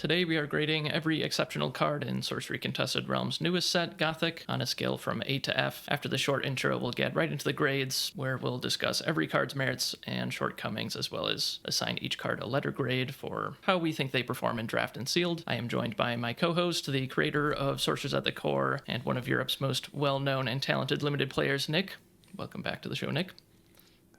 Today we are grading every exceptional card in Sorcery Contested Realms' newest set, Gothic, on a scale from A to F. After the short intro, we'll get right into the grades, where we'll discuss every card's merits and shortcomings, as well as assign each card a letter grade for how we think they perform in Draft and Sealed. I am joined by my co-host, the creator of Sorcerers at the Core, and one of Europe's most well-known and talented limited players, Nick. Welcome back to the show, Nick.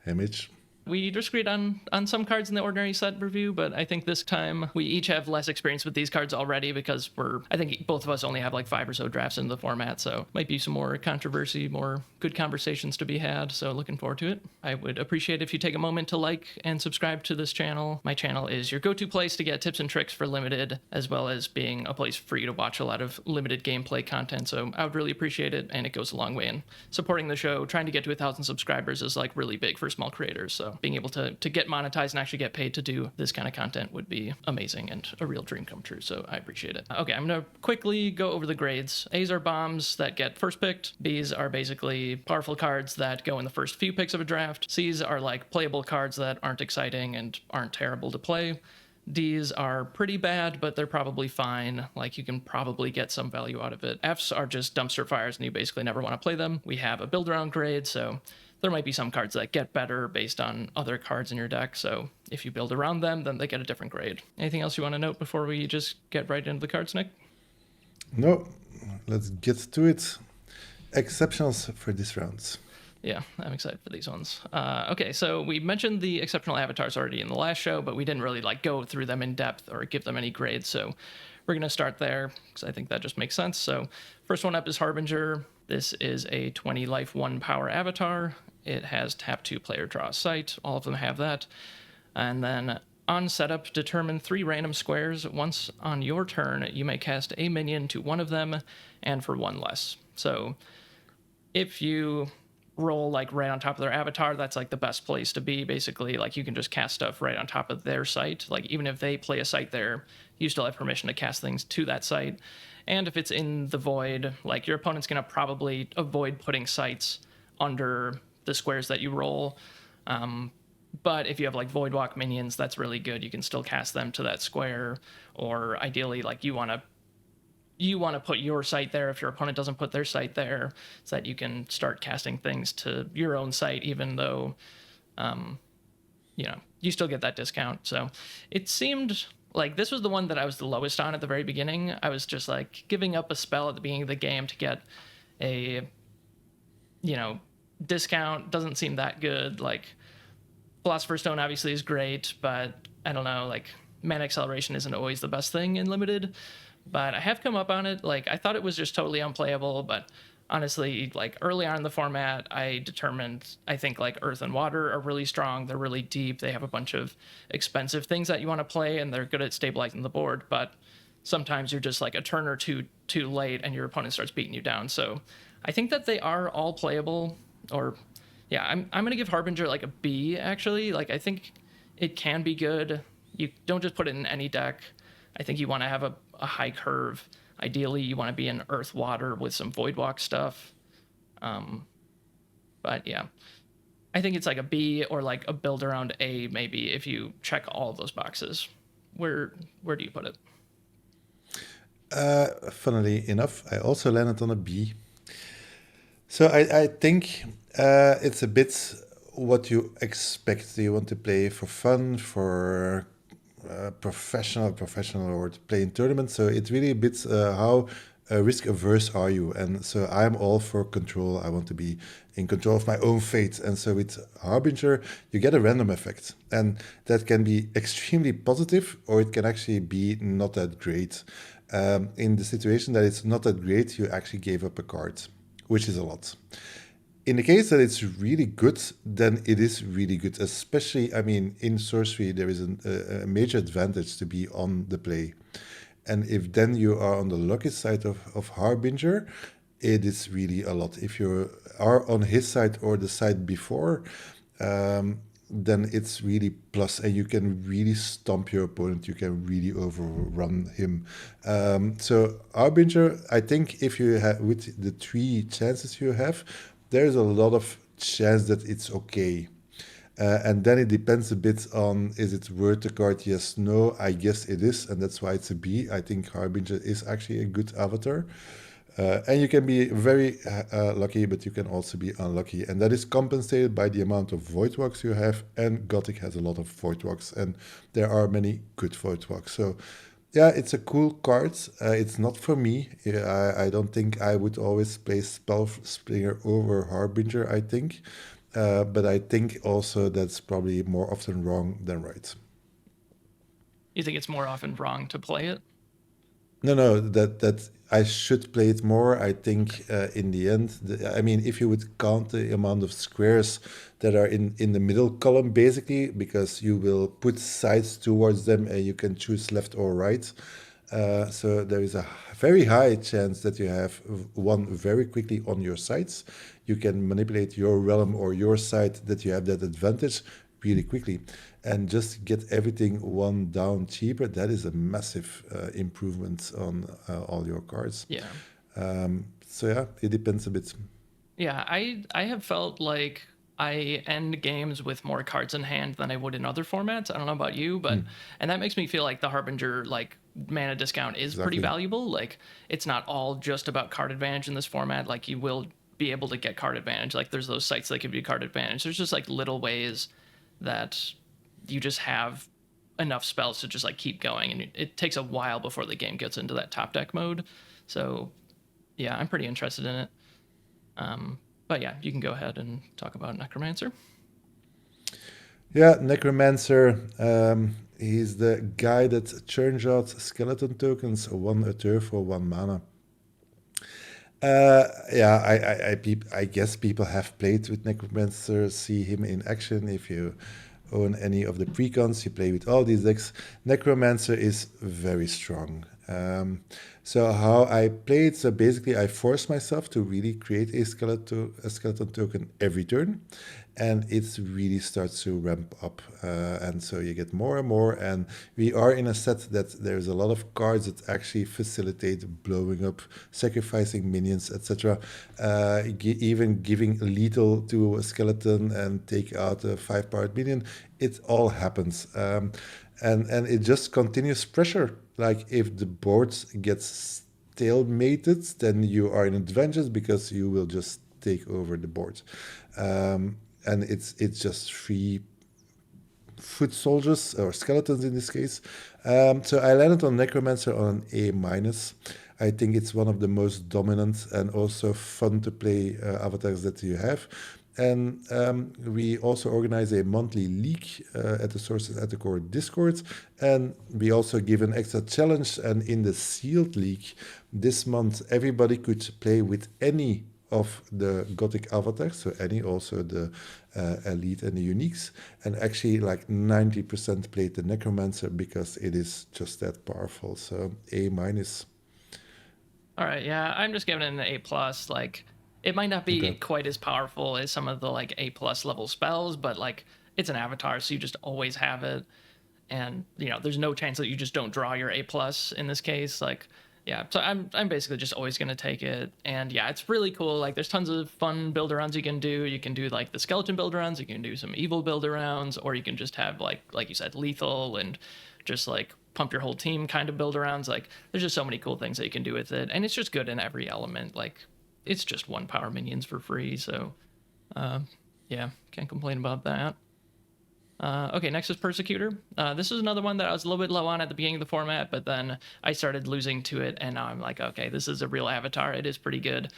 Hey, Mitch. We disagreed on some cards in the ordinary set review, but I think this time we each have less experience with these cards already because I think both of us only have like 5 or so drafts into the format, so might be some more controversy, more good conversations to be had, so looking forward to it. I would appreciate if you take a moment to like and subscribe to this channel. My channel is your go-to place to get tips and tricks for Limited, as well as being a place for you to watch a lot of Limited gameplay content, so I would really appreciate it, and it goes a long way in supporting the show. Trying to get to 1,000 subscribers is like really big for small creators, so being able to get monetized and actually get paid to do this kind of content would be amazing and a real dream come true, so I appreciate it. Okay, I'm gonna quickly go over the grades. A's are bombs that get first picked. B's are basically powerful cards that go in the first few picks of a draft. C's are like playable cards that aren't exciting and aren't terrible to play. D's are pretty bad, but they're probably fine. Like, you can probably get some value out of it. F's are just dumpster fires, and you basically never want to play them. We have a build-around grade, so there might be some cards that get better based on other cards in your deck, so if you build around them, then they get a different grade. Anything else you want to note before we just get right into the cards, Nick? No, let's get to it. Exceptionals for this round. Yeah, I'm excited for these ones. Okay, so we mentioned the exceptional avatars already in the last show, but we didn't really go through them in depth or give them any grades, so we're going to start there because I think that just makes sense. So first one up is Harbinger. This is a 20 life, 1 power avatar. It has tap 2 player draw a sight. All of them have that. And then on setup, determine 3 random squares. Once on your turn, you may cast a minion to one of them and for 1 less. So if you roll like right on top of their avatar, that's like the best place to be. Basically, like, you can just cast stuff right on top of their site. Like, even if they play a site there, you still have permission to cast things to that site. And if it's in the void, like, your opponent's gonna probably avoid putting sites under the squares that you roll. But if you have like void walk minions, that's really good. You can still cast them to that square, or ideally, like, you want to put your site there if your opponent doesn't put their site there, so that you can start casting things to your own site, even though, you still get that discount. So it seemed like this was the one that I was the lowest on at the very beginning. I was just like giving up a spell at the beginning of the game to get a, discount. Doesn't seem that good. Like, Philosopher's Stone obviously is great, but I don't know, like, mana acceleration isn't always the best thing in Limited. But I have come up on it. Like, I thought it was just totally unplayable, but honestly, like, early on in the format, I determined, I think, like, Earth and Water are really strong. They're really deep. They have a bunch of expensive things that you want to play, and they're good at stabilizing the board. But sometimes you're just like a turn or two too late, and your opponent starts beating you down. So I think that they are all playable. Or, yeah, I'm going to give Harbinger like a B, actually. Like, I think it can be good. You don't just put it in any deck. I think you want to have a high curve. Ideally, you want to be in Earth Water with some Void Walk stuff. But yeah, I think it's like a B or like a build around A, maybe, if you check all of those boxes. Where do you put it? Funnily enough, I also landed on a B. So I think it's a bit what you expect. You want to play for fun, for professional, or to play in tournaments. So it's really a bit how risk averse are you? And so I'm all for control. I want to be in control of my own fate. And so with Harbinger, you get a random effect. And that can be extremely positive, or it can actually be not that great. In the situation that it's not that great, you actually gave up a card, which is a lot. In the case that it's really good, then it is really good. Especially, I mean, in Sorcery, there is a major advantage to be on the play. And if then you are on the lucky side of Harbinger, it is really a lot. If you are on his side or the side before, then it's really plus, and you can really stomp your opponent. You can really overrun him. So Harbinger, I think if you have, with the 3 chances you have, there's a lot of chance that it's okay. And then it depends a bit on, is it worth the card? Yes, no. I guess it is, and that's why it's a B. I think Harbinger is actually a good avatar. And you can be very lucky, but you can also be unlucky. And that is compensated by the amount of void walks you have. And Gothic has a lot of void walks, and there are many good void walks. So, yeah, it's a cool card. It's not for me. Yeah, I don't think I would always play Spell Springer over Harbinger, I think. But I think also that's probably more often wrong than right. You think it's more often wrong to play it? No, that I should play it more. I think in the end, I mean, if you would count the amount of squares that are in the middle column, basically, because you will put sides towards them and you can choose left or right. So there is a very high chance that you have one very quickly on your sides. You can manipulate your realm or your side that you have that advantage really quickly and just get everything one down cheaper. That is a massive improvement on all your cards. Yeah. So yeah, it depends a bit. Yeah, I have felt like I end games with more cards in hand than I would in other formats. I don't know about you, but and that makes me feel like the Harbinger like mana discount is pretty Exactly. valuable. Like it's not all just about card advantage in this format. Like you will be able to get card advantage. Like there's those sites that give you card advantage. There's just like little ways that you just have enough spells to just like keep going, and it takes a while before the game gets into that top deck mode. So yeah, I'm pretty interested in it. But yeah, you can go ahead and talk about Necromancer. Yeah, Necromancer. He's the guy that churns out skeleton tokens, one a turf for one mana. Yeah, I guess people have played with Necromancer, see him in action. If you own any of the precons, you play with all these decks. Necromancer is very strong. So how I played, so basically I forced myself to really create a skeleton token every turn, and it really starts to ramp up. And so you get more and more, and we are in a set that there's a lot of cards that actually facilitate blowing up, sacrificing minions, etc. Even giving lethal to a skeleton and take out a 5-powered minion. It all happens. And it just continuous pressure. Like if the board gets stalemated, then you are in advantage because you will just take over the board. And it's just 3 foot soldiers or skeletons in this case. So I landed on Necromancer on an A minus. I think it's one of the most dominant and also fun to play avatars that you have. And we also organize a monthly league at the Sources at the Core Discord. And we also give an extra challenge. And in the sealed league this month, everybody could play with any of the Gothic avatars, so any, also the elite and the uniques, and actually like 90% played the Necromancer because it is just that powerful. So A minus. All right, yeah, I'm just giving it an A plus. Like it might not be Okay. quite as powerful as some of the like A plus level spells, but like it's an avatar, so you just always have it. And there's no chance that you just don't draw your A plus in this case. Like, yeah, so I'm basically just always gonna take it. And yeah, it's really cool. Like, there's tons of fun build arounds you can do. You can do like the skeleton build arounds. You can do some evil build arounds, or you can just have like you said, lethal and just like pump your whole team kind of build arounds. Like, there's just so many cool things that you can do with it, and it's just good in every element. Like, it's just 1 power minions for free. So, yeah, can't complain about that. Okay, next is Persecutor. This is another one that I was a little bit low on at the beginning of the format, but then I started losing to it, and now I'm like, okay, this is a real avatar. It is pretty good.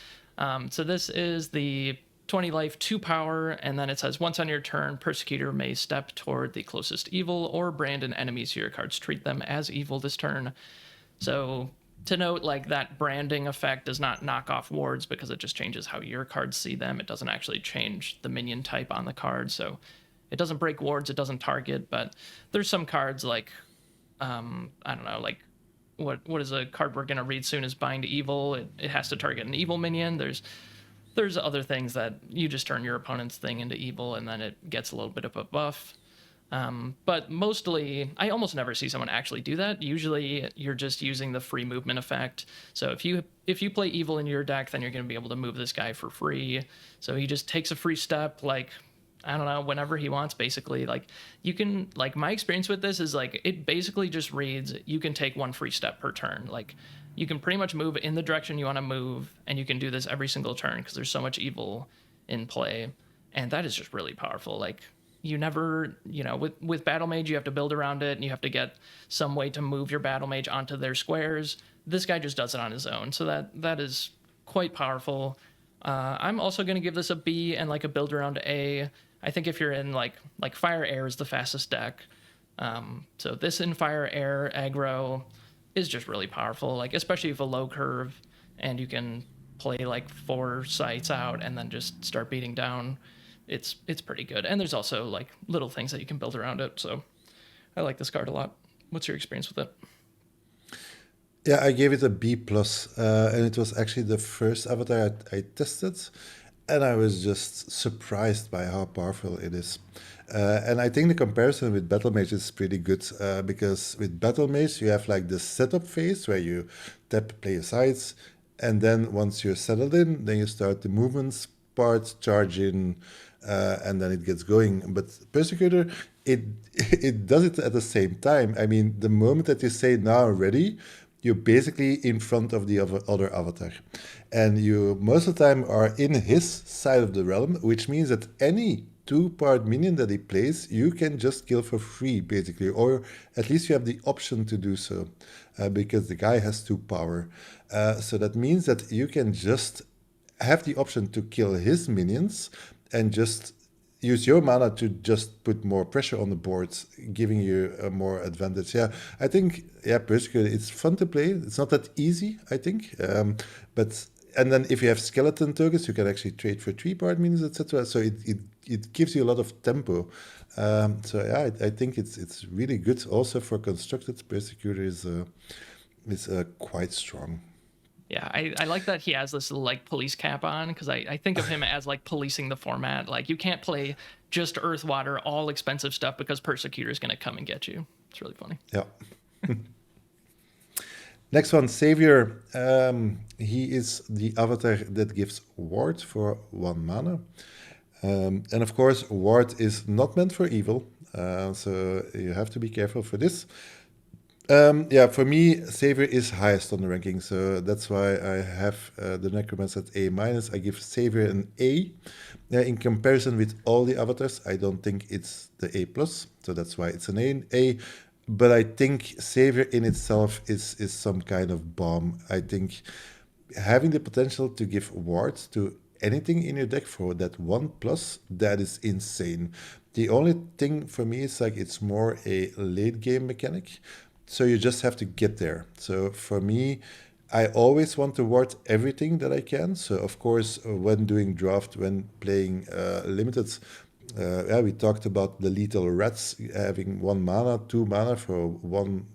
So this is the 20 life, 2 power, and then it says once on your turn, Persecutor may step toward the closest evil or brand enemies to your cards. Treat them as evil this turn. So to note, like that branding effect does not knock off wards because it just changes how your cards see them. It doesn't actually change the minion type on the card. So it doesn't break wards, it doesn't target, but there's some cards like I don't know, like what is a card we're gonna read soon is Bind Evil. It has to target an evil minion. There's other things that you just turn your opponent's thing into evil and then it gets a little bit of a buff. But mostly, I almost never see someone actually do that. Usually, you're just using the free movement effect. So if you play evil in your deck, then you're going to be able to move this guy for free. So he just takes a free step, like I don't know, whenever he wants, basically. Like, you can, like, my experience with this is, like, it basically just reads, you can take 1 free step per turn. Like, you can pretty much move in the direction you want to move, and you can do this every single turn because there's so much evil in play. And that is just really powerful. Like, you never, with Battle Mage, you have to build around it, and you have to get some way to move your Battle Mage onto their squares. This guy just does it on his own. So that is quite powerful. I'm also going to give this a B and like a build around A. I think if you're in like Fire Air is the fastest deck. So this in Fire Air aggro is just really powerful, like especially if a low curve and you can play like 4 sites out and then just start beating down. It's pretty good. And there's also like little things that you can build around it. So I like this card a lot. What's your experience with it? Yeah, I gave it a B plus, and it was actually the first avatar I tested, and I was just surprised by how powerful it is. And I think the comparison with Battle Mage is pretty good, because with Battle Mage you have like the setup phase where you tap, play your sides, and then once you're settled in, then you start the movements part, charge in, and then it gets going. But Persecutor, it it does it at the same time. I mean, the moment that you say now I'm ready, you're basically in front of the other avatar. And you most of the time are in his side of the realm, which means that any 2-part minion that he plays, you can just kill for free, basically. Or at least you have the option to do so, because the guy has 2 power. So that means that you can just have the option to kill his minions and just use your mana to just put more pressure on the board, giving you a more advantage. Yeah, I think, yeah, Persecutor, it's fun to play. It's not that easy, I think. And then if you have skeleton tokens, you can actually trade for 3-part minions, etc. So it gives you a lot of tempo. So yeah, I think it's really good. Also for constructed, Persecutor is quite strong. Yeah, I like that he has this like police cap on, because I think of him as like policing the format. Like, you can't play just Earth Water, all expensive stuff, because Persecutor is going to come and get you. It's really funny. Yeah. Next one, Savior. He is the avatar that gives Ward for 1 mana. And of course, Ward is not meant for evil. So you have to be careful for this. Yeah, for me, Savior is highest on the ranking, so that's why I have the Necromancer at A minus. I give Savior an A. In comparison with all the avatars, I don't think it's the A plus, so that's why it's an A. But I think Savior in itself is some kind of bomb. I think having the potential to give wards to anything in your deck for that 1+, that is insane. The only thing for me is like it's more a late game mechanic. So you just have to get there. So for me, I always want to ward everything that I can. So of course, when doing draft, when playing limited, we talked about the lethal rats having 1 mana, 2 mana for 1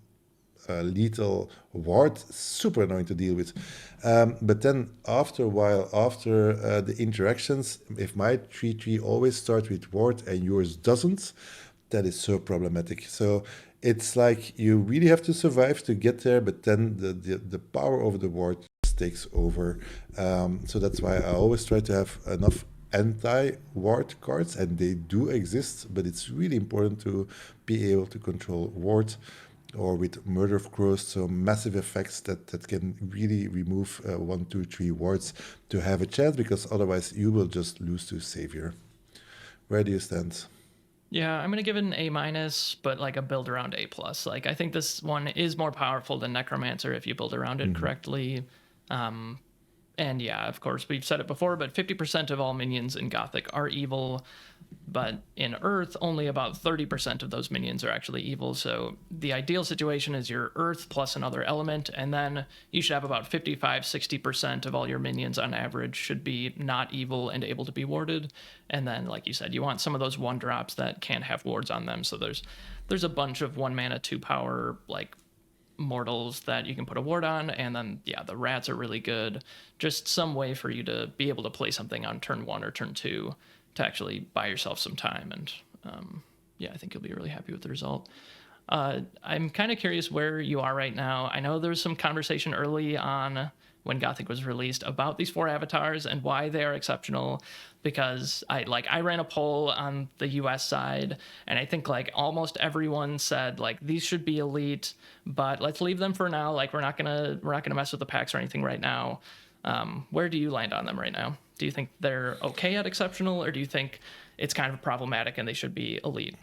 lethal ward. Super annoying to deal with. But then after a while, after the interactions, if my 3/3 always starts with ward and yours doesn't, that is so problematic. So it's like you really have to survive to get there, but then the power over the ward just takes over. So that's why I always try to have enough anti-ward cards, and they do exist, but it's really important to be able to control ward, or with Murder of Crows, so massive effects that can really remove 1, 2, 3 wards to have a chance, because otherwise you will just lose to Savior. Where do you stand? Yeah, I'm gonna give it an A minus, but like a build around A plus. Like, I think this one is more powerful than Necromancer if you build around it correctly. And yeah, of course, we've said it before, but 50% of all minions in Gothic are evil. But in Earth, only about 30% of those minions are actually evil. So the ideal situation is your Earth plus another element, and then you should have about 55-60% of all your minions on average should be not evil and able to be warded. And then, like you said, you want some of those 1-drops that can have wards on them. So there's a bunch of 1 mana, 2 power, like, mortals that you can put a ward on, and then yeah, the rats are really good. Just some way for you to be able to play something on turn 1 or turn 2 to actually buy yourself some time, and yeah, I think you'll be really happy with the result. I'm kind of curious where you are right now. I know there was some conversation early on when Gothic was released about these 4 avatars and why they are exceptional. Because I ran a poll on the US side, and I think like almost everyone said like these should be elite, but let's leave them for now. Like we're not gonna mess with the packs or anything right now. Where do you land on them right now? Do you think they're okay at exceptional, or do you think it's kind of problematic and they should be elite?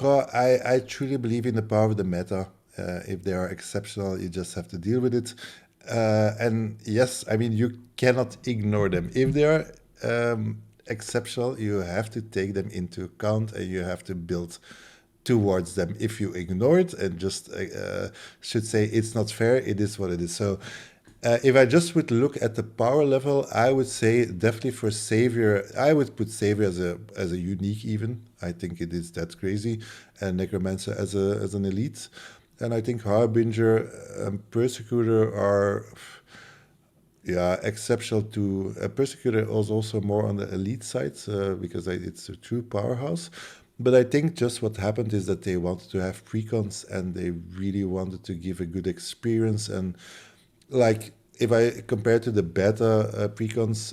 I truly believe in the power of the meta. If they are exceptional, you just have to deal with it. And yes, I mean, you cannot ignore them. If they are exceptional, you have to take them into account and you have to build towards them. If you ignore it and just should say it's not fair, it is what it is. So if I just would look at the power level, I would say definitely for Savior, I would put Savior as a unique even. I think it is that crazy, and Necromancer as an elite, and I think Harbinger and Persecutor are exceptional to Persecutor is also more on the elite side because it's a true powerhouse. But I think just what happened is that they wanted to have precons and they really wanted to give a good experience. And like if I compare to the beta precons,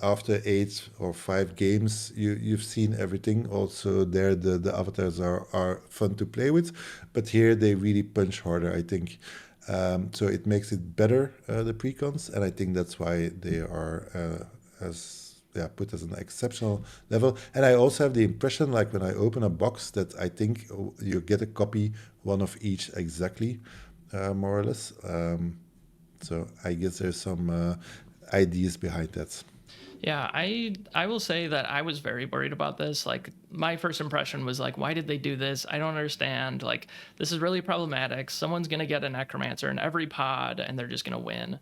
after 8 or 5 games, you've seen everything. Also, there the avatars are fun to play with, but here they really punch harder, I think. So it makes it better, the precons, and I think that's why they are put as an exceptional level. And I also have the impression, like when I open a box, that I think you get a copy, one of each exactly, more or less. So I guess there's some ideas behind that. Yeah, I will say that I was very worried about this. Like my first impression was like, why did they do this? I don't understand. Like this is really problematic. Someone's gonna get a necromancer in every pod and they're just gonna win.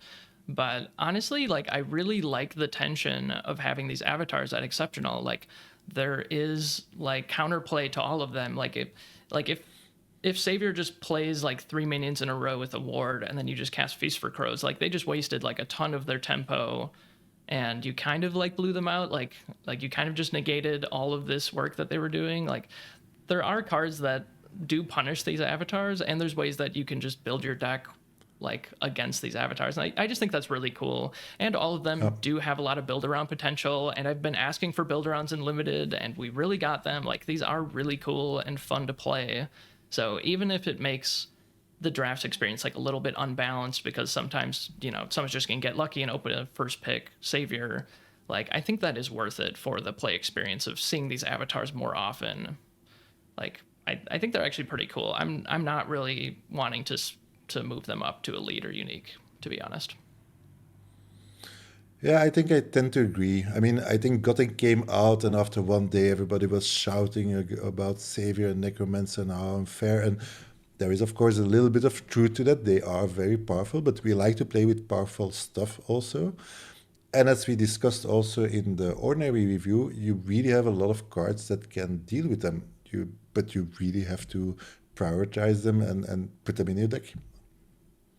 But honestly, like I really like the tension of having these avatars at exceptional. Like there is like counterplay to all of them. Like if Savior just plays like 3 minions in a row with a ward and then you just cast Feast for Crows, like they just wasted like a ton of their tempo and you kind of like blew them out. Like you kind of just negated all of this work that they were doing. Like there are cards that do punish these avatars, and there's ways that you can just build your deck like against these avatars. And I just think that's really cool. And all of them do have a lot of build around potential. And I've been asking for build arounds in limited, and we really got them. Like these are really cool and fun to play. So even if it makes the drafts experience like a little bit unbalanced because sometimes someone's just gonna get lucky and open a first pick Savior, like I think that is worth it for the play experience of seeing these avatars more often. Like I think they're actually pretty cool. I'm not really wanting to move them up to elite or unique, to be honest. Yeah, I think I tend to agree. I mean, I think Gothic came out, and after one day, everybody was shouting about Savior and Necromancer and how unfair. And there is, of course, a little bit of truth to that. They are very powerful, but we like to play with powerful stuff also. And as we discussed also in the ordinary review, you really have a lot of cards that can deal with them. But you really have to prioritize them and put them in your deck.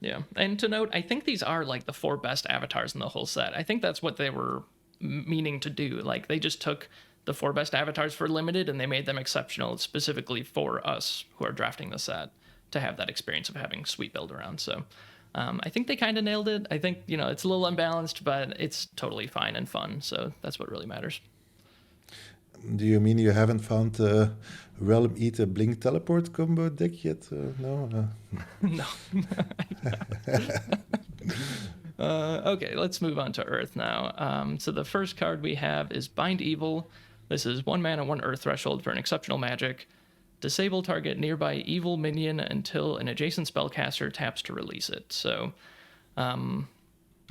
Yeah. And to note, I think these are like the 4 best avatars in the whole set. I think that's what they were meaning to do. Like they just took the 4 best avatars for limited and they made them exceptional specifically for us who are drafting the set to have that experience of having sweet build around. So I think they kind of nailed it. I think, it's a little unbalanced, but it's totally fine and fun. So that's what really matters. Do you mean you haven't found the Realm Eater Blink Teleport combo deck yet? No. No. Okay, let's move on to Earth now. So the first card we have is Bind Evil. This is 1 mana, 1 Earth threshold for an exceptional magic. Disable target nearby evil minion until an adjacent spellcaster taps to release it. So, the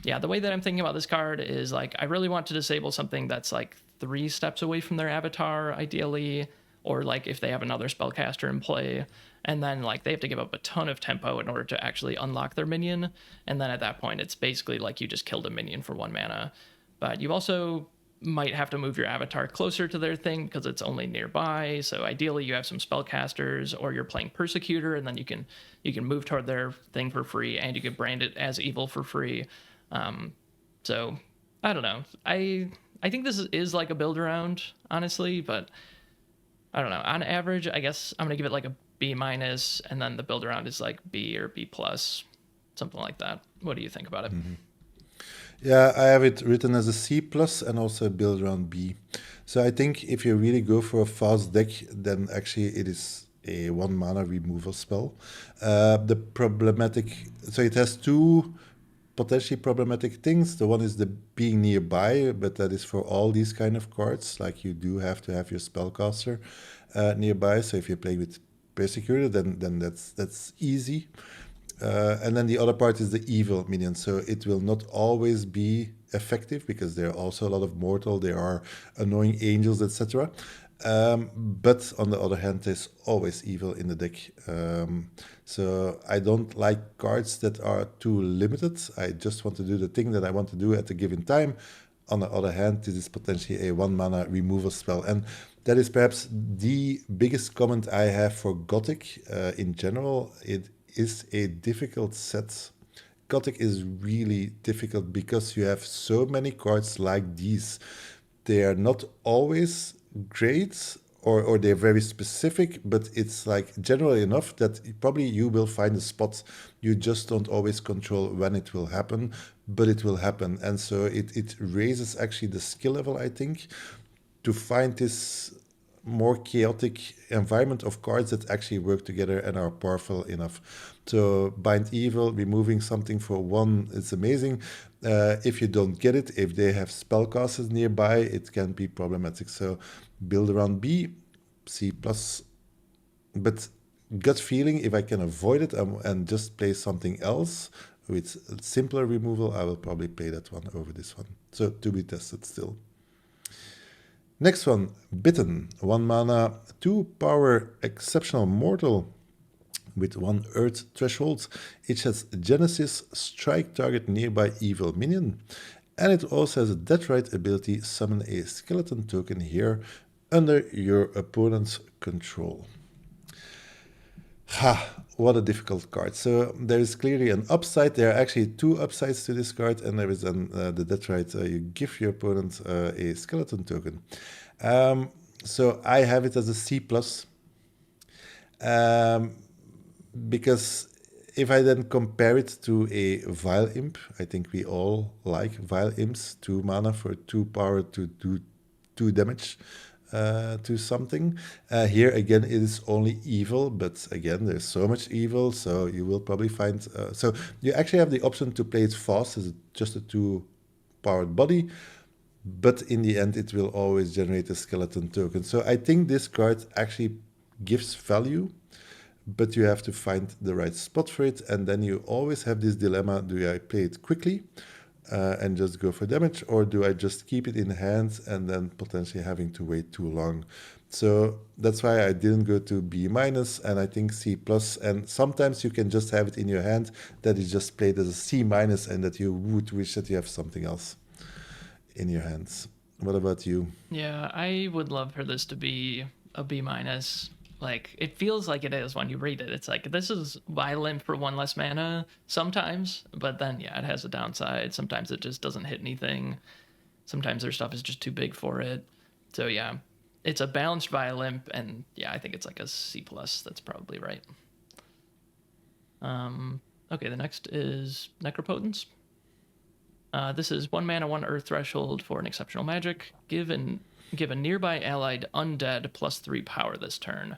way that I'm thinking about this card is like I really want to disable something that's like 3 steps away from their avatar, ideally, or like if they have another spellcaster in play, and then like they have to give up a ton of tempo in order to actually unlock their minion, and then at that point it's basically like you just killed a minion for 1 mana. But you also might have to move your avatar closer to their thing because it's only nearby. So ideally you have some spellcasters, or you're playing Persecutor, and then you can move toward their thing for free, and you can brand it as evil for free. So I don't know. I think this is like a build around, honestly, but I don't know. On average, I guess I'm gonna give it like a B minus, and then the build around is like B or B plus, something like that. What do you think about it? Yeah, I have it written as a C plus and also a build around B. So I think if you really go for a fast deck, then actually it is a 1 mana removal spell. The problematic, so it has two potentially problematic things. The one is the being nearby, but that is for all these kind of cards. Like you do have to have your spellcaster nearby. So if you play with Persecutor, then that's easy. And then the other part is the evil minion. So it will not always be effective because there are also a lot of mortal, there are annoying angels, etc. But on the other hand, there's always evil in the deck. So I don't like cards that are too limited. I just want to do the thing that I want to do at a given time. On the other hand, this is potentially a 1 mana removal spell. And that is perhaps the biggest comment I have for Gothic in general. It is a difficult set. Gothic is really difficult because you have so many cards like these. They are not always great or they're very specific, but it's like general enough that probably you will find a spot. You just don't always control when it will happen, but it will happen. And so it raises actually the skill level, I think, to find this more chaotic environment of cards that actually work together and are powerful enough. So bind evil, removing something for one, it's amazing. If you don't get it, if they have spellcasters nearby, it can be problematic. So build around B, C plus. But gut feeling, if I can avoid it and just play something else with simpler removal, I will probably play that one over this one. So to be tested still. Next one, Bitten. 1 mana, 2 power, exceptional mortal with 1 earth threshold. It has Genesis, strike target nearby evil minion. And it also has a Deathrite ability, summon a skeleton token here under your opponent's control. Ha, what a difficult card. So there is clearly an upside. There are actually 2 upsides to this card, and there is the Deathrite. You give your opponent a skeleton token. So I have it as a C plus. Because if I then compare it to a Vile Imp, I think we all like Vile Imps, 2 mana for 2 power to do 2 damage to something. Here again, it is only evil, but again, there's so much evil, so you will probably find... so you actually have the option to play it fast as just a 2-powered body, but in the end, it will always generate a skeleton token. So I think this card actually gives value, but you have to find the right spot for it, and then you always have this dilemma: do I play it quickly and just go for damage, or do I just keep it in hand and then potentially having to wait too long? So that's why I didn't go to B minus, and I think C plus. And sometimes you can just have it in your hand that is just played as a C minus, and that you would wish that you have something else in your hands. What about you? Yeah, I would love for this to be a B minus. Like, it feels like it is when you read it. It's like, this is violent for 1 less mana sometimes, but then, yeah, it has a downside. Sometimes it just doesn't hit anything. Sometimes their stuff is just too big for it. So, yeah, it's a balanced Violimp, and yeah, I think it's like a C+. That's probably right. Okay, the next is Necropotence. This is 1 mana, 1 earth threshold for an exceptional magic. Give a nearby allied undead +3 power this turn.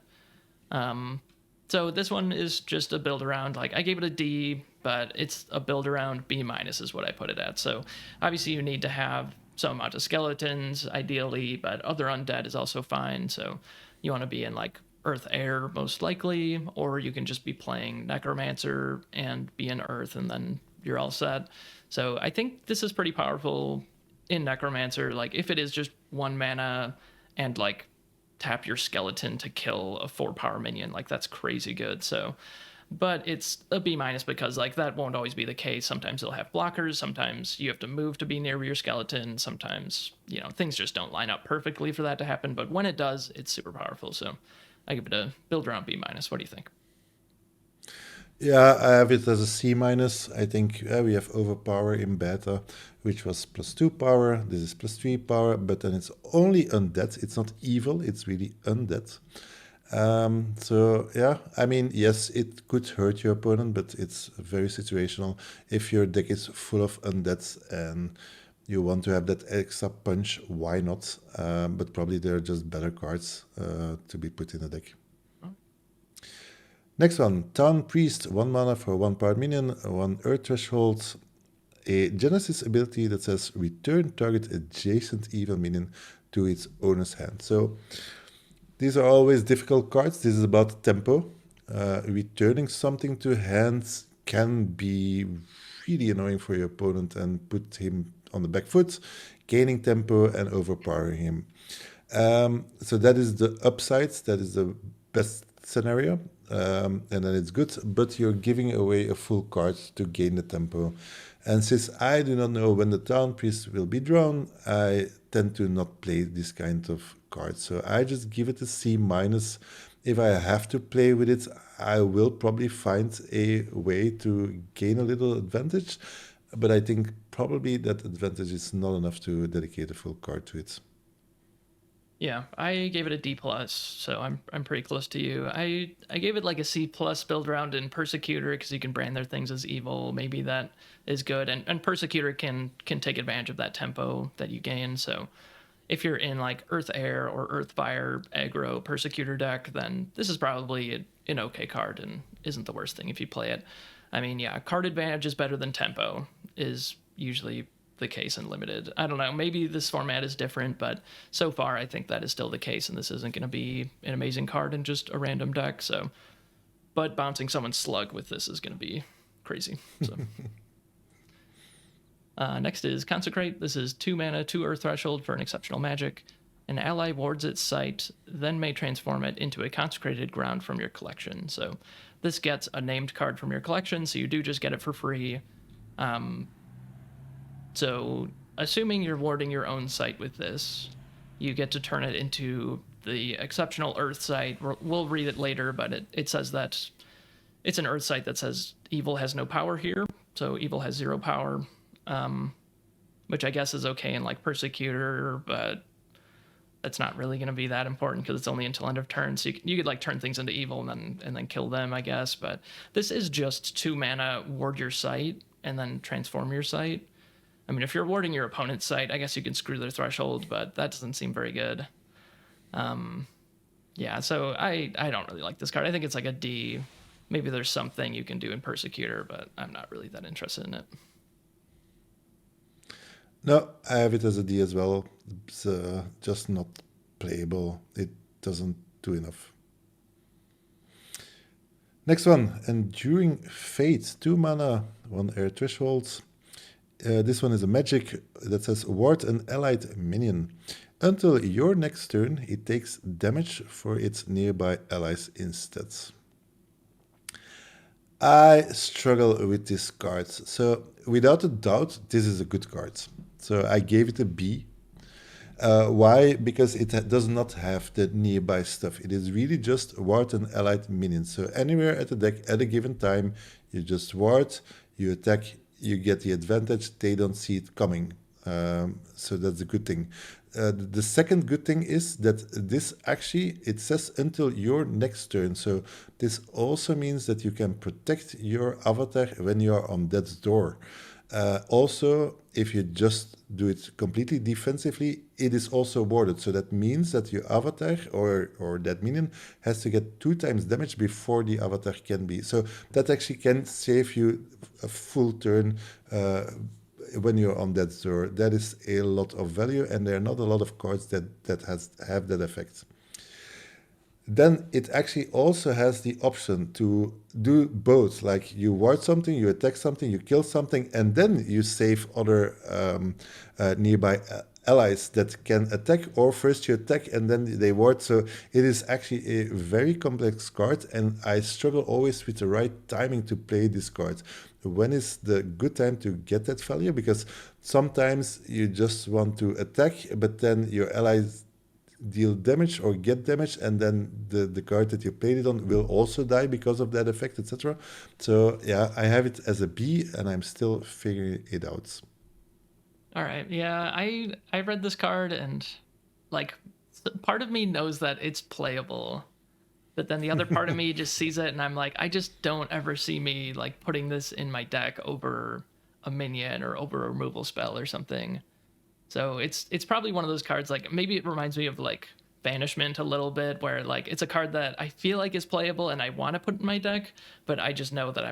So this one is just a build around. Like, I gave it a D, but it's a build around B minus is what I put it at. So obviously you need to have some amount of skeletons, ideally, but other undead is also fine. So you want to be in like Earth Air most likely, or you can just be playing Necromancer and be in Earth, and then you're all set. So I think this is pretty powerful in Necromancer. Like, if it is just 1 mana and like tap your skeleton to kill a 4-power minion, like, that's crazy good. So, but it's a B minus because like that won't always be the case. Sometimes it'll have blockers, sometimes you have to move to be near your skeleton, sometimes, you know, things just don't line up perfectly for that to happen, but when it does, it's super powerful. So I give it a build around B minus. What do you think? Yeah, I have it as a C minus. I think we have overpower in beta, which was +2 power. This is +3 power, but then it's only undead. It's not evil, it's really undead. So yeah, I mean, yes, it could hurt your opponent, but it's very situational. If your deck is full of undeads and you want to have that extra punch, why not? But probably there are just better cards to be put in the deck. Next one, Town Priest, 1 mana for 1 power minion, 1 Earth Threshold, a Genesis ability that says return target adjacent evil minion to its owner's hand. So these are always difficult cards. This is about tempo. Returning something to hands can be really annoying for your opponent and put him on the back foot, gaining tempo and overpowering him. So that is the upsides. That is the best scenario. And then it's good, but you're giving away a full card to gain the tempo. And since I do not know when the Town Priest will be drawn, I tend to not play this kind of card. So I just give it a C minus. If I have to play with it, I will probably find a way to gain a little advantage. But I think probably that advantage is not enough to dedicate a full card to it. Yeah, I gave it a D plus, so I'm pretty close to you. I gave it like a C plus build around in Persecutor because you can brand their things as evil. Maybe that is good, and Persecutor can take advantage of that tempo that you gain. So if you're in like Earth Air or Earth Fire aggro Persecutor deck, then this is probably an okay card and isn't the worst thing if you play it. I mean, yeah, card advantage is better than tempo is usually the case in limited. I don't know, maybe this format is different, but so far I think that is still the case, and this isn't going to be an amazing card in just a random deck. So, but bouncing someone's slug with this is going to be crazy. So. Next is Consecrate. This is 2 mana, 2 Earth Threshold for an exceptional magic. An ally wards its site, then may transform it into a consecrated ground from your collection. So this gets a named card from your collection, so you do just get it for free. So assuming you're warding your own site with this, you get to turn it into the exceptional Earth site. We'll read it later, but it says that it's an Earth site that says evil has no power here, so evil has 0 power. Which I guess is okay in like Persecutor, but that's not really going to be that important because it's only until end of turn. So you could like turn things into evil and then kill them, I guess. But this is just 2 mana, ward your site, and then transform your site. I mean, if you're warding your opponent's site, I guess you can screw their threshold, but that doesn't seem very good. Yeah, so I don't really like this card. I think it's like a D. Maybe there's something you can do in Persecutor, but I'm not really that interested in it. No, I have it as a D as well. It's just not playable. It doesn't do enough. Next one, Enduring Fate. 2 mana, 1 Air Threshold. This one is a magic that says ward an allied minion. Until your next turn, it takes damage for its nearby allies instead. I struggle with this card. So without a doubt, this is a good card. So I gave it a B. Why? Because it does not have the nearby stuff. It is really just ward and allied minions. So anywhere at the deck at a given time, you just ward, you attack, you get the advantage. They don't see it coming. So that's a good thing. The second good thing is that this actually, it says until your next turn. So this also means that you can protect your avatar when you are on death's door. Also, if you just do it completely defensively, it is also warded. So that means that your avatar or that minion has to get 2 times damage before the avatar can be. So that actually can save you a full turn when you're on death's door. That is a lot of value, and there are not a lot of cards that have that effect. Then it actually also has the option to do both. Like you ward something, you attack something, you kill something, and then you save other nearby allies that can attack, or first you attack and then they ward. So it is actually a very complex card, and I struggle always with the right timing to play this card. When is the good time to get that value? Because sometimes you just want to attack, but then your allies deal damage or get damage, and then the card that you played it on will also die because of that effect, etc. So yeah, I have it as a B, and I'm still figuring it out. All right, yeah, I read this card and like part of me knows that it's playable, But then the other part of me just sees it and I'm like, I just don't ever see me like putting this in my deck over a minion or over a removal spell or something. So it's probably one of those cards, like maybe it reminds me of like Banishment a little bit, where like it's a card that I feel like is playable and I want to put in my deck, but I just know that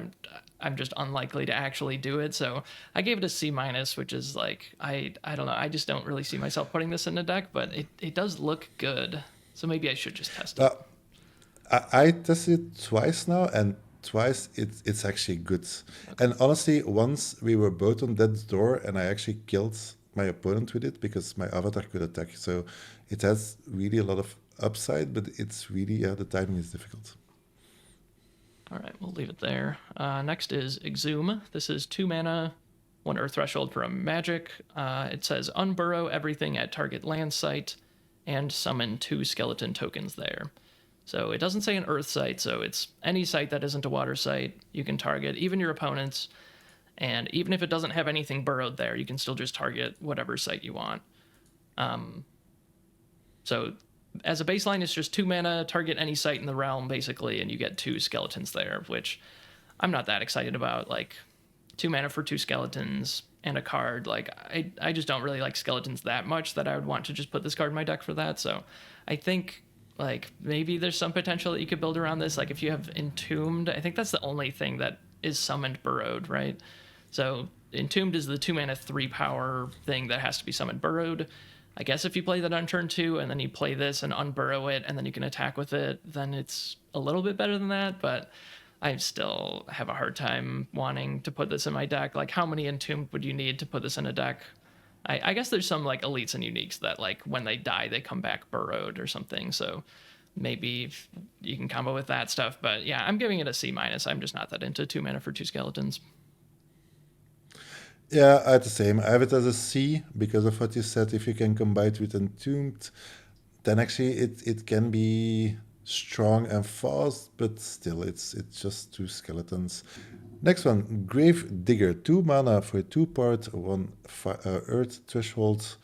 I'm just unlikely to actually do it. So I gave it a C minus, which is like I don't know, I just don't really see myself putting this in the deck, but it does look good. So maybe I should just test it. I tested it twice now, and twice it's actually good. And honestly, once we were both on death's door, and I actually killed my opponent with it because my avatar could attack. So it has really a lot of upside, but it's really, yeah, the timing is difficult. All right, we'll leave it there. Next is Exhume. This is 2 mana, 1 Earth Threshold for a magic. It says unburrow everything at target land site and summon 2 skeleton tokens there. So it doesn't say an Earth site, so it's any site that isn't a water site. You can target even your opponents, and even if it doesn't have anything burrowed there, you can still just target whatever site you want. So as a baseline, it's just 2 mana, target any site in the realm, basically, and you get 2 skeletons there, which I'm not that excited about. Like, 2 mana for 2 skeletons and a card. Like, I just don't really like skeletons that much that I would want to just put this card in my deck for that. So I think, like, maybe there's some potential that you could build around this. Like, if you have Entombed, I think that's the only thing that is summoned burrowed, right? So Entombed is the 2 mana 3 power thing that has to be summoned burrowed. I guess if you play that on turn 2 and then you play this and unburrow it and then you can attack with it, then it's a little bit better than that, but I still have a hard time wanting to put this in my deck. Like, how many Entombed would you need to put this in a deck? I guess there's some like elites and uniques that like when they die they come back burrowed or something, so maybe you can combo with that stuff. But yeah, I'm giving it a C minus. I'm just not that into 2 mana for 2 skeletons. Yeah, I had the same. I have it as a C because of what you said. If you can combine it with Entombed, then actually it can be strong and fast, but still it's just 2 skeletons. Next one, Grave Digger, 2 mana for 2 part, 1 Earth Threshold,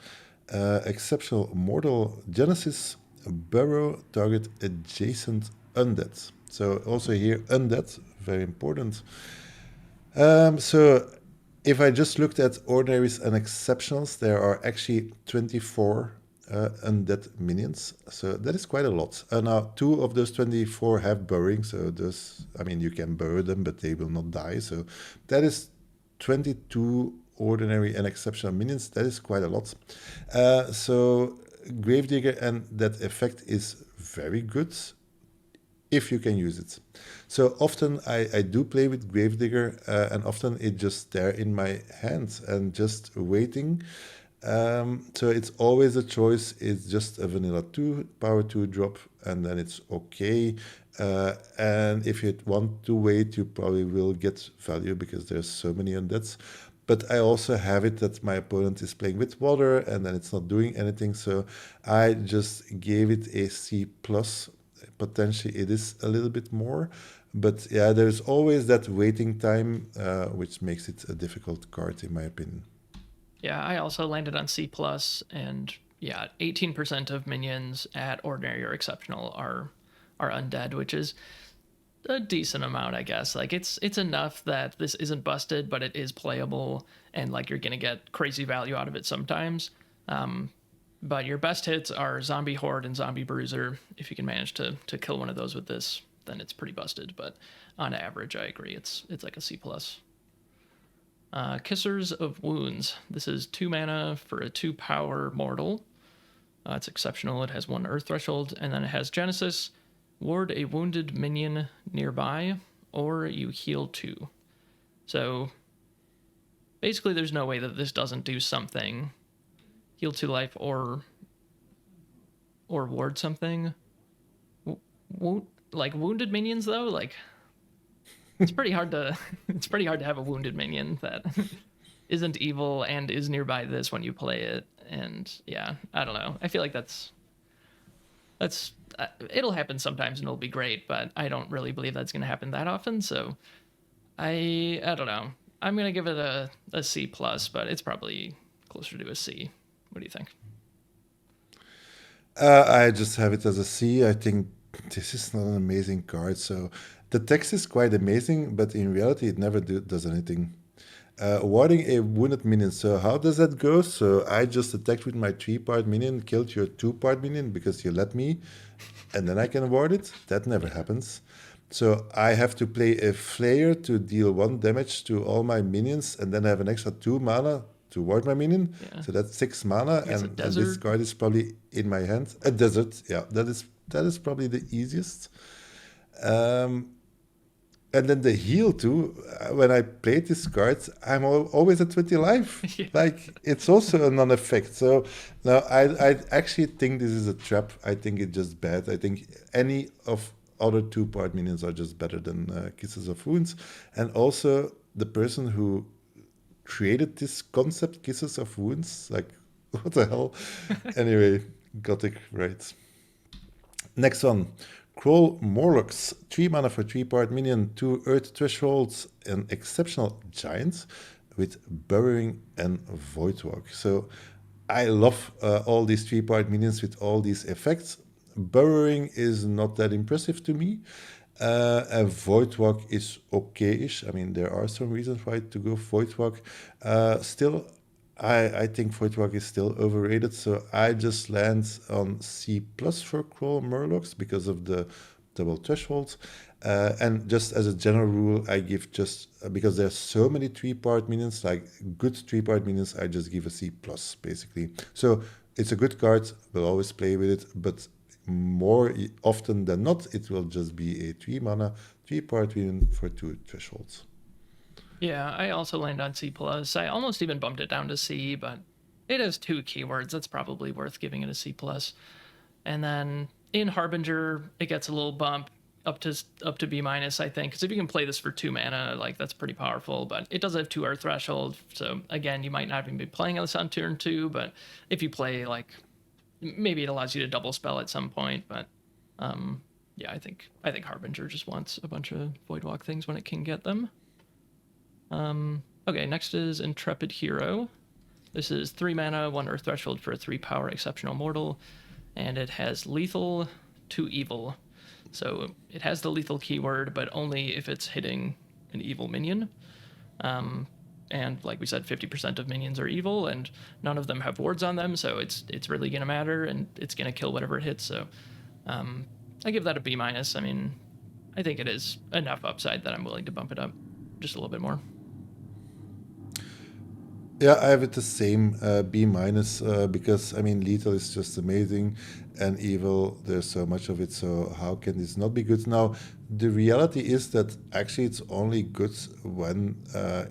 exceptional mortal Genesis, burrow target adjacent undead. So also here undead, very important. So if I just looked at ordinaries and exceptionals, there are actually 24 undead minions. So that is quite a lot. Now, 2 of those 24 have burrowing. So those, I mean, you can burrow them, but they will not die. So that is 22 ordinary and exceptional minions. That is quite a lot. So Gravedigger and that effect is very good if you can use it. So often I do play with Gravedigger, and often it's just there in my hand and just waiting. So it's always a choice. It's just a vanilla 2, power 2 drop, and then it's okay. And if you want to wait, you probably will get value because there's so many undeads. But I also have it that my opponent is playing with water and then it's not doing anything. So I just gave it a C+. Potentially it is a little bit more. But yeah, there's always that waiting time, which makes it a difficult card in my opinion. Yeah, I also landed on C+, and yeah, 18% of minions at ordinary or exceptional are undead, which is a decent amount, I guess. Like it's enough that this isn't busted, but it is playable, and like you're gonna get crazy value out of it sometimes. But your best hits are Zombie Horde and Zombie Bruiser. If you can manage to kill one of those with this, then it's pretty busted. But on average, I agree, it's like a C+. Kissers of Wounds. This is 2 mana for a 2 power mortal. It's exceptional. It has 1 Earth Threshold, and then it has Genesis. Ward a wounded minion nearby, or you heal 2. So basically, there's no way that this doesn't do something. Heal 2 life, or ward something. Like wounded minions though, like it's pretty hard to have a wounded minion that isn't evil and is nearby this when you play it. And yeah, I don't know. I feel like that's it'll happen sometimes and it'll be great, but I don't really believe that's going to happen that often. So I don't know. I'm going to give it a C+, but it's probably closer to a C. What do you think? I just have it as a C. I think this is not an amazing card. So the text is quite amazing, but in reality, it never does anything. Warding a wounded minion. So how does that go? So I just attacked with my 3-part minion, killed your 2-part minion because you let me, and then I can ward it. That never happens. So I have to play a Flayer to deal 1 damage to all my minions, and then I have an extra 2 mana to ward my minion. Yeah. So that's 6 mana, I guess a and this desert. card is probably in my hand. A desert, yeah, that is probably the easiest. Um, and then the heal too. When I played this card, I'm always at 20 life. Yeah. Like it's also a non-effect. So now I actually think this is a trap. I think it's just bad. I think any of other 2-part minions are just better than Kisses of Wounds. And also the person who created this concept, Kisses of Wounds, like what the hell? Anyway, Gothic, right? Next one. Crawl Morlocks. 3 mana for 3-part minion, 2 Earth Thresholds, an exceptional giant with Burrowing and Voidwalk. So I love all these 3-part minions with all these effects. Burrowing is not that impressive to me. And Voidwalk is okay-ish. I mean, there are some reasons why to go Voidwalk. Still, I think Voidwalk is still overrated, so I just land on C plus for Crawl Murlocs because of the double thresholds. And just as a general rule, I give just because there's so many 3-part minions, like good 3-part minions, I just give a C plus basically. So it's a good card. We'll always play with it, but more often than not, it will just be a 3 mana 3-part minion for 2 thresholds. Yeah, I also land on C plus. I almost even bumped it down to C, but it has 2 keywords. That's probably worth giving it a C plus. And then in Harbinger, it gets a little bump up to B minus, I think, because if you can play this for 2 mana, like that's pretty powerful. But it does have 2 Earth Threshold, so again, you might not even be playing this on turn 2. But if you play like, maybe it allows you to double spell at some point. But yeah, I think Harbinger just wants a bunch of Voidwalk things when it can get them. Okay, next is Intrepid Hero. This is 3 mana, 1 Earth Threshold for a 3 power exceptional mortal, and it has lethal to evil. So it has the lethal keyword, but only if it's hitting an evil minion. And like we said, 50% of minions are evil, and none of them have wards on them, so it's really gonna matter, and it's gonna kill whatever it hits. So I give that a B minus. I mean, I think it is enough upside that I'm willing to bump it up just a little bit more. Yeah, I have it the same B minus because I mean lethal is just amazing, and evil there's so much of it. So how can this not be good? Now the reality is that actually it's only good when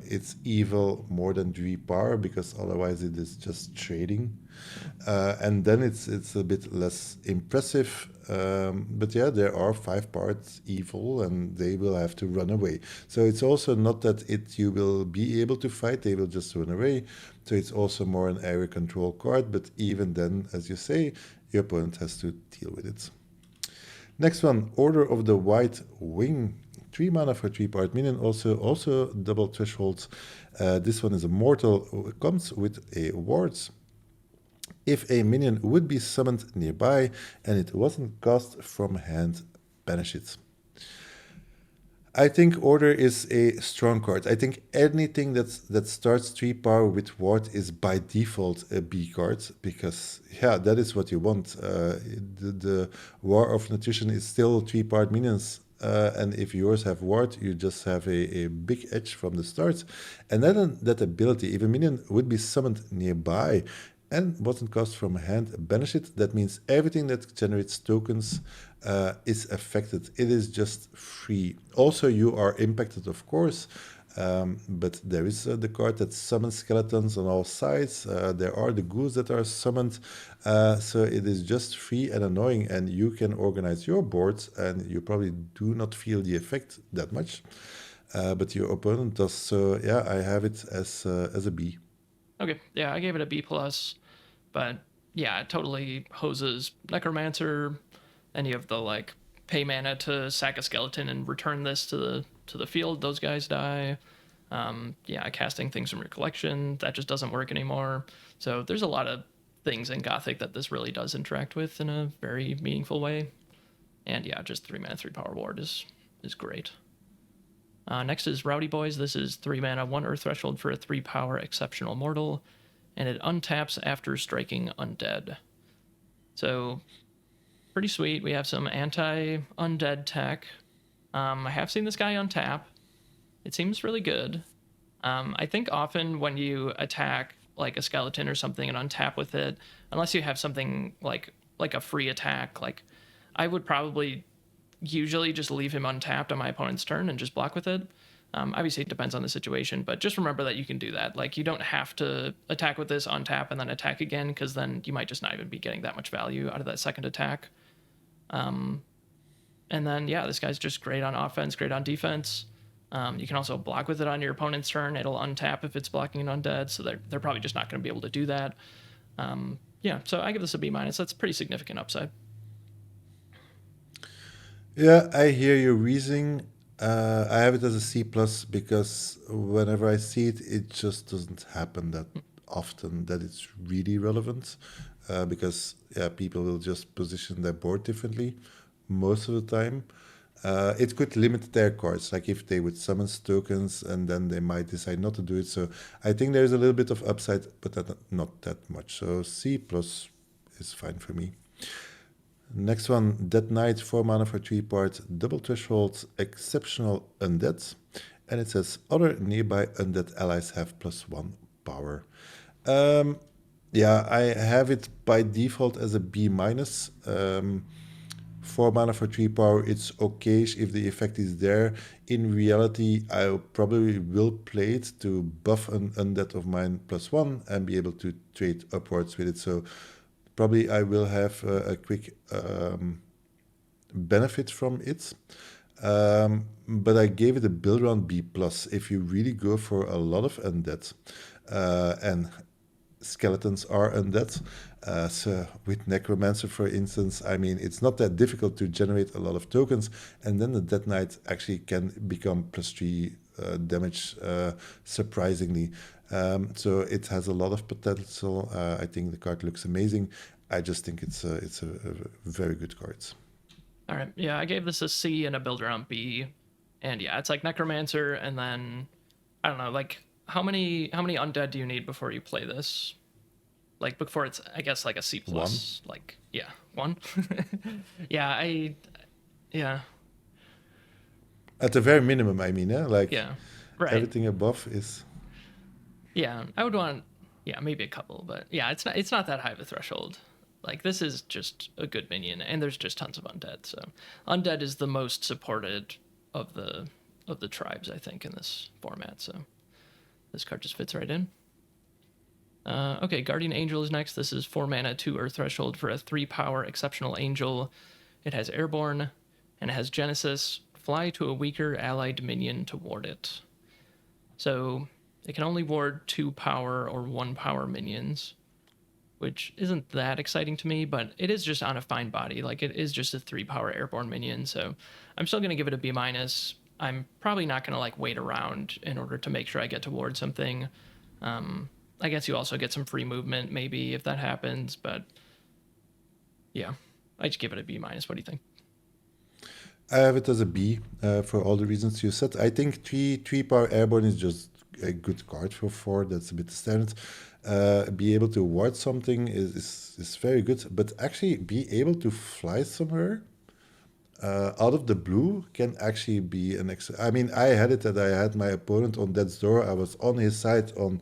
it's evil more than 3 power, because otherwise it is just trading, and then it's a bit less impressive. But yeah, there are 5 parts evil, and they will have to run away. So it's also not that you will be able to fight; they will just run away. So it's also more an area control card. But even then, as you say, your opponent has to deal with it. Next one, Order of the White Wing. 3 mana for 3-part minion, also double thresholds. This one is a mortal. It comes with a ward. If a minion would be summoned nearby and it wasn't cast from hand, banish it. I think Order is a strong card. I think anything that starts 3 power with ward is by default a B card, because yeah, that is what you want. The War of Nutrition is still 3-part minions, and if yours have ward, you just have a big edge from the start. And then that ability, if a minion would be summoned nearby and wasn't cast from hand, banish it. That means everything that generates tokens is affected. It is just free. Also, you are impacted, of course, but there is the card that summons skeletons on all sides. There are the ghouls that are summoned. So it is just free and annoying, and you can organize your boards, and you probably do not feel the effect that much. But your opponent does. So yeah, I have it as a B. Okay, yeah, I gave it a B plus, but yeah, it totally hoses Necromancer, any of the like pay mana to sack a skeleton and return this to the field. Those guys die. Yeah, casting things from your collection, that just doesn't work anymore. So there's a lot of things in Gothic that this really does interact with in a very meaningful way. And yeah, just 3 mana, 3 power ward is great. Next is Rowdy Boys. This is 3 mana, 1 Earth Threshold for a 3 power exceptional mortal, and it untaps after striking undead. So pretty sweet. We have some anti-undead tech. I have seen this guy untap. It seems really good. I think often when you attack like a skeleton or something and untap with it, unless you have something like a free attack, like I would probably usually just leave him untapped on my opponent's turn and just block with it. Obviously, it depends on the situation, but just remember that you can do that. Like, you don't have to attack with this, untap, and then attack again, because then you might just not even be getting that much value out of that second attack. And then, yeah, this guy's just great on offense, great on defense. You can also block with it on your opponent's turn. It'll untap if it's blocking an undead, so they're probably just not going to be able to do that. Yeah, so I give this a B-. That's pretty significant upside. Yeah, I hear your reasoning. I have it as a C plus because whenever I see it, it just doesn't happen that often that it's really relevant. Because yeah, people will just position their board differently most of the time. It could limit their cards, like if they would summon tokens and then they might decide not to do it. So I think there's a little bit of upside, but not that much. So C plus is fine for me. Next one, Dead Knight, 4 mana for 3 part, double threshold, exceptional undead. And it says, other nearby undead allies have +1 power. Yeah, I have it by default as a B-. 4 mana for 3 power, it's okay if the effect is there. In reality, I probably will play it to buff an undead of mine +1 and be able to trade upwards with it. So probably I will have a quick benefit from it. But I gave it a build around B+. If you really go for a lot of undead, and skeletons are undead. So with Necromancer, for instance, I mean, it's not that difficult to generate a lot of tokens, and then the Dead Knight actually can become +3 damage, surprisingly. So it has a lot of potential. I think the card looks amazing. I just think it's a very good card. All right, yeah, I gave this a C and a build around B, and yeah, it's like Necromancer, and then I don't know, like how many undead do you need before you play this? Like before it's, I guess, like a C plus. Like, yeah, 1. Yeah. At the very minimum, I mean, like yeah, right. Everything above is. Yeah, I would want, yeah, maybe a couple, but yeah, it's not that high of a threshold. Like, this is just a good minion, and there's just tons of undead. So undead is the most supported of the tribes, I think, in this format. So this card just fits right in. Okay, Guardian Angel is next. This is 4 mana, 2 Earth Threshold for a 3 power exceptional angel. It has Airborne, and it has Genesis. Fly to a weaker allied minion to ward it. So it can only ward 2 power or 1 power minions, which isn't that exciting to me, but it is just on a fine body. Like, it is just a 3 power airborne minion, so I'm still going to give it a B-. I'm probably not going to like wait around in order to make sure I get to ward something. I guess you also get some free movement maybe if that happens, but yeah, I just give it a B-. What do you think? I have it as a B for all the reasons you said. I think 3 power airborne is just a good card for 4. That's a bit standard. Be able to ward something is very good, but actually be able to fly somewhere out of the blue can actually be an extra. I mean, I had it that I had my opponent on death's door. I was on his side on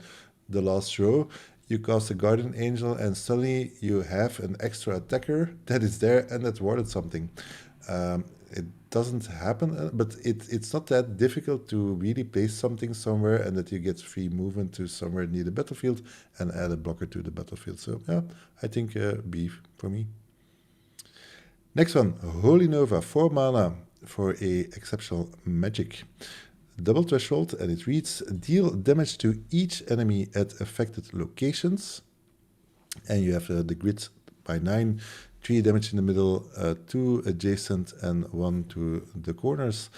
the last row. You cast a Guardian Angel, and suddenly you have an extra attacker that is there and that warded something. It doesn't happen, but it's not that difficult to really place something somewhere and that you get free movement to somewhere near the battlefield and add a blocker to the battlefield. So yeah, I think B for me. Next one, Holy Nova, 4 mana for a exceptional magic. Double threshold, and it reads, deal damage to each enemy at affected locations. And you have the grid by 9, 3 damage in the middle, 2 adjacent, and 1 to the corners.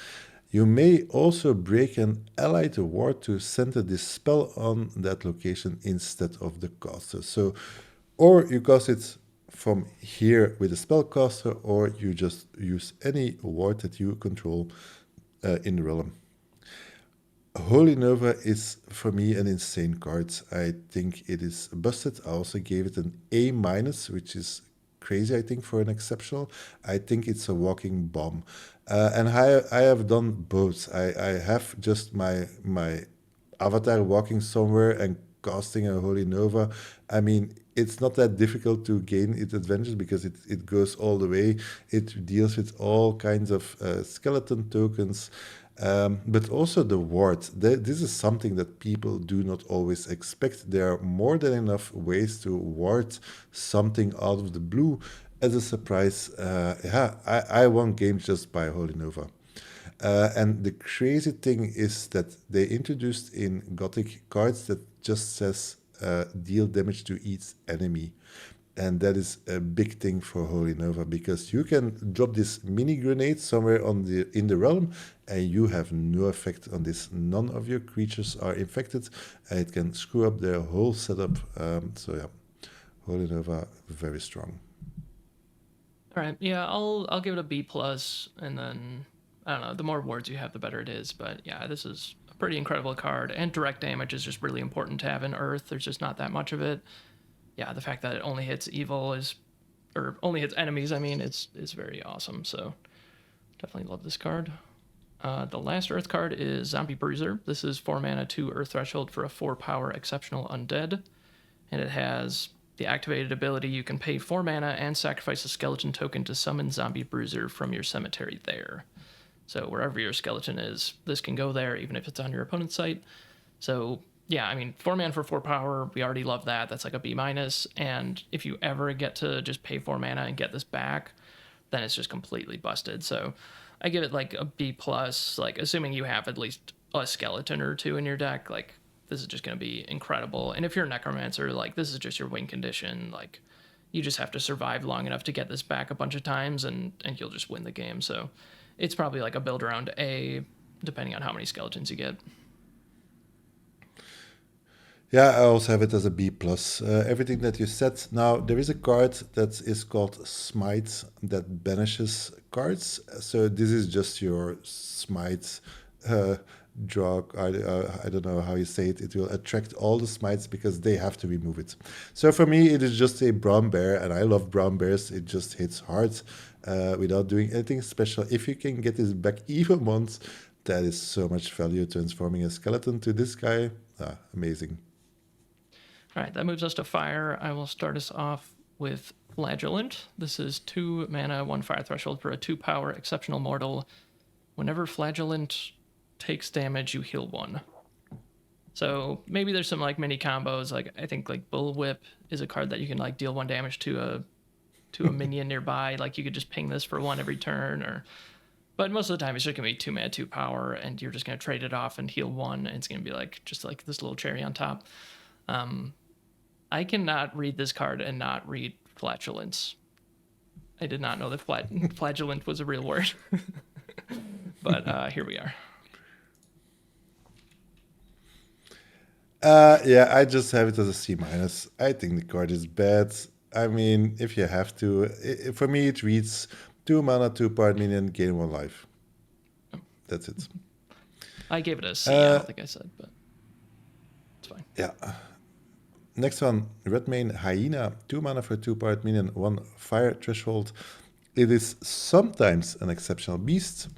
You may also break an allied ward to center this spell on that location instead of the caster. So, or you cast it from here with a spellcaster, or you just use any ward that you control in the realm. Holy Nova is for me an insane card. I think it is busted. I also gave it an A minus, which is crazy, I think, for an exceptional. I think it's a walking bomb. And I have done both. I have just my avatar walking somewhere and casting a Holy Nova. I mean, it's not that difficult to gain its advantage because it goes all the way. It deals with all kinds of skeleton tokens. But also the ward. This is something that people do not always expect. There are more than enough ways to ward something out of the blue as a surprise. I won games just by Holy Nova. And the crazy thing is that they introduced in Gothic cards that just says deal damage to each enemy. And that is a big thing for Holy Nova because you can drop this mini grenade somewhere in the realm and you have no effect on this. None of your creatures are infected and it can screw up their whole setup. So yeah, Holy Nova, very strong. All right, yeah, I'll give it a B plus, and then I don't know. The more wards you have, the better it is. But yeah, this is a pretty incredible card, and direct damage is just really important to have in Earth. There's just not that much of it. Yeah, the fact that it only hits evil or only hits enemies, I mean, is very awesome. So definitely love this card. The last Earth card is Zombie Bruiser. This is 4 mana, 2 Earth Threshold for a 4 power exceptional undead. And it has the activated ability you can pay 4 mana and sacrifice a skeleton token to summon Zombie Bruiser from your cemetery there. So wherever your skeleton is, this can go there, even if it's on your opponent's site. So yeah, I mean, 4 mana for 4 power, we already love that. That's like a B minus. And if you ever get to just pay 4 mana and get this back, then it's just completely busted. So I give it like a B plus, like assuming you have at least a skeleton or 2 in your deck, like this is just going to be incredible. And if you're a necromancer, like this is just your win condition. Like you just have to survive long enough to get this back a bunch of times and you'll just win the game. So it's probably like a build around A, depending on how many skeletons you get. Yeah, I also have it as a B plus. Everything that you said. Now there is a card that is called Smite that banishes cards. So this is just your Smite draw. I don't know how you say it. It will attract all the smites because they have to remove it. So for me, it is just a brown bear, and I love brown bears. It just hits hard without doing anything special. If you can get this back even once, that is so much value transforming a skeleton to this guy. Amazing. All right, that moves us to fire. I will start us off with Flagellant. This is 2 mana, 1 fire threshold for a 2 power exceptional mortal. Whenever Flagellant takes damage, you heal 1. So maybe there's some like mini combos. Like I think like Bullwhip is a card that you can like deal 1 damage to a minion nearby. Like you could just ping this for 1 every turn, but most of the time it's just gonna be 2 mana, 2 power, and you're just gonna trade it off and heal 1. And it's gonna be like just like this little cherry on top. I cannot read this card and not read flatulence. I did not know that flagellant was a real word. But here we are. Yeah, I just have it as a C minus. I think the card is bad. I mean, if you have to, for me it reads 2 mana, 2 power minion, gain 1 life. That's it. I gave it a C. I don't think I said, but it's fine. Yeah. Next one, Redmane Hyena, 2 mana for 2 power minion, 1 fire threshold. It is sometimes an exceptional beast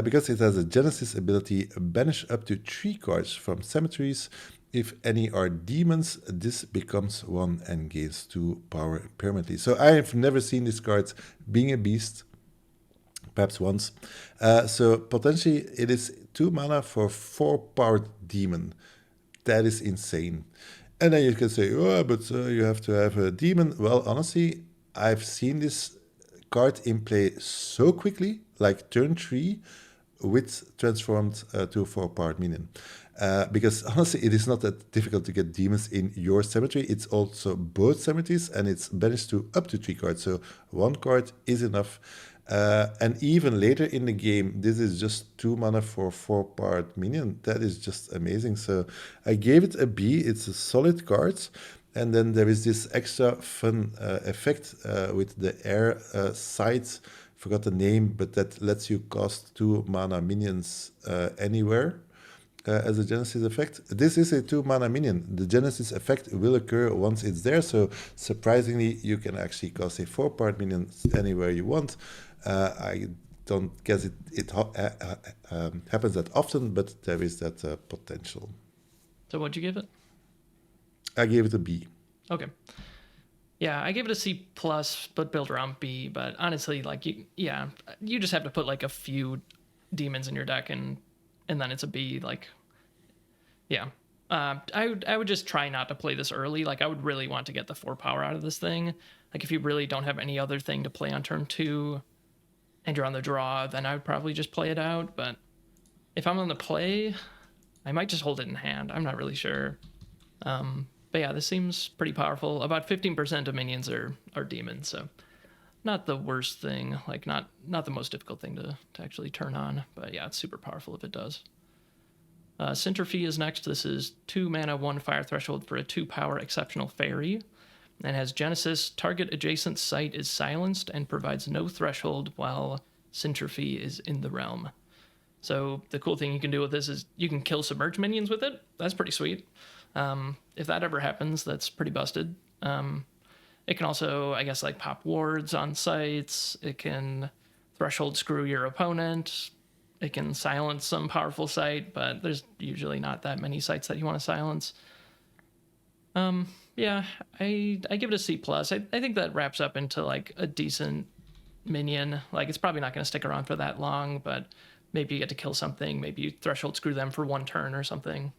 because it has a Genesis ability, banish up to 3 cards from cemeteries. If any are demons, this becomes 1 and gains 2 power permanently. So I have never seen this card being a beast, perhaps once. So potentially it is 2 mana for 4 powered demon. That is insane. And then you can say, oh, but you have to have a demon. Well, honestly, I've seen this card in play so quickly, like turn 3 with transformed to 4 powered minion. Because honestly, it is not that difficult to get demons in your cemetery. It's also both cemeteries, and it's banished to up to 3 cards. So 1 card is enough. And even later in the game, this is just 2 mana for 4 powered minion. That is just amazing. So I gave it a B. It's a solid card. And then there is this extra fun effect with the air sight. Forgot the name, but that lets you cast 2 mana minions anywhere as a Genesis effect. This is a 2 mana minion. The Genesis effect will occur once it's there, so surprisingly, you can actually cast a 4-part minion anywhere you want. I don't guess it happens that often, but there is that potential. So what'd you give it? I gave it a B. Okay. Yeah, I gave it a C plus, but built around B. But honestly, like you just have to put like a few demons in your deck, and then it's a B. Like, yeah. I would just try not to play this early. Like, I would really want to get the 4 power out of this thing. Like, if you really don't have any other thing to play on turn 2, and you're on the draw, then I would probably just play it out. But if I'm on the play, I might just hold it in hand. I'm not really sure. But yeah, this seems pretty powerful. About 15% of minions are demons, so not the worst thing. Like, not the most difficult thing to actually turn on. But yeah, it's super powerful if it does. Centrophy is next. This is 2 mana, 1 fire threshold for a 2 power exceptional fairy. And has Genesis, target adjacent site is silenced and provides no threshold while Centrophy is in the realm. So the cool thing you can do with this is you can kill submerged minions with it. That's pretty sweet. If that ever happens, that's pretty busted. It can also, I guess, like pop wards on sites. It can threshold screw your opponent. It can silence some powerful site, but there's usually not that many sites that you want to silence. Yeah, I give it a C plus. I think that wraps up into like a decent minion. Like, it's probably not going to stick around for that long, but maybe you get to kill something. Maybe you threshold screw them for 1 turn or something.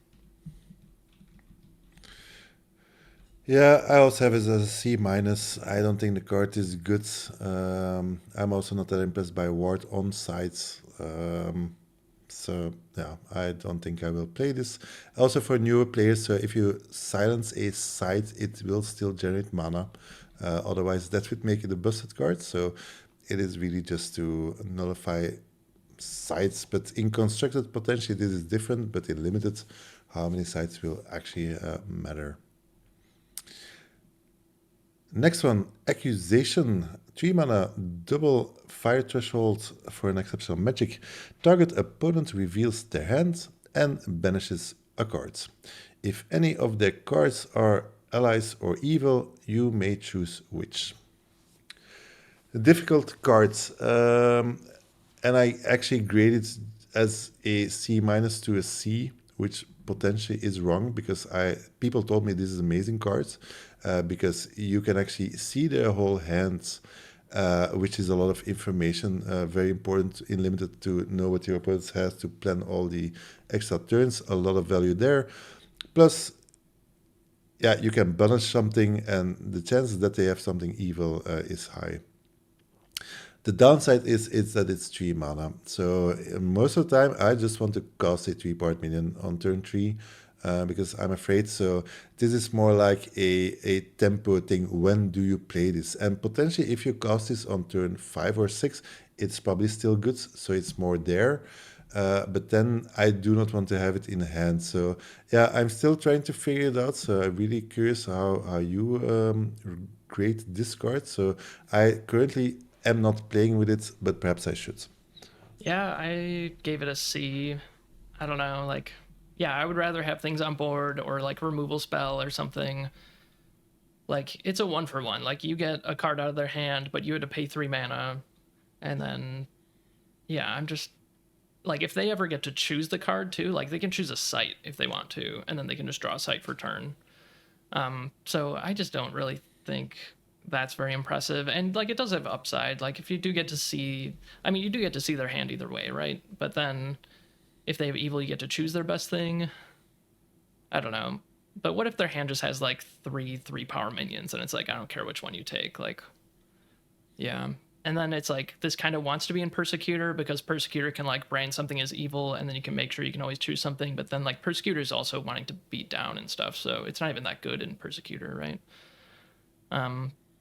Yeah, I also have it as a C minus. I don't think the card is good. I'm also not that impressed by ward on sites. So yeah, I don't think I will play this. Also for newer players, so if you silence a site, it will still generate mana. Otherwise, that would make it a busted card. So it is really just to nullify sites. But in constructed, potentially this is different. But in limited, how many sites will actually matter? Next one, Accusation. 3 mana, double fire threshold for an exceptional magic. Target opponent reveals their hand and banishes a card. If any of their cards are allies or evil, you may choose which. Difficult cards. And I actually graded as a C minus to a C, which potentially is wrong because people told me this is amazing cards because you can actually see their whole hands, which is a lot of information, very important in limited to know what your opponent has to plan all the extra turns, a lot of value there. Plus, yeah, you can banish something and the chances that they have something evil is high. The downside is that it's 3 mana. So most of the time, I just want to cast a 3-part minion on turn 3 because I'm afraid. So this is more like a tempo thing. When do you play this? And potentially, if you cast this on turn 5 or 6, it's probably still good. So it's more there. But then I do not want to have it in hand. So yeah, I'm still trying to figure it out. So I'm really curious how you grade this card. So I currently am not playing with it, but perhaps I should. Yeah, I gave it a C. I don't know, like, yeah, I would rather have things on board or like removal spell or something. Like, it's a 1-for-1. Like, you get a card out of their hand, but you had to pay 3 mana. And then, yeah, I'm just like, if they ever get to choose the card too, like, they can choose a site if they want to, and then they can just draw a site for turn. So I just don't really think that's very impressive. And like, it does have upside. Like, if you do get to see, I mean, you do get to see their hand either way, right? But then if they have evil, you get to choose their best thing. I don't know. But what if their hand just has like 3 power minions and it's like, I don't care which one you take. Like, yeah. And then it's like, this kind of wants to be in Persecutor because Persecutor can like brand something as evil and then you can make sure you can always choose something. But then like Persecutor is also wanting to beat down and stuff. So it's not even that good in Persecutor, right?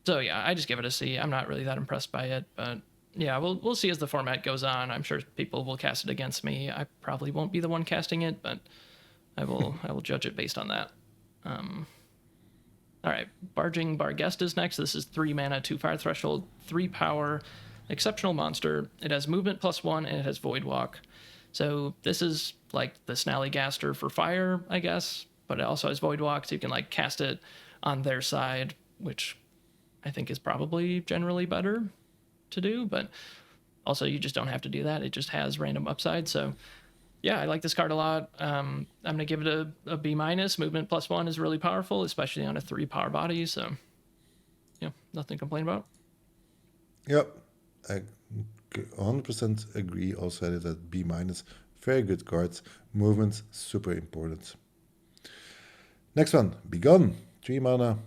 So yeah, I just give it a C. I'm not really that impressed by it, but yeah, we'll see as the format goes on. I'm sure people will cast it against me. I probably won't be the one casting it, but I will judge it based on that. All right, Barging Barghest is next. This is 3 mana, 2 fire threshold, 3 power, exceptional monster. It has movement +1 and it has Void Walk. So this is like the Snallygaster for fire, I guess, but it also has Void Walk, so you can like cast it on their side, which I think is probably generally better to do, but also you just don't have to do that. It just has random upside. So yeah, I like this card a lot. I'm going to give it a B-. Movement +1 is really powerful, especially on a 3 power body. So yeah, nothing to complain about. Yep, I 100% agree. Also added at B-. Very good cards. Movement, super important. Next one, Begone. 3 mana,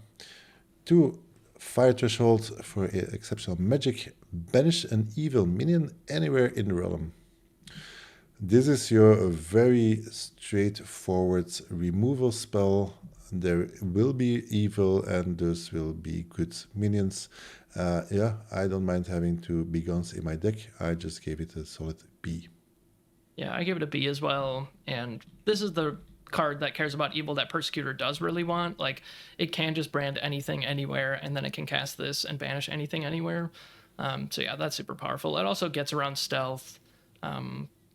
2 fire threshold for exceptional magic. Banish an evil minion anywhere in the realm. This is your very straightforward removal spell. There will be evil and those will be good minions. Yeah, I don't mind having 2 Begons in my deck. I just gave it a solid B. Yeah, I give it a B as well. And this is the card that cares about evil that Persecutor does really want. Like, it can just brand anything anywhere, and then it can cast this and banish anything anywhere. So yeah, that's super powerful. It also gets around stealth.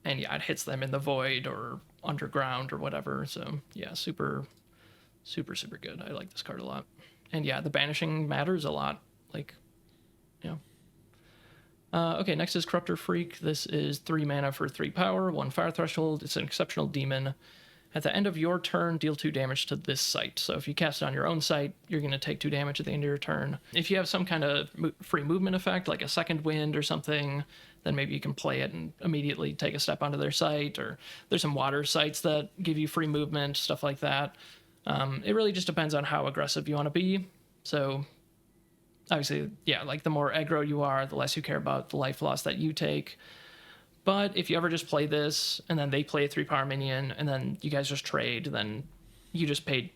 And yeah, it hits them in the void or underground or whatever. So yeah, super good. I like this card a lot. And yeah, the banishing matters a lot. Like, yeah. Okay, next is Corruptor Freak. This is 3 mana for 3 power, 1 fire threshold. It's an exceptional demon. At the end of your turn, deal 2 damage to this site. So if you cast it on your own site, you're going to take 2 damage at the end of your turn. If you have some kind of free movement effect, like a second wind or something, then maybe you can play it and immediately take a step onto their site. Or there's some water sites that give you free movement, stuff like that. It really just depends on how aggressive you want to be. So obviously, yeah, like the more aggro you are, the less you care about the life loss that you take. But if you ever just play this and then they play a 3 power minion and then you guys just trade, then you just paid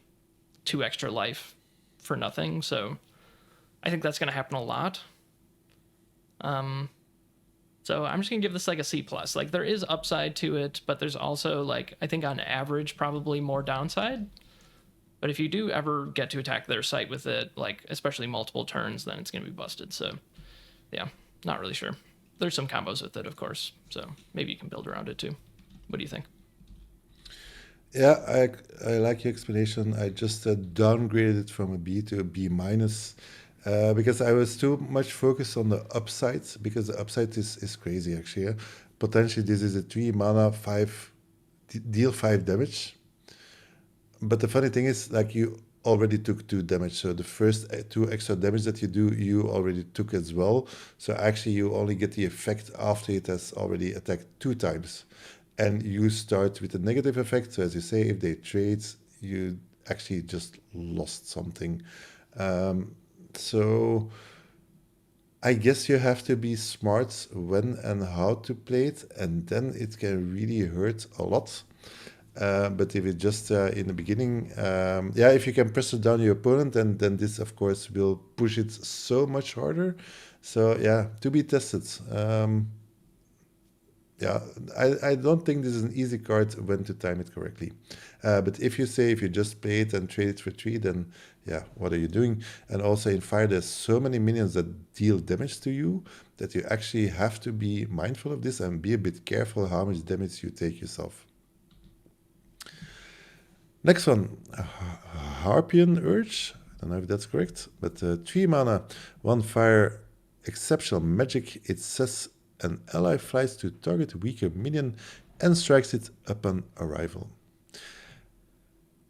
2 extra life for nothing. So I think that's going to happen a lot. So I'm just going to give this like a C+. Like, there is upside to it, but there's also, like, I think on average probably more downside. But if you do ever get to attack their site with it, like especially multiple turns, then it's going to be busted. So yeah, not really sure. There's some combos with it, of course. So maybe you can build around it too. What do you think? Yeah, I like your explanation. I just downgraded it from a B to a B-, because I was too much focused on the upside, because the upside is crazy actually. Yeah? Potentially this is a 3 mana, 5 deal 5 damage. But the funny thing is, like, you already took 2 damage, so the first 2 extra damage that you do, you already took as well. So actually you only get the effect after it has already attacked 2 times. And you start with a negative effect, so as you say, if they trade, you actually just lost something. So I guess you have to be smart when and how to play it, and then it can really hurt a lot. But if it just in the beginning, yeah, if you can pressure down your opponent, then this, of course, will push it so much harder. So yeah, to be tested. Yeah, I don't think this is an easy card when to time it correctly. But if you just play it and trade it for 3, then yeah, what are you doing? And also in fire, there's so many minions that deal damage to you that you actually have to be mindful of this and be a bit careful how much damage you take yourself. Next one, Harpian Urge. I don't know if that's correct, but 3 mana, 1 fire, exceptional magic. It says an ally flies to target weaker minion and strikes it upon arrival.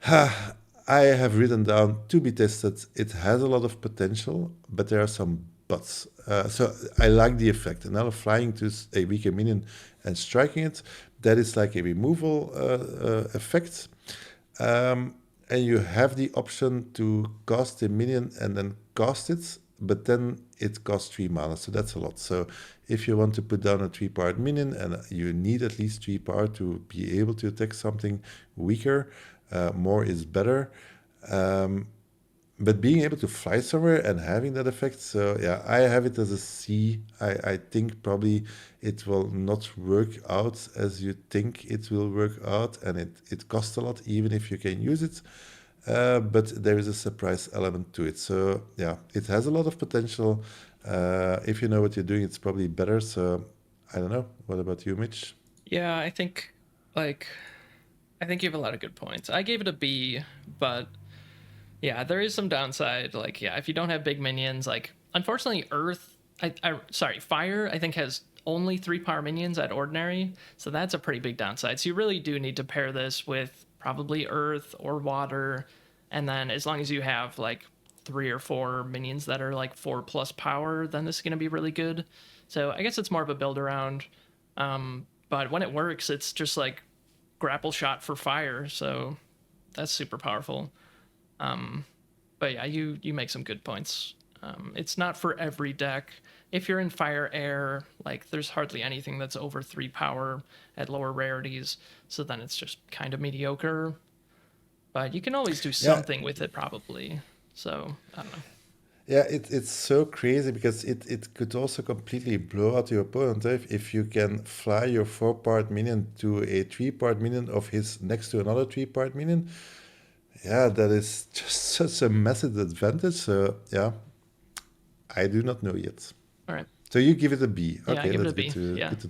I have written down to be tested. It has a lot of potential, but there are some buts. So I like the effect. An ally flying to a weaker minion and striking it. That is like a removal effect. And you have the option to cast a minion and then cast it, but then it costs 3 mana, so that's a lot. So if you want to put down a 3-powered minion and you need at least 3 power to be able to attack something weaker, more is better. But being able to fly somewhere and having that effect, so yeah, I have it as a C. I think probably it will not work out as you think it will work out, and it costs a lot even if you can use it. but there is a surprise element to it. So yeah, it has a lot of potential. If you know what you're doing, it's probably better. So I don't know. What about you, Mitch? Yeah, like I think you have a lot of good points. I gave it a B, but yeah, there is some downside. Like, yeah, if you don't have big minions, like unfortunately, Earth, sorry, Fire, I think has only 3 power minions at ordinary, so that's a pretty big downside. So you really do need to pair this with probably Earth or Water, and then as long as you have like 3 or 4 minions that are like 4+ power, then this is gonna be really good. So I guess it's more of a build around. But when it works, it's just like grapple shot for fire, so that's super powerful. But yeah, you make some good points. It's not for every deck. If you're in fire air, like there's hardly anything that's over 3 power at lower rarities, so then it's just kind of mediocre. But you can always do Yeah, something with it probably. So I don't know. yeah, it's so crazy because it could also completely blow out your opponent if you can fly your 4 part minion to a 3 part minion of his next to another 3 part minion. Yeah, that is just such a massive advantage. So yeah, I do not know yet. All right. So you give it a B. Yeah, I Okay, give it that's a B. Yeah. good to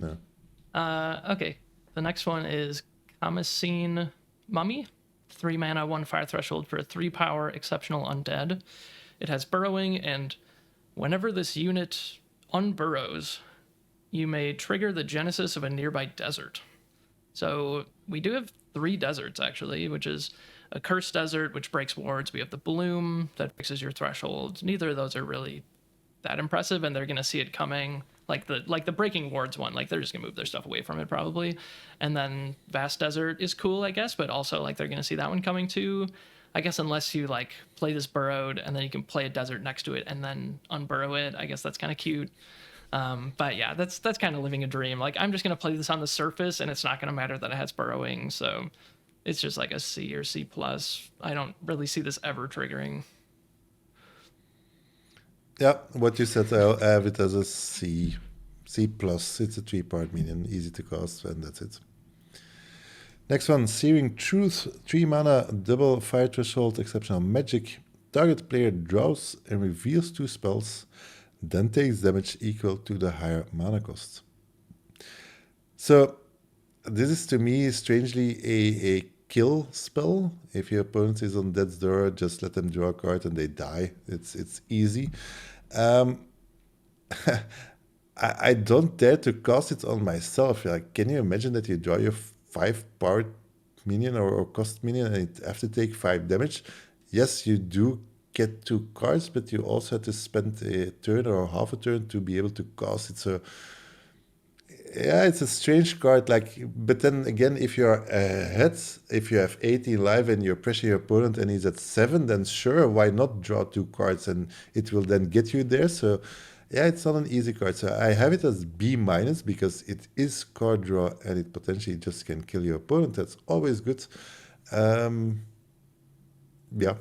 know. Okay. The next one is Kamisine Mummy. 3 mana, 1 fire threshold for a 3 power exceptional undead. It has burrowing, and whenever this unit unburrows, you may trigger the genesis of a nearby desert. So we do have 3 deserts actually, which is a cursed desert, which breaks wards. We have the bloom that fixes your threshold. Neither of those are really that impressive, and they're gonna see it coming. Like the breaking wards one, like they're just gonna move their stuff away from it probably. And then vast desert is cool, I guess, but also like they're gonna see that one coming too. I guess unless you like play this burrowed and then you can play a desert next to it and then unburrow it. I guess that's kind of cute. But yeah, that's kind of living a dream. Like I'm just gonna play this on the surface, and it's not gonna matter that it has burrowing. So it's just like a C or C plus. I don't really see this ever triggering. Yeah, what you said, I'll have it as a C. C plus. It's a 3 part minion, easy to cast, and that's it. Next one, Searing Truth, 3 mana, double fire threshold, exceptional magic. Target player draws and reveals 2 spells, then takes damage equal to the higher mana cost. So this is to me strangely a kill spell. If your opponent is on death's door, just let them draw a card and they die. It's easy. Um, I don't dare to cast it on myself. Like, can you imagine that you draw your 5 power minion or cost minion and it have to take 5 damage? Yes, you do get 2 cards, but you also have to spend a turn or half a turn to be able to cast it. So yeah, it's a strange card. Like, but then again, if you're ahead, if you have 18 life and you pressure your opponent and he's at 7, then sure, why not draw 2 cards and it will then get you there. So yeah, it's not an easy card. So I have it as B minus because it is card draw and it potentially just can kill your opponent. That's always good. Um, yeah,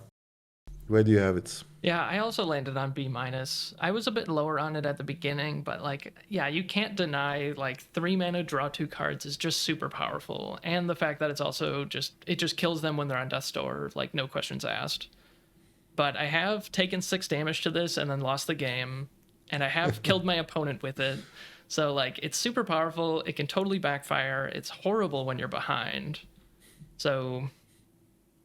where do you have it? Yeah, I also landed on B minus. I was a bit lower on it at the beginning, but like, yeah, you can't deny like 3 mana draw 2 cards is just super powerful, and the fact that it's also it just kills them when they're on death's door, like no questions asked. But I have taken 6 damage to this and then lost the game, and I have killed my opponent with it. So like, it's super powerful. It can totally backfire. It's horrible when you're behind. So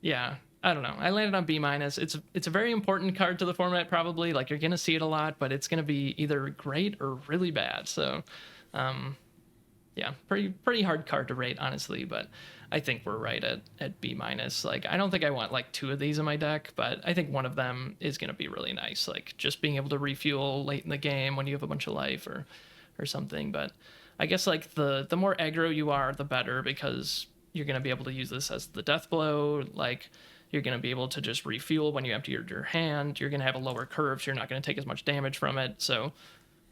yeah, I don't know. I landed on B minus. It's a very important card to the format probably. Like you're gonna see it a lot, but it's gonna be either great or really bad. So, yeah, pretty hard card to rate honestly. But I think we're right at B minus. Like I don't think I want like 2 of these in my deck, but I think one of them is gonna be really nice. Like just being able to refuel late in the game when you have a bunch of life or something. But I guess like the more aggro you are, the better because you're gonna be able to use this as the death blow. Like you're going to be able to just refuel when you empty your hand. You're going to have a lower curve, so you're not going to take as much damage from it. So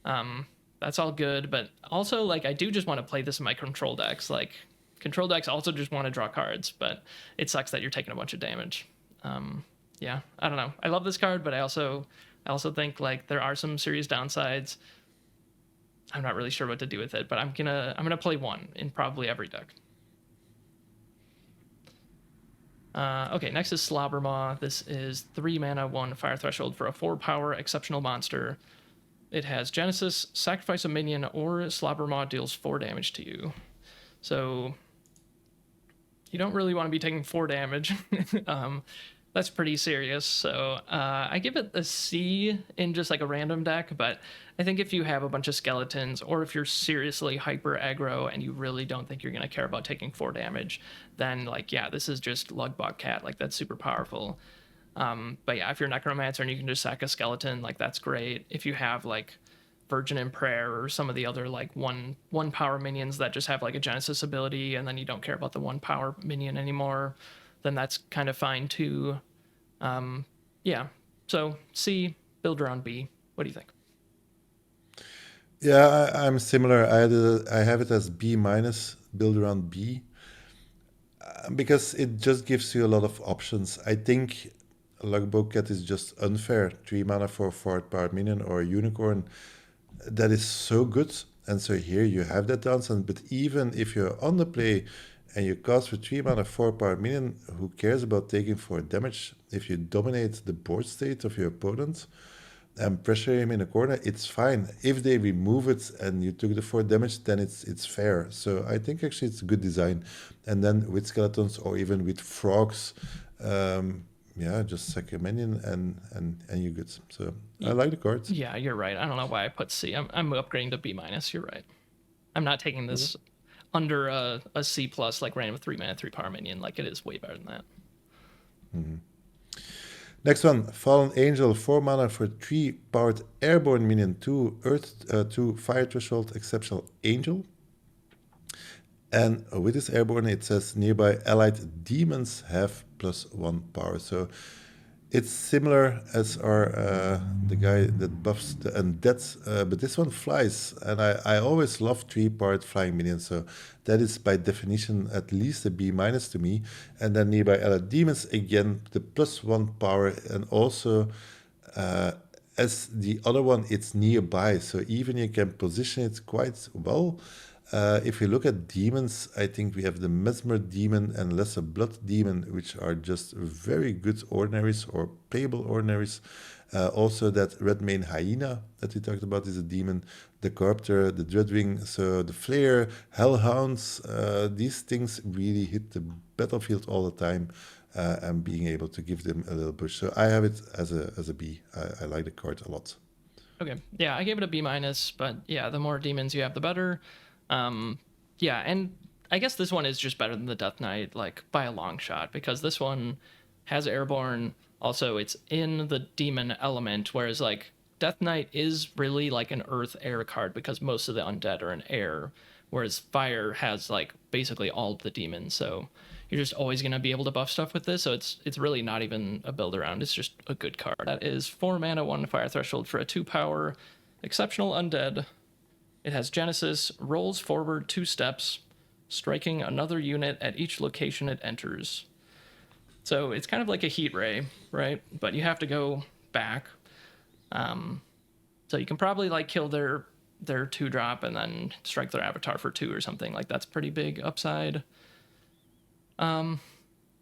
that's all good. But also, like, I do just want to play this in my control decks. Like, control decks also just want to draw cards, but it sucks that you're taking a bunch of damage. Yeah, I don't know. I love this card, but I also think like there are some serious downsides. I'm not really sure what to do with it, but I'm gonna play one in probably every deck. Okay, next is Slobbermaw. This is 3 mana, 1 fire threshold for a 4 power exceptional monster. It has Genesis, sacrifice a minion, or Slobbermaw deals 4 damage to you. So you don't really want to be taking 4 damage. That's pretty serious. So I give it a C in just like a random deck, but I think if you have a bunch of skeletons, or if you're seriously hyper aggro and you really don't think you're going to care about taking 4 damage, then like, yeah, this is just Lugbog Cat. Like, that's super powerful. But yeah, if you're Necromancer and you can just sack a skeleton, like, that's great. If you have like Virgin and Prayer or some of the other like one power minions that just have like a Genesis ability, and then you don't care about the 1 power minion anymore, then that's kind of fine too. Yeah, so C, build around B. What do you think? Yeah, I'm similar. I have it as B minus, build around B, because it just gives you a lot of options. I think Lugboat Cat is just unfair. 3 mana for a 4 power minion or a unicorn, that is so good. And so here you have that downside. But even if you're on the play and you cast for 3 mana 4 power minion, who cares about taking 4 damage? If you dominate the board state of your opponent and pressure him in a corner, it's fine. If they remove it and you took the 4 damage, then it's fair. So I think actually it's a good design. And then with skeletons or even with frogs, yeah, just sack a minion and you're good. So I like the cards. Yeah, you're right. I don't know why I put C. I'm upgrading to B minus. You're right. I'm not taking this under a C plus like random 3 mana 3 power minion. Like, it is way better than that. Next one, Fallen Angel, 4 mana for 3 powered airborne minion, 2 earth, 2 fire threshold, exceptional angel. And with this airborne, it says nearby allied demons have +1 power. So it's similar as our the guy that buffs the undead, but this one flies, and I always love 3-powered flying minions, so that is by definition at least a B minus to me. And then nearby allied demons, again the +1 power, and also as the other one, it's nearby, so even you can position it quite well. If you look at demons, I think we have the Mesmer Demon and Lesser Blood Demon, which are just very good ordinaries or playable ordinaries. Also, that Redmane Hyena that we talked about is a demon. The Corruptor, the Dreadwing, so the Flare, Hellhounds, these things really hit the battlefield all the time, and being able to give them a little push. So I have it as a B. I like the card a lot. Okay. Yeah, I gave it a B minus, but yeah, the more demons you have, the better. Yeah, and I guess this one is just better than the Death Knight, like, by a long shot, because this one has Airborne. Also, it's in the demon element, whereas like Death Knight is really like an Earth Air card because most of the undead are in air, whereas Fire has like basically all of the demons. So you're just always gonna be able to buff stuff with this. So it's really not even a build around. It's just a good card. That is 4 mana, 1 fire threshold for a 2 power exceptional undead. It has Genesis, rolls forward 2 steps, striking another unit at each location it enters. So it's kind of like a heat ray, right? But you have to go back. So you can probably like kill their 2-drop and then strike their avatar for 2 or something. Like, that's pretty big upside. I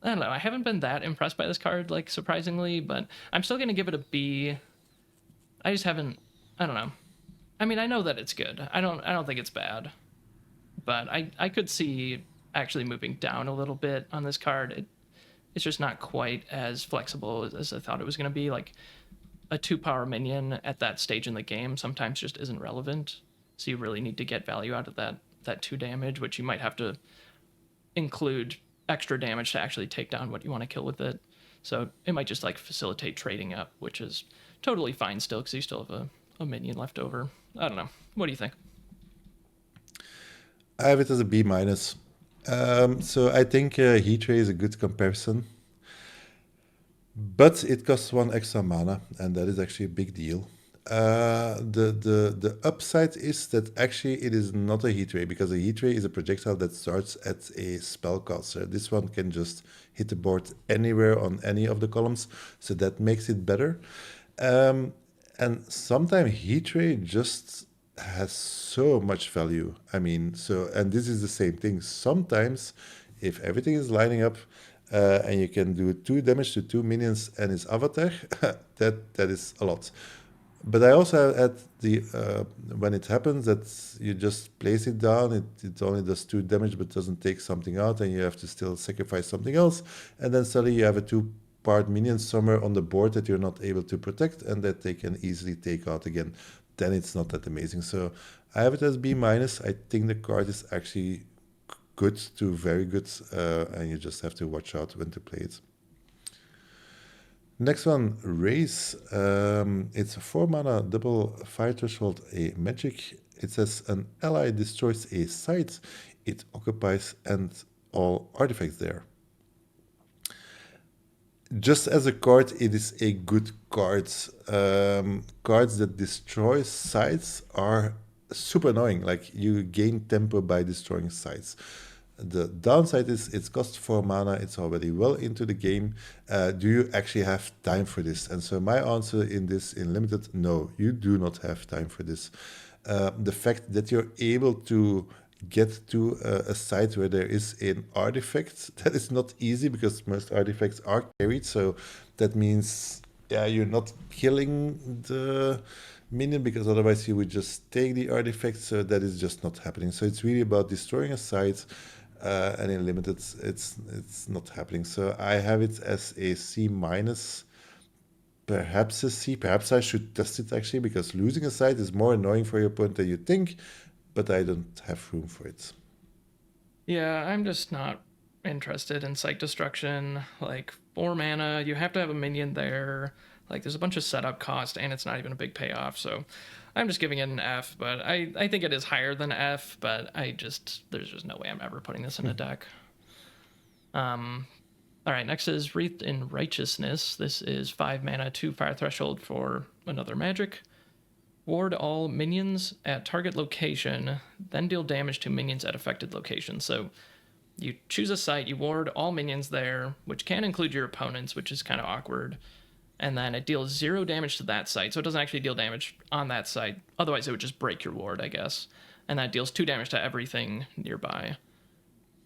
don't know. I haven't been that impressed by this card, like, surprisingly, but I'm still gonna give it a B. I just haven't. I don't know. I mean, I know that it's good. I don't think it's bad, but I could see actually moving down a little bit on this card. It's just not quite as flexible as I thought it was going to be. Like, a 2-power minion at that stage in the game sometimes just isn't relevant. So you really need to get value out of that 2 damage, which you might have to include extra damage to actually take down what you want to kill with it. So it might just like facilitate trading up, which is totally fine still because you still have a minion left over. I don't know. What do you think? I have it as a B minus. So I think Heat Ray is a good comparison. But it costs 1 extra mana, and that is actually a big deal. The upside is that actually it is not a Heat Ray, because a Heat Ray is a projectile that starts at a spellcaster. This one can just hit the board anywhere on any of the columns, so that makes it better. And sometimes Heat Ray just has so much value. I mean, and this is the same thing. Sometimes, if everything is lining up, and you can do 2 damage to 2 minions and his avatar. That is a lot. But I also had the when it happens that you just place it down, it only does 2 damage but doesn't take something out, and you have to still sacrifice something else, and then suddenly you have a 2-part minion somewhere on the board that you're not able to protect and that they can easily take out again. Then it's not that amazing. So I have it as B minus. I think the card is actually good to very good, and you just have to watch out when to play it. Next one, Race. It's a 4 mana double fire threshold, a magic. It says an ally destroys a site, it occupies and all artifacts there. Just as a card, it is a good card. Cards that destroy sites are super annoying. Like, you gain tempo by destroying sites. The downside is it's cost 4 mana, it's already well into the game. Do you actually have time for this? And so my answer in this, in Limited, no, you do not have time for this. The fact that you're able to get to a site where there is an artifact, that is not easy because most artifacts are carried. So that means, yeah, you're not killing the minion because otherwise you would just take the artifact. So that is just not happening. So it's really about destroying a site. And in Limited, it's not happening. So I have it as a C minus, perhaps a C. Perhaps I should test it actually, because losing a site is more annoying for your opponent than you think, but I don't have room for it. Yeah, I'm just not interested in site destruction. Like, 4 mana, you have to have a minion there. Like, there's a bunch of setup cost, and it's not even a big payoff. So I'm just giving it an F, but I think it is higher than F, but there's just no way I'm ever putting this in a deck. All right, next is Wreathed in Righteousness. This is 5 mana, 2 fire threshold for another magic. Ward all minions at target location, then deal damage to minions at affected location. So you choose a site, you ward all minions there, which can include your opponents, which is kind of awkward. And then it deals 0 damage to that site, so it doesn't actually deal damage on that site. Otherwise, it would just break your ward, I guess. And that deals 2 damage to everything nearby.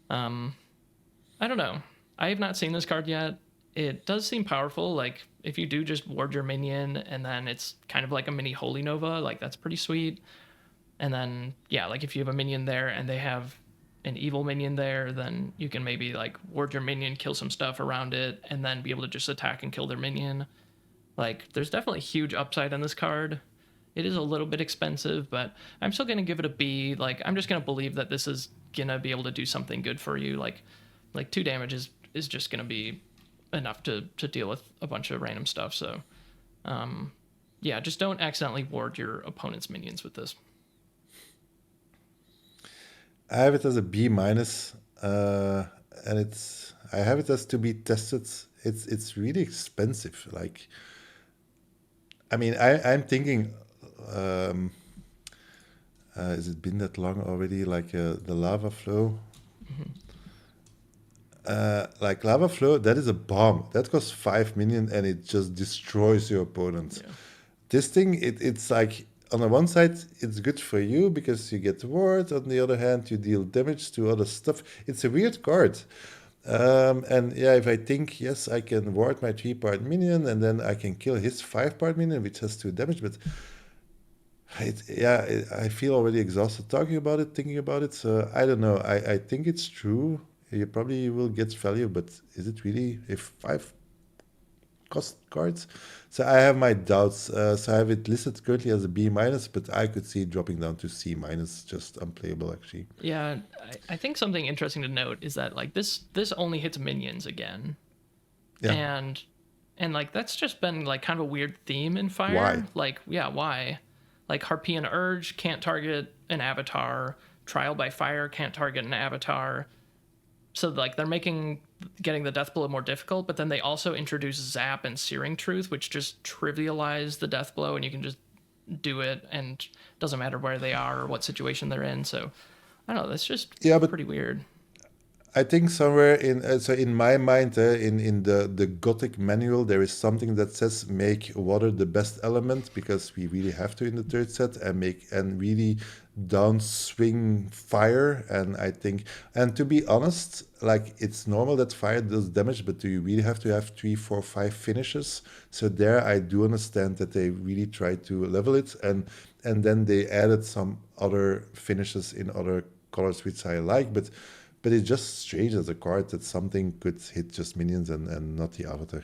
I don't know. I have not seen this card yet. It does seem powerful. Like, if you do just ward your minion, and then it's kind of like a mini Holy Nova, like, that's pretty sweet. And then, yeah, like, if you have a minion there and they have an evil minion there, then you can maybe, like, ward your minion, kill some stuff around it, and then be able to just attack and kill their minion. Like, there's definitely huge upside on this card. It is a little bit expensive, but I'm still going to give it a B. Like, I'm just going to believe that this is going to be able to do something good for you. Like 2 damage is just going to be enough to deal with a bunch of random stuff. So, yeah, just don't accidentally ward your opponent's minions with this. I have it as a B minus, and I have it as to be tested. It's really expensive. Like, I mean, I'm thinking, has it been that long already? Like the lava flow. Mm-hmm. Like lava flow, that is a bomb. That costs 5 million and it just destroys your opponent. Yeah. This thing, it's like, on the one side, it's good for you because you get ward. On the other hand, you deal damage to other stuff. It's a weird card. And yeah, if I think, yes, I can ward my 3-part minion and then I can kill his 5-part minion, which has 2 damage, but I feel already exhausted talking about it, thinking about it. So I don't know. I think it's true. You probably will get value, but is it really a 5 cost cards? So I have my doubts. So I have it listed currently as a B minus, but I could see it dropping down to C minus, just unplayable actually. Yeah, I think something interesting to note is that, like, this only hits minions again. Yeah. And like, that's just been like kind of a weird theme in Fire. Why? Like, yeah, why? Like, Harpian Urge can't target an avatar. Trial by Fire can't target an avatar. So, like, they're making getting the death blow more difficult, but then they also introduce Zap and Searing Truth, which just trivialize the death blow, and you can just do it, and it doesn't matter where they are or what situation they're in. So, I don't know, that's just pretty weird. I think somewhere in my mind, in the Gothic manual, there is something that says make water the best element because we really have to in the third set and really downswing fire. And I think, and to be honest, like it's normal that fire does damage, but do you really have to have 3, 4, 5 finishes? So there, I do understand that they really try to level it, and then they added some other finishes in other colors which I like, but it's just strange as a card that something could hit just minions and not the avatar.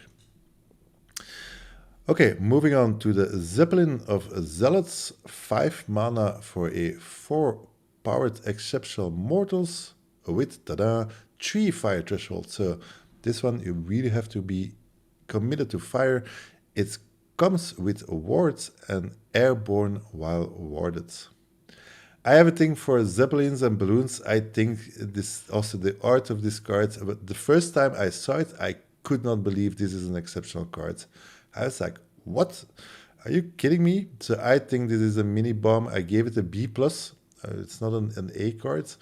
Okay, moving on to the Zeppelin of Zealots. 5 mana for a 4 powered exceptional mortals with, tada, 3 fire threshold. So this one you really have to be committed to fire. It comes with wards and airborne while warded. I have a thing for zeppelins and balloons. I think this also the art of this card. But the first time I saw it, I could not believe this is an exceptional card. I was like, "What? Are you kidding me?" So I think this is a mini bomb. I gave it a B plus. It's not an A card,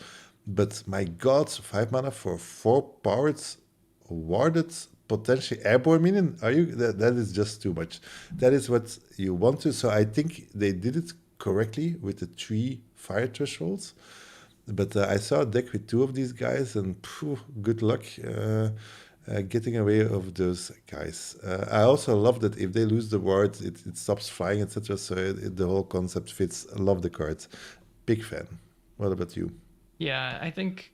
but my God, 5 mana for 4 powered warded potentially airborne minion. Are you that is just too much. That is what you want to. So I think they did it correctly with the 3 fire thresholds. But I saw a deck with 2 of these guys, and phew, good luck getting away of those guys. I also love that if they lose the ward, it stops flying, etc. So the whole concept fits. I love the card. Big fan. What about you? Yeah, I think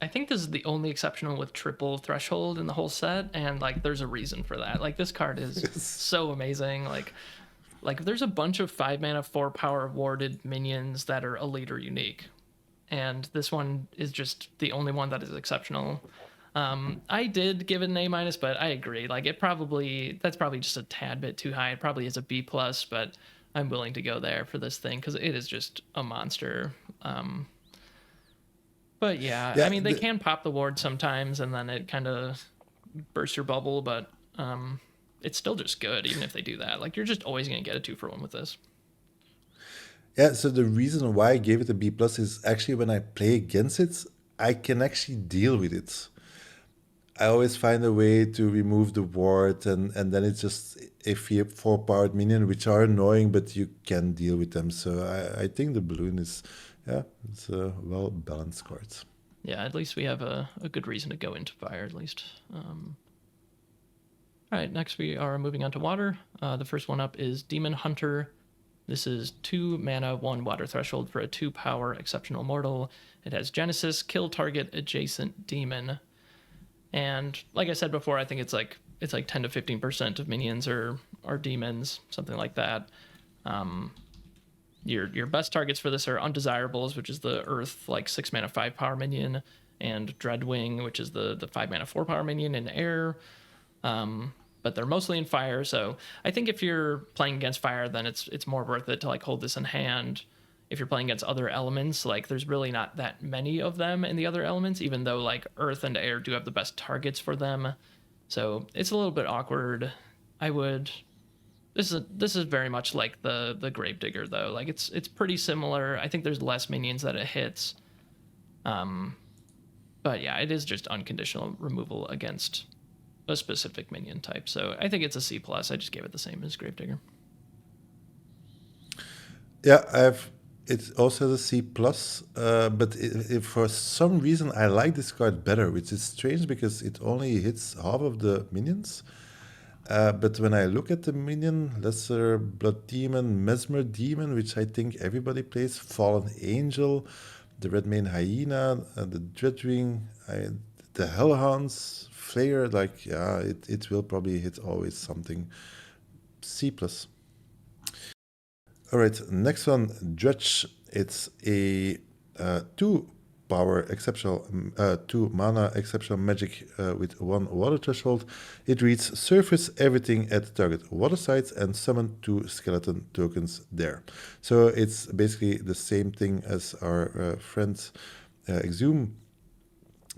this is the only exceptional with triple threshold in the whole set, and like there's a reason for that. Like this card is so amazing. Like there's a bunch of 5 mana 4 power warded minions that are elite or unique, and this one is just the only one that is exceptional. I did give it an A minus, but I agree. Like that's probably just a tad bit too high. It probably is a B plus, but I'm willing to go there for this thing because it is just a monster. But yeah, I Yeah, mean they can pop the ward sometimes, and then it kind of bursts your bubble, but it's still just good even if they do that. Like you're just always gonna get a 2-for-1 with this. yeah. So the reason why I gave it a B plus is actually when I play against it, I can actually deal with it. I always find a way to remove the ward, and then it's just a 4 powered minion, which are annoying, but you can deal with them. So I think the balloon is, yeah, it's a well balanced card. Yeah, at least we have a good reason to go into fire at least. All right, next we are moving on to water. The first one up is Demon Hunter. This is 2 mana, 1 water threshold for a 2 power exceptional mortal. It has Genesis, kill target adjacent demon. And like I said before, I think it's like 10 to 15% of minions are demons, something like that. Your best targets for this are Undesirables, which is the Earth like 6 mana 5 power minion, and Dreadwing, which is the 5 mana 4 power minion in air. But they're mostly in fire, so I think if you're playing against fire, then it's more worth it to like hold this in hand. If you're playing against other elements, like there's really not that many of them in the other elements, even though like earth and air do have the best targets for them. So it's a little bit awkward. I would this is very much like the Gravedigger though. Like it's pretty similar. I think there's less minions that it hits. But yeah, it is just unconditional removal against a specific minion type. So I think it's a C plus. I just gave it the same as Gravedigger. Yeah, I have. It also has a C plus, but if for some reason I like this card better, which is strange because it only hits half of the minions. But when I look at the minion, Lesser Blood Demon, Mesmer Demon, which I think everybody plays, Fallen Angel, the Redmane Hyena, the Dreadwing, the Hellhounds, Flayer, like, yeah, it will probably hit always something. C plus. All right, next one, Dredge. It's a 2 power exceptional, 2 mana exceptional magic with 1 water threshold. It reads surface everything at target water sites and summon 2 skeleton tokens there. So it's basically the same thing as our friend Exhume.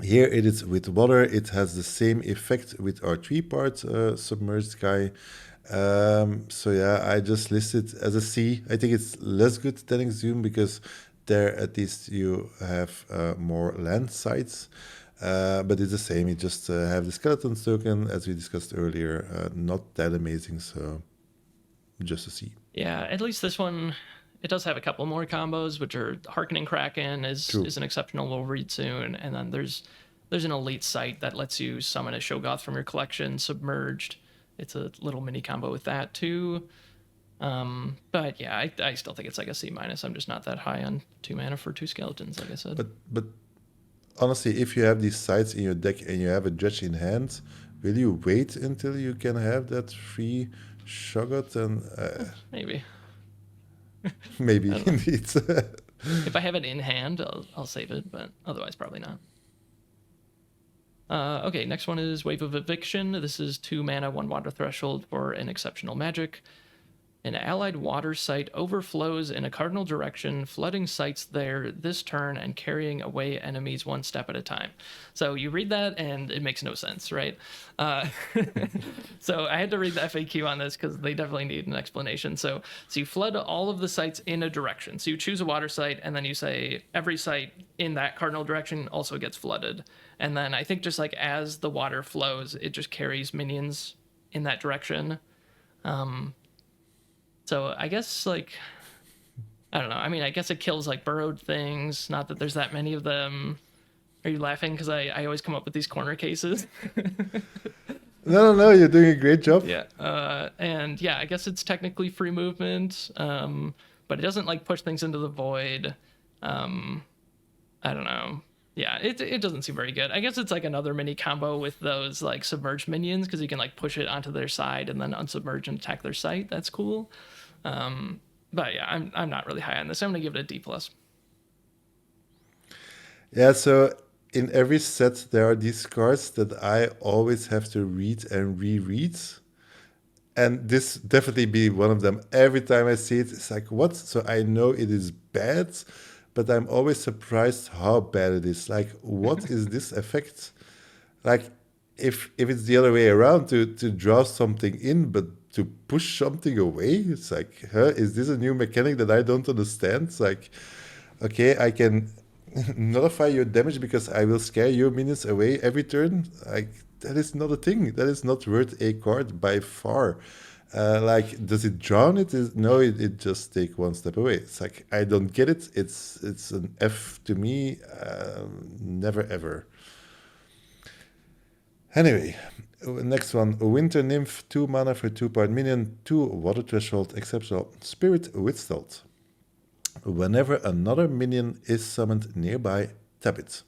Here it is with water. It has the same effect with our 3-part submerged guy. So yeah, I just listed as a C. I think it's less good than Exhume because there at least you have more land sites. But it's the same. You just have the skeletons token, as we discussed earlier. Not that amazing, so just a C. Yeah, at least this one, it does have a couple more combos, which are Harkening Kraken True. is an exceptional we'll read soon, and then there's an elite site that lets you summon a Shogoth from your collection submerged. It's a little mini combo with that too. But yeah, I still think it's like a C minus. I'm just not that high on 2 mana for 2 skeletons, like I said. But honestly, if you have these sites in your deck and you have a dredge in hand, will you wait until you can have that free Shoggoth? And Maybe. maybe indeed. If I have it in hand, I'll save it, but otherwise probably not. Okay, next one is Wave of Eviction. This is 2 mana, 1 water threshold for an exceptional magic. An allied water site overflows in a cardinal direction, flooding sites there this turn and carrying away enemies 1 step at a time. So you read that and it makes no sense, right? So I had to read the FAQ on this because they definitely need an explanation. So you flood all of the sites in a direction. So you choose a water site and then you say every site in that cardinal direction also gets flooded. And then I think just like as the water flows, it just carries minions in that direction. So I guess, like, I don't know. I mean, I guess it kills, like, burrowed things. Not that there's that many of them. Are you laughing? Because I always come up with these corner cases. No, you're doing a great job. Yeah. And, yeah, I guess it's technically free movement. But it doesn't, like, push things into the void. I don't know. Yeah, it doesn't seem very good. I guess it's, like, another mini combo with those, like, submerged minions. Because you can, like, push it onto their side and then unsubmerge and attack their site. That's cool. But yeah, I'm not really high on this. I'm gonna give it a D plus. Yeah, so in every set there are these cards that I always have to read and reread. And this definitely be one of them. Every time I see it, it's like, what? So I know it is bad, but I'm always surprised how bad it is. Like, what is this effect? Like, if it's the other way around, to draw something in, but to push something away, it's like, is this a new mechanic that I don't understand? It's like, okay, I can nullify your damage because I will scare your minions away every turn. Like, that is not a thing. That is not worth a card by far. Like, does it drown it? No, it just take 1 step away. It's like, I don't get it. It's an F to me. Never ever. Anyway, next one. Winter Nymph, 2 mana for 2-power minion, 2 water threshold, exceptional spirit with stealth. Whenever another minion is summoned nearby, tap it.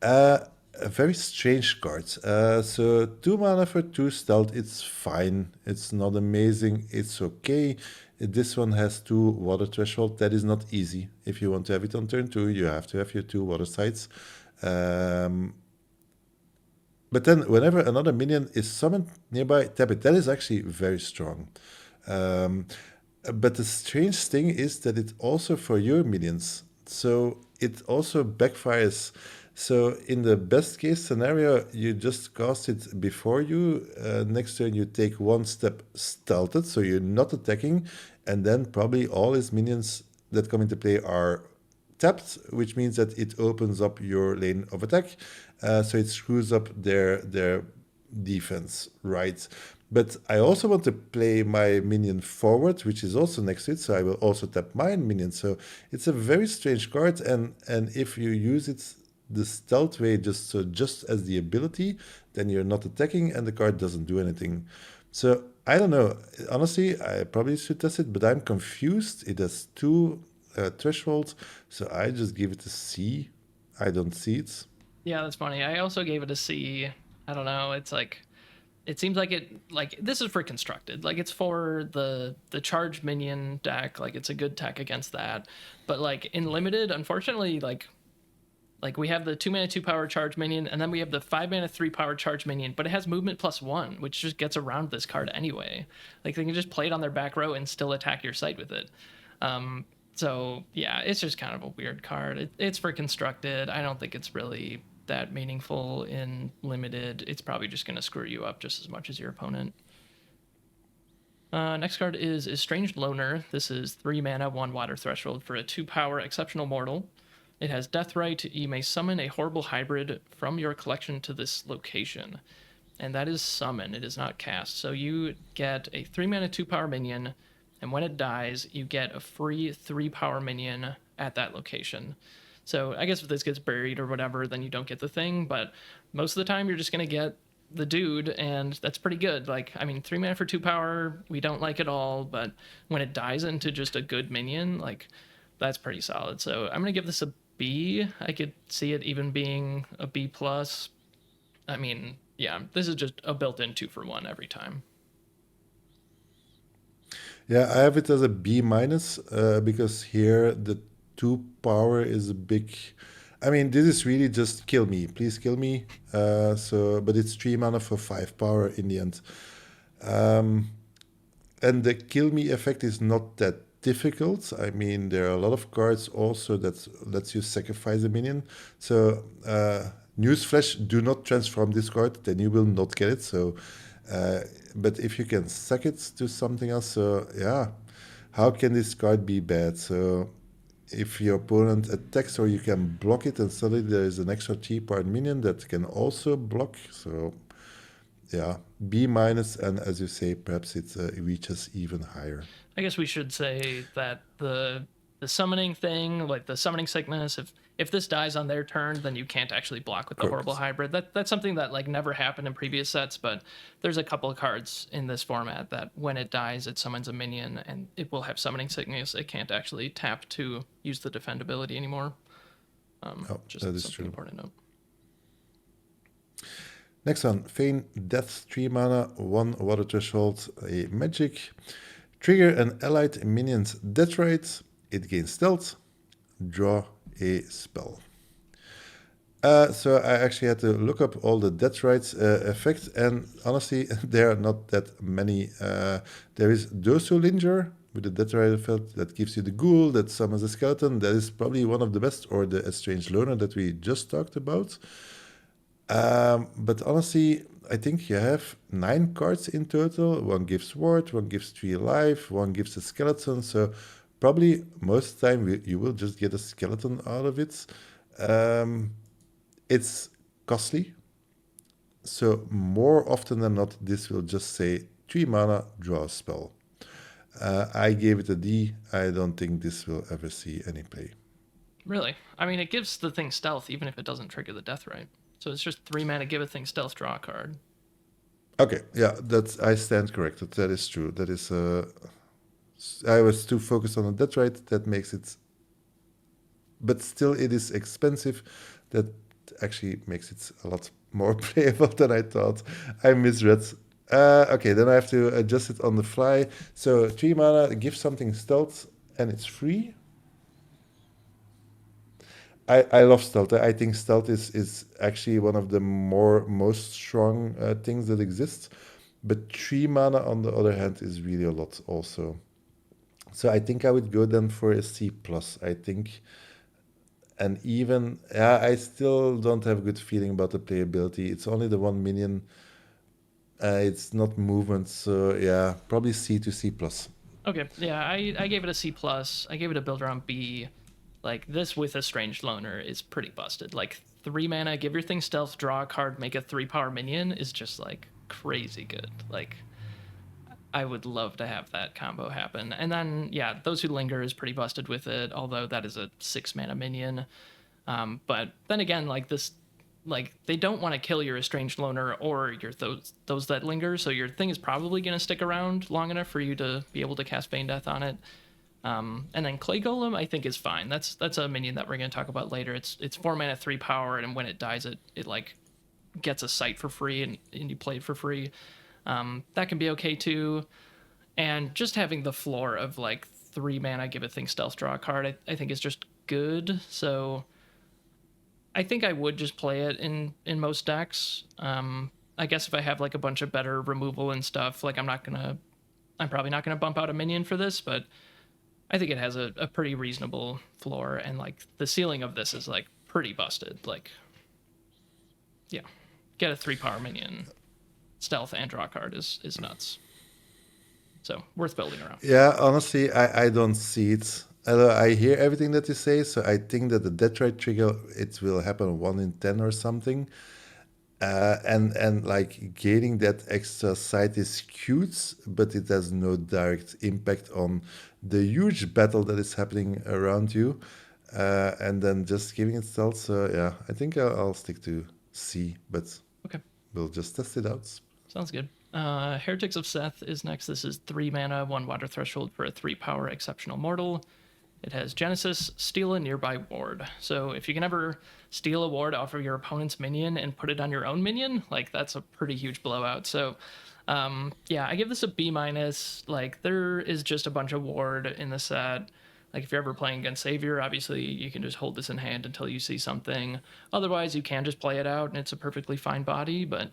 A very strange card. So 2 mana for 2 stealth, it's fine. It's not amazing, it's okay. This one has 2 water threshold. That is not easy. If you want to have it on turn 2, you have to have your 2 water sites. But then whenever another minion is summoned nearby, tap it. That is actually very strong. But the strange thing is that it's also for your minions. So it also backfires. So in the best case scenario, you just cast it before you. Next turn you take 1 step stealthed, so you're not attacking. And then probably all his minions that come into play are tapped, which means that it opens up your lane of attack. So it screws up their defense, right? But I also want to play my minion forward, which is also next to it, so I will also tap my minion. So it's a very strange card, and if you use it the stealth way, just as the ability, then you're not attacking, and the card doesn't do anything. So I don't know. Honestly, I probably should test it, but I'm confused. It has 2 thresholds, so I just give it a C. I don't see it. Yeah, that's funny. I also gave it a C. I don't know. It's like, it seems like this is for constructed. Like, it's for the charged minion deck. Like, it's a good tech against that. But like in limited, unfortunately, like we have the 2 mana 2-power charge minion, and then we have the 5 mana 3-power charge minion, but it has movement +1, which just gets around this card anyway. Like, they can just play it on their back row and still attack your site with it. So yeah, it's just kind of a weird card. It's for constructed. I don't think it's really that meaningful in limited. It's probably just going to screw you up just as much as your opponent. Next card is Estranged Loner. This is 3 mana, 1 water threshold for a 2-power exceptional mortal. It has Deathrite. You may summon a horrible hybrid from your collection to this location. And that is summon. It is not cast. So you get a 3 mana 2 power minion, and when it dies, you get a free 3 power minion at that location. So I guess if this gets buried or whatever, then you don't get the thing. But most of the time, you're just going to get the dude, and that's pretty good. Like, I mean, 3 mana for 2 power, we don't like it all. But when it dies into just a good minion, like, that's pretty solid. So I'm going to give this a B. I could see it even being a B plus. I mean, yeah, this is just a built-in 2-for-1 every time. Yeah, I have it as a B minus because here the 2 power is a big. I mean, this is really just kill me, please kill me. But it's 3 mana for 5 power in the end, and the kill me effect is not that difficult. I mean, there are a lot of cards also that lets you sacrifice a minion. So newsflash: do not transform this card, then you will not get it. So. But if you can suck it to something else, so yeah, how can this card be bad? So if your opponent attacks or you can block it, and suddenly there is an extra 3-power minion that can also block. So yeah, B minus, and as you say, perhaps it reaches even higher. I guess we should say that the summoning thing, like the summoning sickness, if this dies on their turn, then you can't actually block with the horrible hybrid. That's something that like never happened in previous sets, but there's a couple of cards in this format that when it dies, it summons a minion and it will have summoning sickness. It can't actually tap to use the defend ability anymore. Just that is something true. important to note. Next one, Feign Death, 3 mana, 1 water threshold, a magic. Trigger an allied minion's Deathrite. It gains stealth. Draw a spell. So I actually had to look up all the Deathrites effects, and honestly, there are not that many. There is Dosu Linger with the Deathrite effect that gives you the ghoul that summons a skeleton. That is probably one of the best, or the Estranged Loner that we just talked about. But honestly, I think you have 9 cards in total. One gives ward, one gives 3 life, one gives a skeleton. So probably most of the time you will just get a skeleton out of it. It's costly. So more often than not, this will just say 3 mana, draw a spell. I gave it a D. I don't think this will ever see any play. Really? I mean, it gives the thing stealth even if it doesn't trigger the Deathrite. So it's just 3 mana, give a thing stealth, draw a card. Okay, yeah, I stand corrected. That is true. That is. I was too focused on the Deathrite. That makes it. But still, it is expensive. That actually makes it a lot more playable than I thought. I misread. Okay, then I have to adjust it on the fly. So 3 mana, give something stealth, and it's free. I love stealth. I think stealth is actually one of the most strong things that exist. But 3 mana, on the other hand, is really a lot also. So I think I would go then for a C+, I think. And even, yeah, I still don't have a good feeling about the playability. It's only the 1 minion. It's not movement, so yeah, probably C to C+. Okay, yeah, I gave it a C+. I gave it a build around B. Like, this with Estranged Loner is pretty busted. Like, 3 mana, give your thing stealth, draw a card, make a 3-power minion is just, like, crazy good. Like, I would love to have that combo happen. And then, yeah, Those Who Linger is pretty busted with it, although that is a 6-mana minion. But then again, like, this... Like, they don't want to kill your Estranged Loner or your those that linger, so your thing is probably going to stick around long enough for you to be able to cast Feign Death on it. And then Clay Golem, I think, is fine. That's a minion that we're going to talk about later. It's 4 mana, 3 power, and when it dies, it like gets a sight for free, and you play it for free. That can be okay too. And just having the floor of like 3 mana, give a thing stealth, draw a card, I think is just good. So I think I would just play it in most decks. I guess if I have like a bunch of better removal and stuff, like I'm probably not gonna bump out a minion for this, but I think it has a pretty reasonable floor, and like the ceiling of this is like pretty busted. Like, yeah, get a 3-power minion, stealth and draw a card is nuts. So worth building around. Yeah, honestly, I don't see it. I hear everything that you say, so I think that the Detroit trigger, it will happen 1 in 10 or something. And like gaining that extra sight is cute, but it has no direct impact on the huge battle that is happening around you. And then just giving it stealth. So yeah, I think I'll stick to C, but Okay. we'll just test it out. Sounds good. Heretics of Seth is next. This is 3 mana, 1 water threshold for a 3 power exceptional mortal. It has Genesis, steal a nearby ward. So if you can ever steal a ward off of your opponent's minion and put it on your own minion, like that's a pretty huge blowout. So yeah, I give this a B minus. Like there is just a bunch of ward in the set. Like if you're ever playing against Savior, obviously you can just hold this in hand until you see something. Otherwise, you can just play it out and it's a perfectly fine body, but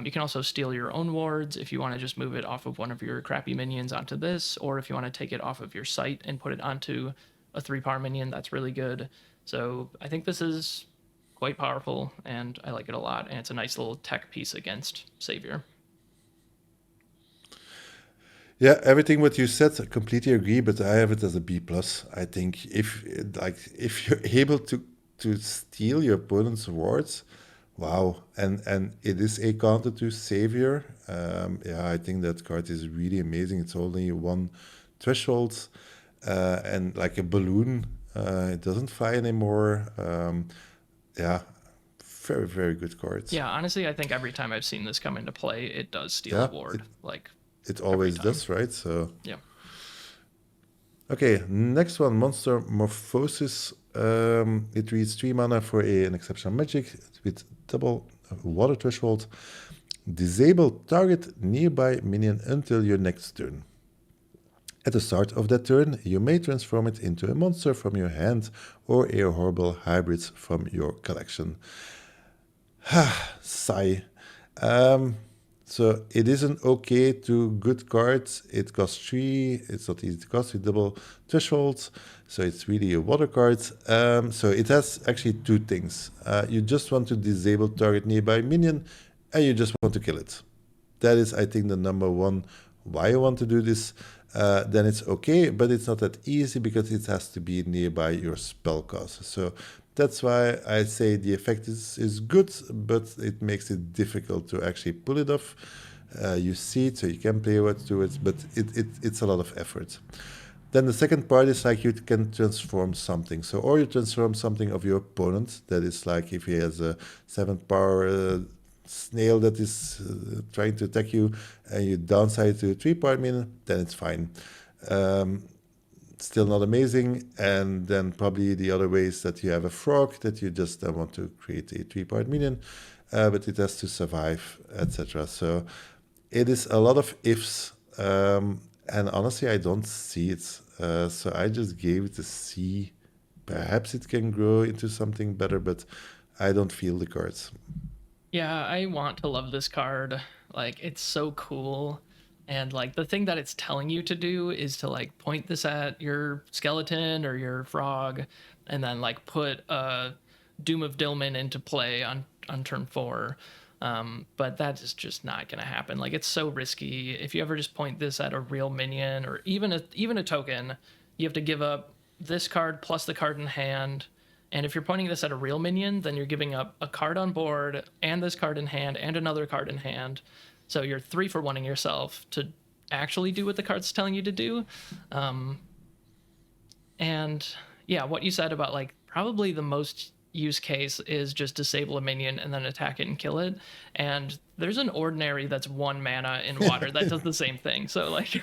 you can also steal your own wards if you want to just move it off of one of your crappy minions onto this, or if you want to take it off of your site and put it onto a 3-power minion, that's really good. So I think this is quite powerful, and I like it a lot, and it's a nice little tech piece against Savior. Yeah, everything what you said, I completely agree, but I have it as a B plus. I think if you're able to steal your opponent's wards, wow, and it is a counter to Savior. Yeah, I think that card is really amazing. It's only 1 threshold, and like a balloon, it doesn't fly anymore. Yeah, very very good card. Yeah, honestly, I think every time I've seen this come into play, it does steal Yeah, a ward. Like it every always time. does, right? So Yeah. okay, next one, Monster Morphosis. It reads 3 mana for an exceptional magic with double water threshold. Disable target nearby minion until your next turn. At the start of that turn, you may transform it into a monster from your hand or a horrible hybrid from your collection. Sigh. So it is an okay to good card. It costs 3. It's not easy to cast with double thresholds. So it's really a water card. So it has actually 2 things. You just want to disable target nearby minion, and you just want to kill it. That is, I think, the number 1 why you want to do this. Then it's okay, but it's not that easy because it has to be nearby your spellcaster. So that's why I say the effect is good, but it makes it difficult to actually pull it off. You see it, so you can play what to it, but it's a lot of effort. Then the second part is like you can transform something. So, or you transform something of your opponent. That is like if he has a 7th power snail that is trying to attack you and you downside to a 3-part minion, then it's fine. Still not amazing. And then probably the other way is that you have a frog that you just want to create a 3-part minion, but it has to survive, etc. So it is a lot of ifs, and honestly, I don't see it. So I just gave it a C. Perhaps it can grow into something better, but I don't feel the cards. Yeah, I want to love this card. Like, it's so cool. And like the thing that it's telling you to do is to like point this at your skeleton or your frog and then like put a Doom of Dilman into play on turn 4. But that is just not going to happen. Like, it's so risky. If you ever just point this at a real minion or even a token, you have to give up this card plus the card in hand. And if you're pointing this at a real minion, then you're giving up a card on board and this card in hand and another card in hand. So you're 3 for 1ing yourself to actually do what the card's telling you to do. And yeah, what you said about like probably the most use case is just disable a minion and then attack it and kill it. And there's an ordinary that's 1 mana in water that does the same thing. So like,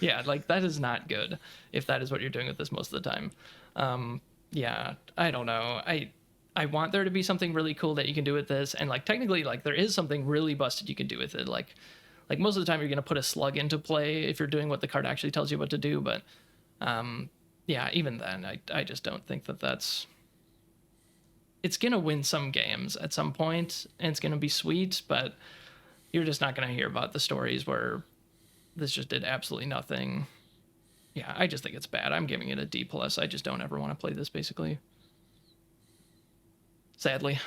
yeah, like that is not good if that is what you're doing with this most of the time. Yeah, I don't know. I want there to be something really cool that you can do with this, and like technically, like there is something really busted you can do with it. Like most of the time, you're gonna put a slug into play if you're doing what the card actually tells you what to do. But yeah, even then, I just don't think that that's. It's gonna win some games at some point, and it's gonna be sweet, but you're just not gonna hear about the stories where this just did absolutely nothing. Yeah, I just think it's bad. I'm giving it a D+. I just don't ever want to play this, basically. Sadly.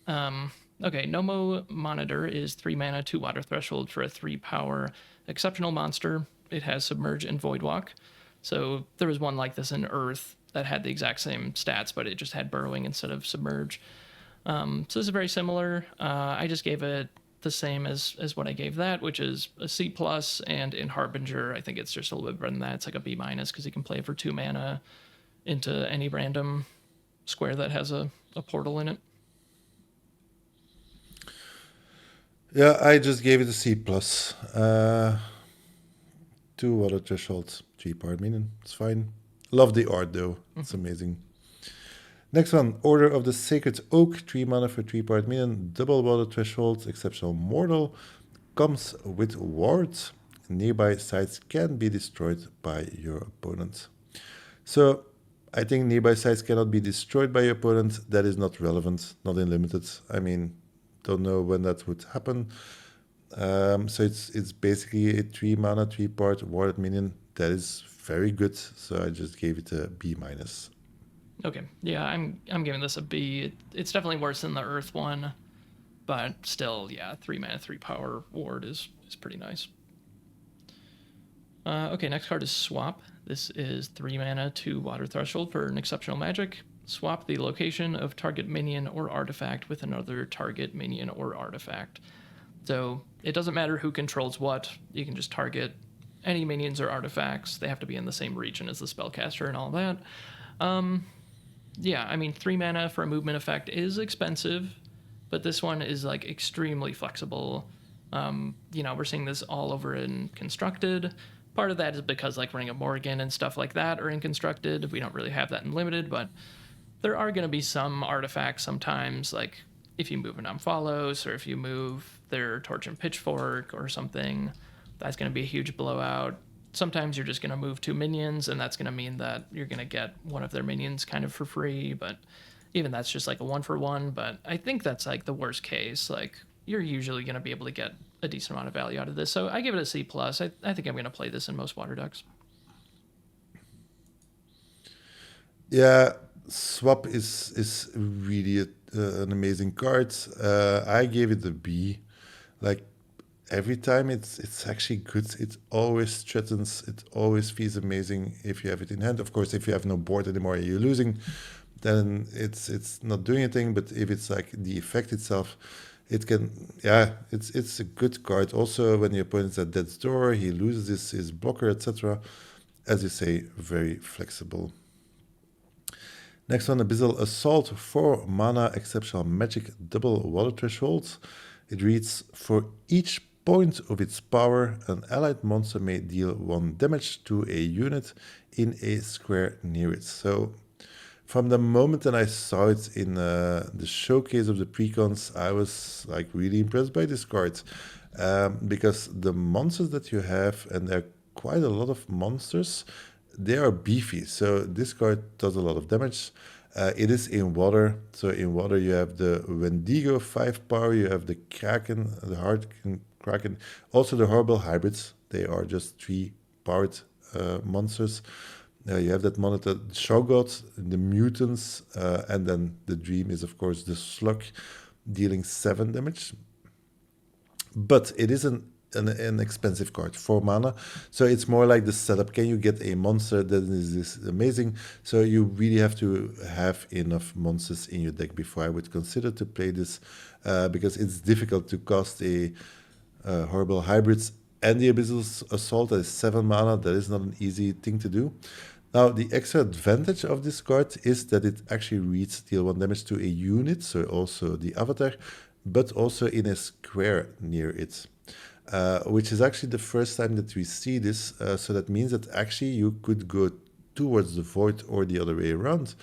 Okay, Nomo Monitor is 3 mana, 2 water threshold for a 3 power exceptional monster. It has Submerge and Voidwalk. So there was one like this in Earth that had the exact same stats, but it just had burrowing instead of submerge. So this is very similar. I just gave it the same as what I gave that, which is a C plus, and in Harbinger, I think it's just a little bit better than that. It's like a B minus because you can play for 2 mana into any random square that has a portal in it. Yeah, I just gave it a C plus. 2 water thresholds, 3 power minion. It's fine. Love the art though. It's amazing. Next one, Order of the Sacred Oak, 3 mana for 3 power minion, double water threshold, exceptional mortal, comes with wards. Nearby sites can be destroyed by your opponent. So I think nearby sites cannot be destroyed by your opponent. That is not relevant, not in limited. I mean, don't know when that would happen. So it's basically a 3 mana, 3 part warded minion. That is very good. So I just gave it a B minus. Okay, yeah, I'm giving this a B. It's definitely worse than the Earth one, but still, yeah, 3 mana, 3 power ward is pretty nice. Okay, next card is Swap. This is 3 mana, 2 water threshold for an exceptional magic. Swap the location of target minion or artifact with another target minion or artifact. So it doesn't matter who controls what. You can just target any minions or artifacts. They have to be in the same region as the spellcaster and all that. Yeah, I mean, 3 mana for a movement effect is expensive, but this one is like extremely flexible. We're seeing this all over in Constructed. Part of that is because like Ring of Morrigan and stuff like that are in Constructed. We don't really have that in Limited, but there are going to be some artifacts sometimes, like if you move an Follows or if you move their Torch and Pitchfork or something, that's going to be a huge blowout. Sometimes you're just going to move 2 minions, and that's going to mean that you're going to get one of their minions kind of for free, but even that's just like a 1-for-1. But I think that's like the worst case. Like, you're usually going to be able to get a decent amount of value out of this. So I give it a C+. I think I'm going to play this in most water decks. Yeah, Swap is really an amazing card. I gave it a B. Like, every time it's actually good. It always threatens. It always feels amazing if you have it in hand. Of course, if you have no board anymore and you're losing, then it's not doing anything. But if it's like the effect itself, it can, yeah, it's a good card. Also, when your opponent's at death's door, he loses his blocker, etc. As you say, very flexible. Next one, Abyssal Assault, 4 mana, exceptional magic, double water thresholds. It reads, for each point of its power, an allied monster may deal 1 damage to a unit in a square near it. So from the moment that I saw it in the showcase of the precons, I was like really impressed by this card. Because the monsters that you have, and there are quite a lot of monsters, they are beefy. So this card does a lot of damage. It is in water. So in water you have the Wendigo 5 power, you have the Kraken, the Hard Kraken, also the Horrible Hybrids. They are just 3 powered monsters. You have that monitor, Shoggoth, the Mutants, and then the Dream is of course the Slug, dealing 7 damage. But it is an expensive card, 4 mana. So it's more like the setup. Can you get a monster that is this amazing? So you really have to have enough monsters in your deck before I would consider to play this, because it's difficult to cast a Horrible Hybrids and the Abyssal Assault that is 7 mana. That is not an easy thing to do. Now, the extra advantage of this card is that it actually reads deal 1 damage to a unit, so also the avatar, but also in a square near it. Which is actually the first time that we see this. So that means that actually you could go towards the void or the other way around.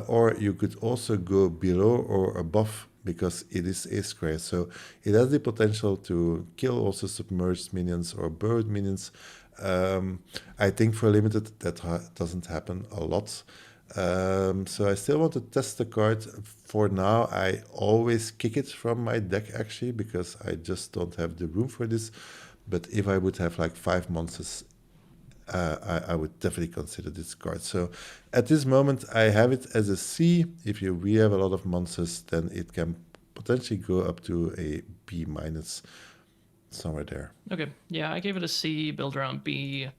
Or you could also go below or above, because it is a square. So it has the potential to kill also submerged minions or burrowed minions. I think for limited that doesn't happen a lot. So I still want to test the card. For now, I always kick it from my deck actually, because I just don't have the room for this. But if I would have like 5 monsters, I would definitely consider this card. So at this moment, I have it as a C. If you really have a lot of monsters, then it can potentially go up to a B minus, somewhere there. Okay, yeah, I gave it a C, build around B.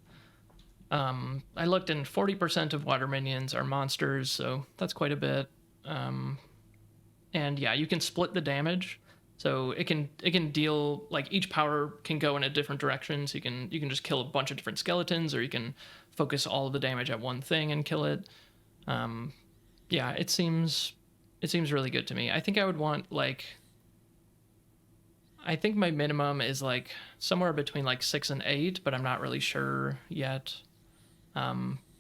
I looked, and 40% of water minions are monsters, so that's quite a bit. And yeah, you can split the damage, so it can deal, like, each power can go in a different direction. So you can just kill a bunch of different skeletons, or you can focus all of the damage at one thing and kill it. Yeah, it seems really good to me. I think I would want, like, I think my minimum is like somewhere between like 6 and 8, but I'm not really sure yet.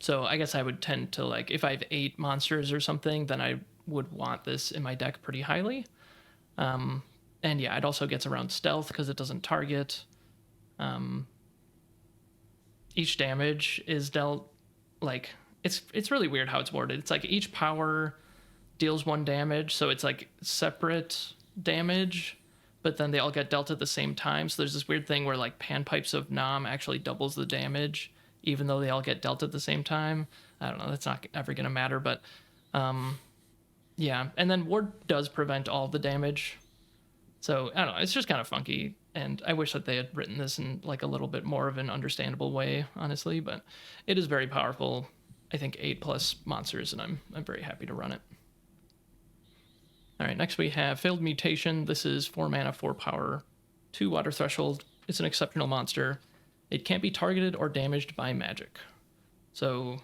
So I guess I would tend to, like, if I have 8 monsters or something, then I would want this in my deck pretty highly. And yeah, it also gets around stealth because it doesn't target. Each damage is dealt, like, it's really weird how it's worded. It's like each power deals 1 damage, so it's like separate damage, but then they all get dealt at the same time. So there's this weird thing where, like, Panpipes of Nam actually doubles the damage, even though they all get dealt at the same time. I don't know. That's not ever gonna matter, but yeah. And then Ward does prevent all the damage. So I don't know. It's just kind of funky, and I wish that they had written this in, like, a little bit more of an understandable way, honestly. But it is very powerful. I think 8+ monsters, and I'm very happy to run it. All right, next we have Failed Mutation. This is 4 mana, 4 power, 2 water threshold. It's an exceptional monster. It can't be targeted or damaged by magic. So,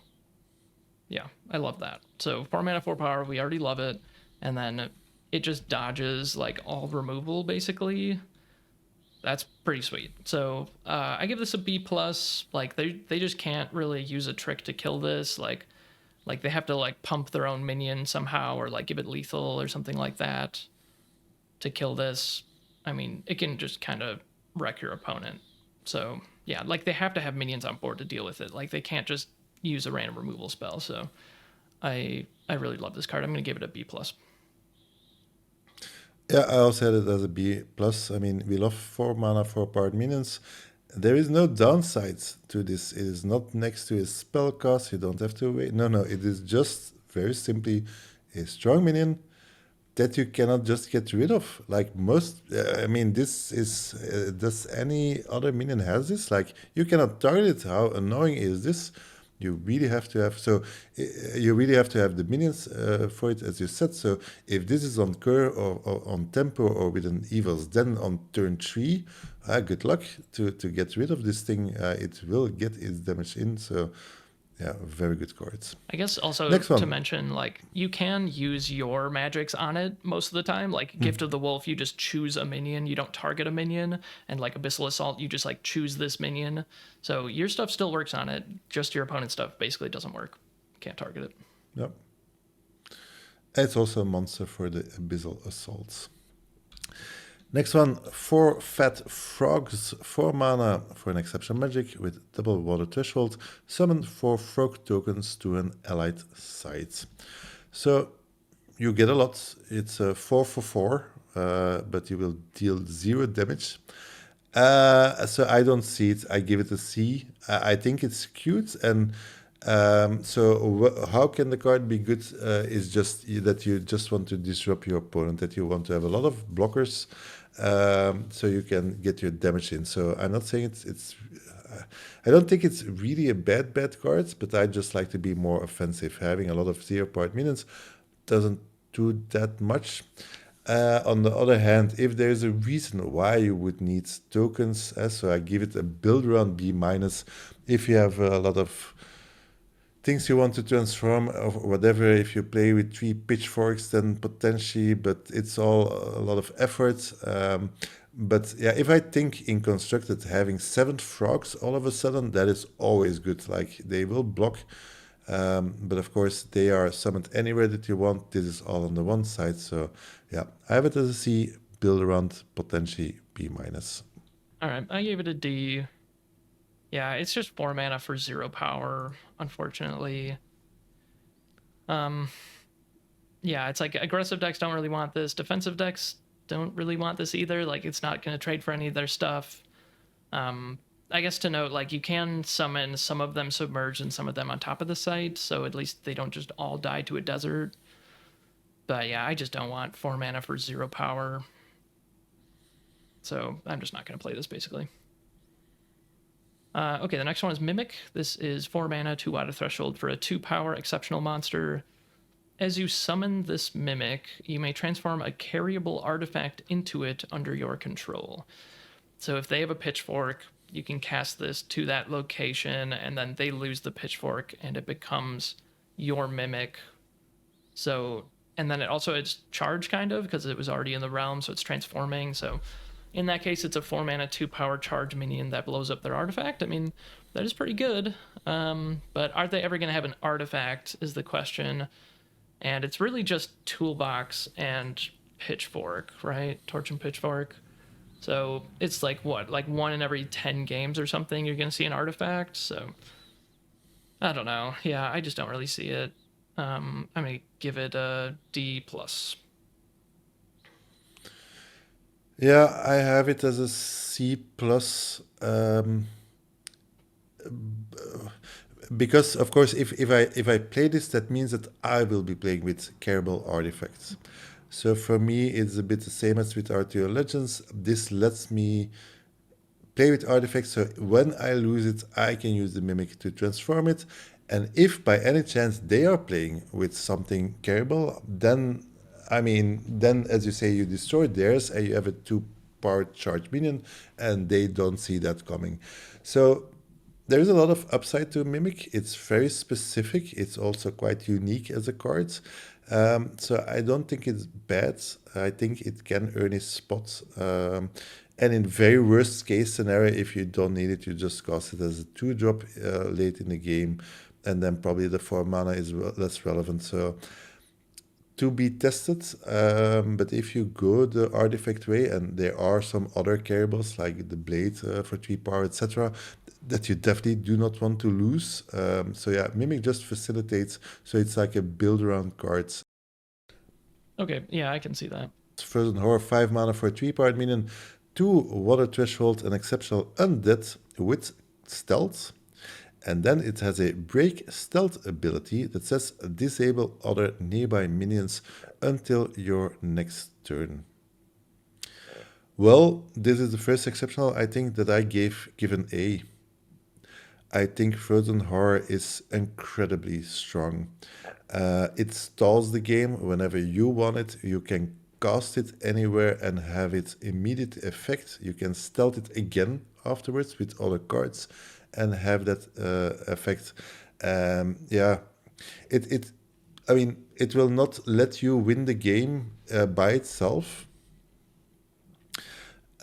yeah, I love that. So 4 mana, 4 power, we already love it. And then it just dodges, like, all removal, basically. That's pretty sweet. So I give this a B+. Like, they just can't really use a trick to kill this. Like they have to, like, pump their own minion somehow, or like give it lethal or something like that to kill this. I mean, it can just kind of wreck your opponent. So yeah, like, they have to have minions on board to deal with it. Like, they can't just use a random removal spell. So I really love this card. I'm gonna give it a B+. Yeah, I also had it as a B plus. I mean, we love 4 mana, 4 powered minions. There is no downside to this. It is not next to a spell cost. You don't have to wait. No, no. It is just very simply a strong minion that you cannot just get rid of. Like most, I mean, this is. Does any other minion has this? Like, you cannot target it. How annoying is this? You really have to have you really have to have the minions for it, as you said. So if this is on cur or on tempo or with an evils, then on turn 3, good luck to get rid of this thing. It will get its damage in. So yeah, very good cards. I guess also Next to one. mention, like, you can use your magics on it most of the time. Like, Gift of the Wolf, you just choose a minion, you don't target a minion. And like Abyssal Assault, you just, like, choose this minion. So your stuff still works on it, just your opponent's stuff basically doesn't work. Can't target it. Yep. It's also a monster for the Abyssal Assaults. Next one, 4 Fat Frogs, 4 mana for an exceptional magic with double water threshold. Summon 4 frog tokens to an allied site. So you get a lot. It's a 4 for 4, but you will deal 0 damage. So I don't see it. I give it a C. I think it's cute, and how can the card be good? Is just that you just want to disrupt your opponent, that you want to have a lot of blockers, so you can get your damage in. So I'm not saying it's. I don't think it's really a bad card, but I just like to be more offensive. Having a lot of 0-powered minions doesn't do that much. On the other hand, if there's a reason why you would need tokens, so I give it a build around B-. If you have a lot of things you want to transform or whatever, if you play with 3 pitchforks, then potentially, but it's all a lot of effort. But yeah, if I think in constructed, having 7 frogs all of a sudden, that is always good. Like, they will block, but of course they are summoned anywhere that you want. This is all on the one side. So yeah, I have it as a C, build around, potentially B-. All right, I gave it a D. Yeah, it's just 4 mana for 0 power, unfortunately. Yeah, it's like aggressive decks don't really want this. Defensive decks don't really want this either. Like, it's not going to trade for any of their stuff. I guess to note, like, you can summon some of them submerged and some of them on top of the site, so at least they don't just all die to a desert. But yeah, I just don't want 4 mana for 0 power. So I'm just not going to play this, basically. Okay, the next one is Mimic. This is 4 mana, 2 water threshold for a 2-power exceptional monster. As you summon this Mimic, you may transform a carryable artifact into it under your control. So if they have a pitchfork, you can cast this to that location, and then they lose the pitchfork, and it becomes your Mimic. So, and then it also it's charge kind of because it was already in the realm, so it's transforming. So, in that case, it's a 4 mana, 2-power charge minion that blows up their artifact. I mean, that is pretty good. But are they ever going to have an artifact? Is the question. And it's really just toolbox and pitchfork, right? Torch and pitchfork. So it's like what, like 1 in every 10 games or something you're gonna see an artifact. So I don't know. Yeah, I just don't really see it. I'm gonna give it a D plus. Yeah, I have it as a C plus. Because of course, if I play this, that means that I will be playing with carryable artifacts. So for me, it's a bit the same as with Arthurian Legends. This lets me play with artifacts, so when I lose it, I can use the Mimic to transform it. And if by any chance they are playing with something carryable, then, I mean, then as you say, you destroy theirs and you have a 2-power charge minion, and they don't see that coming. So there is a lot of upside to Mimic. It's very specific. It's also quite unique as a card. So I don't think it's bad. I think it can earn its spot. And in very worst case scenario, if you don't need it, you just cast it as a 2-drop late in the game, and then probably the 4 mana is less relevant. So to be tested, but if you go the artifact way, and there are some other carryables like the blade for 3 power, etc., that you definitely do not want to lose. So yeah, Mimic just facilitates, so it's like a build around cards. Okay, yeah, I can see that. Frozen Horror, 5 mana for a 3-power minion, 2 water threshold, an exceptional undead with stealth. And then it has a break stealth ability that says disable other nearby minions until your next turn. Well, this is the first exceptional I think that I give an A. I think Frozen Horror is incredibly strong. It stalls the game whenever you want it. You can cast it anywhere and have its immediate effect. You can stealth it again afterwards with other cards and have that effect. Yeah, it I mean, it will not let you win the game by itself.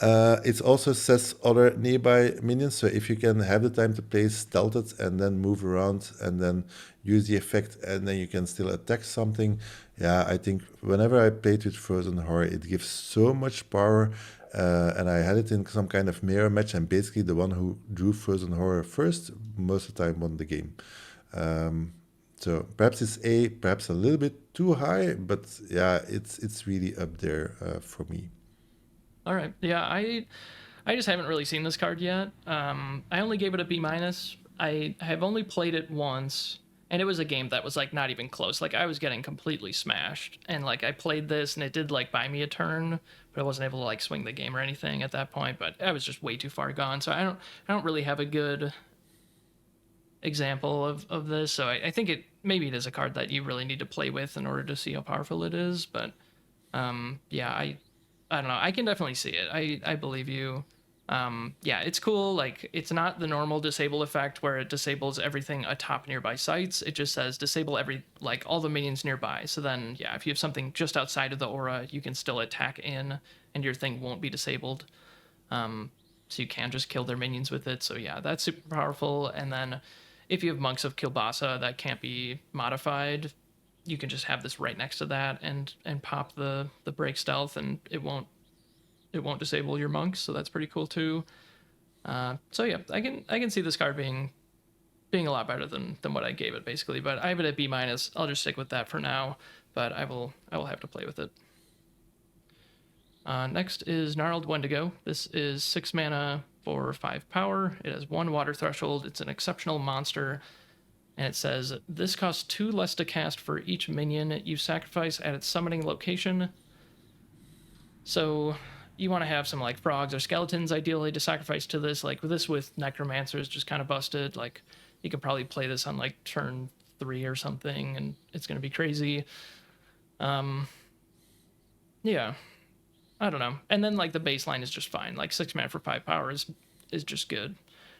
It also says other nearby minions, so if you can have the time to play stealth it and then move around and then use the effect and then you can still attack something. Yeah, I think whenever I played with Frozen Horror, it gives so much power. And I had it in some kind of mirror match, and basically the one who drew Frozen Horror first, most of the time won the game. So perhaps it's A, perhaps a little bit too high, but yeah, it's really up there for me. All right, yeah, I just haven't really seen this card yet. I only gave it a B minus. I have only played it once, and it was a game that was like not even close. Like I was getting completely smashed, and like I played this, and it did like buy me a turn, but I wasn't able to like swing the game or anything at that point. But I was just way too far gone, so I don't really have a good example of this. So I think maybe it is a card that you really need to play with in order to see how powerful it is. But yeah, I don't know. I can definitely see it. I believe you. Yeah, it's cool. Like it's not the normal disable effect where it disables everything atop nearby sites. It just says disable like all the minions nearby. So then yeah, if you have something just outside of the aura, you can still attack in and your thing won't be disabled. So you can just kill their minions with it. So yeah, that's super powerful. And then if you have Monks of Kilbasa that can't be modified, you can just have this right next to that and pop the break stealth, and it won't disable your monks. So that's pretty cool too. So yeah, I can see this card being a lot better than what I gave it basically. But I have it at B minus. I'll just stick with that for now. But I will have to play with it. Next is Gnarled Wendigo. This is 6 mana for 5 power. It has 1 water threshold. It's an exceptional monster. And it says, this costs 2 less to cast for each minion you sacrifice at its summoning location. So you want to have some like frogs or skeletons ideally to sacrifice to this. Like with this with necromancers just kind of busted. Like you could probably play this on like turn 3 or something, and it's gonna be crazy. Yeah, I don't know. And then like the baseline is just fine. Like 6 mana for 5 power is just good.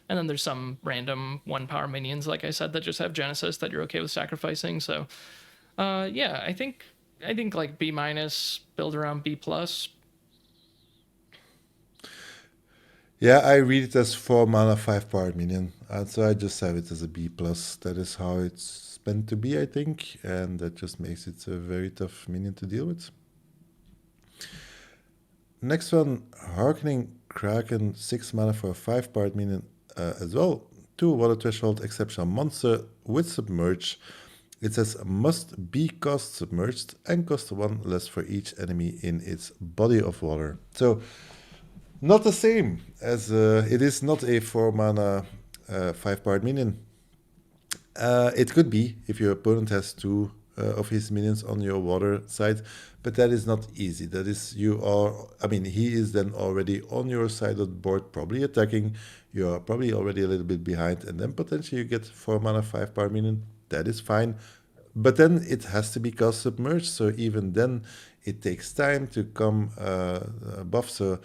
And then there's some random 1 power minions, like I said, that just have Genesis that you're okay with sacrificing. So yeah, I think like B minus, build around B plus. Yeah, I read it as 4 mana, 5 power minion. And so I just have it as a B plus. That is how it's meant to be, I think. And that just makes it a very tough minion to deal with. Next one, Harkening Kraken, 6 mana for a 5 power minion as well. 2 water threshold exceptional monster with submerge. It says must be cost submerged and cost 1 less for each enemy in its body of water. So not the same as it is not a 4 mana 5 power minion. It could be if your opponent has 2 of his minions on your water side, but that is not easy. That is, he is then already on your side of the board, probably attacking. You are probably already a little bit behind, and then potentially you get 4 mana 5 power minion. That is fine. But then it has to be cost submerged, so even then it takes time to come above. So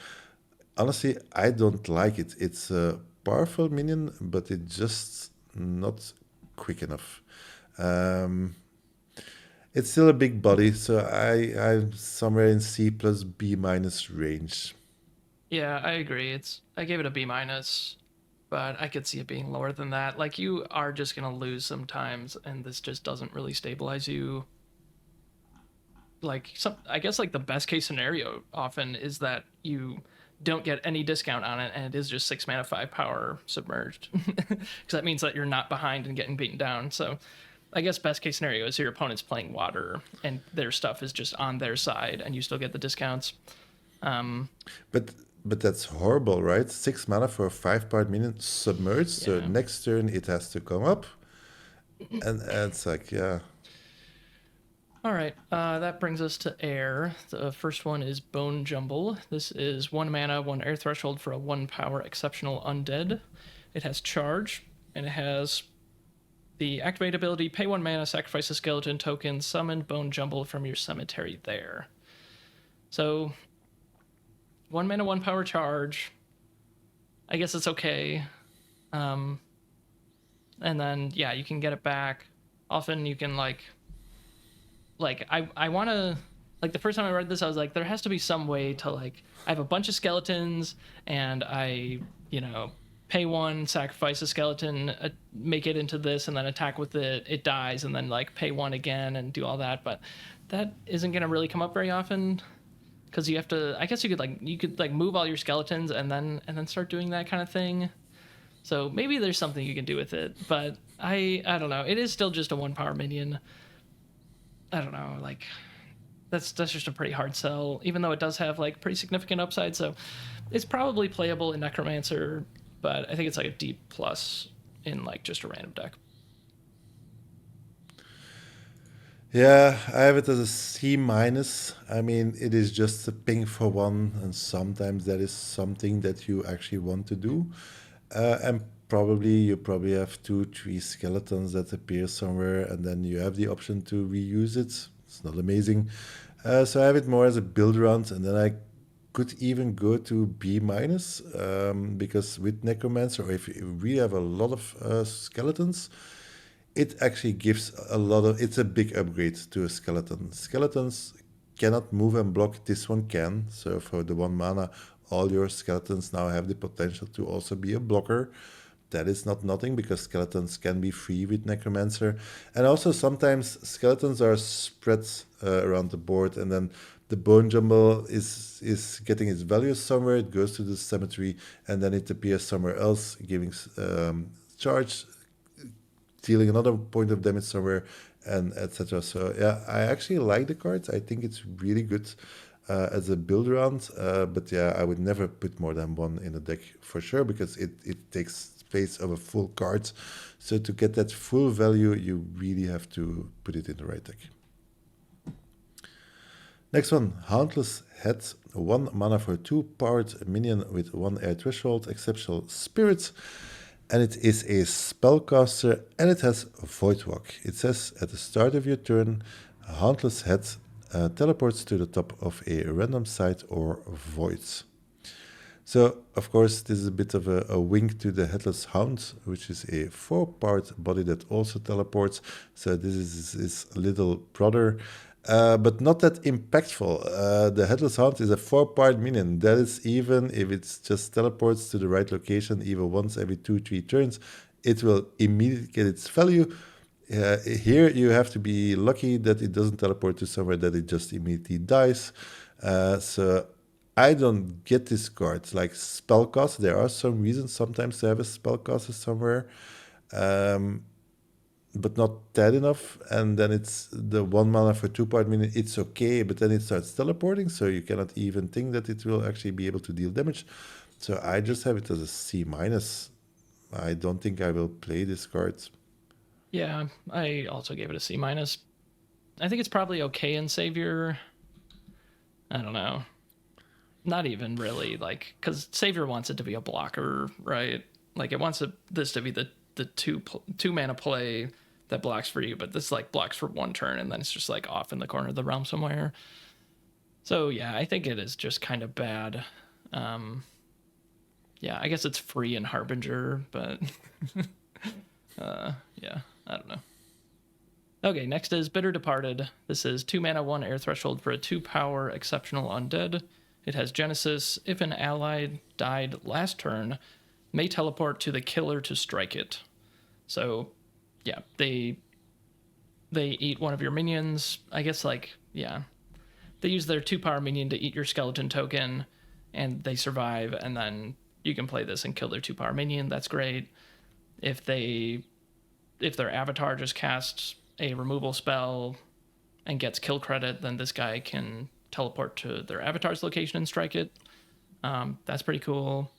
honestly, I don't like it. It's a powerful minion, but it's just not quick enough. It's still a big body, so I'm somewhere in C plus B minus range. Yeah, I agree. I gave it a B minus, but I could see it being lower than that. Like you are just gonna lose sometimes, and this just doesn't really stabilize you. Like I guess like the best case scenario often is that you don't get any discount on it, and it is just 6 mana 5 power submerged, because that means that you're not behind and getting beaten down. So I guess best case scenario is your opponent's playing water and their stuff is just on their side, and you still get the discounts. But that's horrible, right? 6 mana for a 5 power minion submerged, so Yeah. next turn it has to come up. And it's like, yeah. All right, that brings us to air. The first one is Bone Jumble. This is 1 mana, 1 air threshold for a 1 power exceptional undead. It has charge, and it has the activate ability, pay 1 mana, sacrifice a skeleton token, summon Bone Jumble from your cemetery there. So 1 mana, 1 power charge. I guess it's okay. And then yeah, you can get it back. Often you can like I want to, like the first time I read this I was like, there has to be some way to like, I have a bunch of skeletons and I pay 1, sacrifice a skeleton, make it into this, and then attack with it, it dies, and then like pay 1 again and do all that. But that isn't gonna really come up very often, because you have to, I guess you could move all your skeletons and then start doing that kind of thing. So maybe there's something you can do with it, but I don't know. It is still just a 1 power minion. I don't know, like that's just a pretty hard sell, even though it does have like pretty significant upside. So it's probably playable in Necromancer, but I think it's like a D plus in like just a random deck. Yeah, I have it as a C minus. I mean, it is just a ping for 1, and sometimes that is something that you actually want to do. And you probably have 2, 3 skeletons that appear somewhere, and then you have the option to reuse it. It's not amazing. So I have it more as a build round, and then I could even go to B minus, because with Necromancer, or if you really have a lot of skeletons, it actually gives it's a big upgrade to a skeleton. Skeletons cannot move and block, this one can. So for the 1 mana, all your skeletons now have the potential to also be a blocker. That is not nothing, because skeletons can be free with Necromancer. And also sometimes skeletons are spread around the board, and then the Bone Jumble is getting its value somewhere, it goes to the cemetery, and then it appears somewhere else, giving charge, dealing another point of damage somewhere, and etc. So yeah, I actually like the cards. I think it's really good as a build round. But yeah, I would never put more than 1 in a deck for sure, because it takes space of a full card. So to get that full value, you really have to put it in the right deck. Next one, Hauntless Head. 1 mana for 2 powered minion with 1 air threshold, exceptional spirits. And it is a spellcaster and it has Void Walk. It says at the start of your turn, Hauntless Head teleports to the top of a random site or void. So, of course, this is a bit of a wink to the Headless Hound, which is a 4-part body that also teleports. So this is his little brother, but not that impactful. The Headless Hound is a 4-part minion. That is, even if it just teleports to the right location, even once every 2-3 turns, it will immediately get its value. Here you have to be lucky that it doesn't teleport to somewhere that it just immediately dies. So I don't get this card. Like spellcast, there are some reasons sometimes to have a spellcaster somewhere, but not that enough. And then it's the 1 mana for 2-part minion. It's okay, but then it starts teleporting, so you cannot even think that it will actually be able to deal damage. So I just have it as a C-. I don't think I will play this card. Yeah, I also gave it a C-. I think it's probably okay in Savior. I don't know. Not even really, like, because Savior wants it to be a blocker, right? Like, it wants this to be the two mana play that blocks for you, but this like blocks for 1 turn and then it's just like off in the corner of the realm somewhere. So yeah, I think it is just kind of bad. Yeah, I guess it's free in Harbinger, but yeah, I don't know. Okay, next is Bitter Departed. This is 2 mana, 1 air threshold for a 2-power exceptional undead. It has Genesis. If an ally died last turn, may teleport to the killer to strike it. So, yeah, they eat one of your minions. I guess, like, yeah. They use their 2-power minion to eat your skeleton token, and they survive, and then you can play this and kill their 2-power minion. That's great. If their avatar just casts a removal spell and gets kill credit, then this guy can teleport to their avatar's location and strike it. That's pretty cool.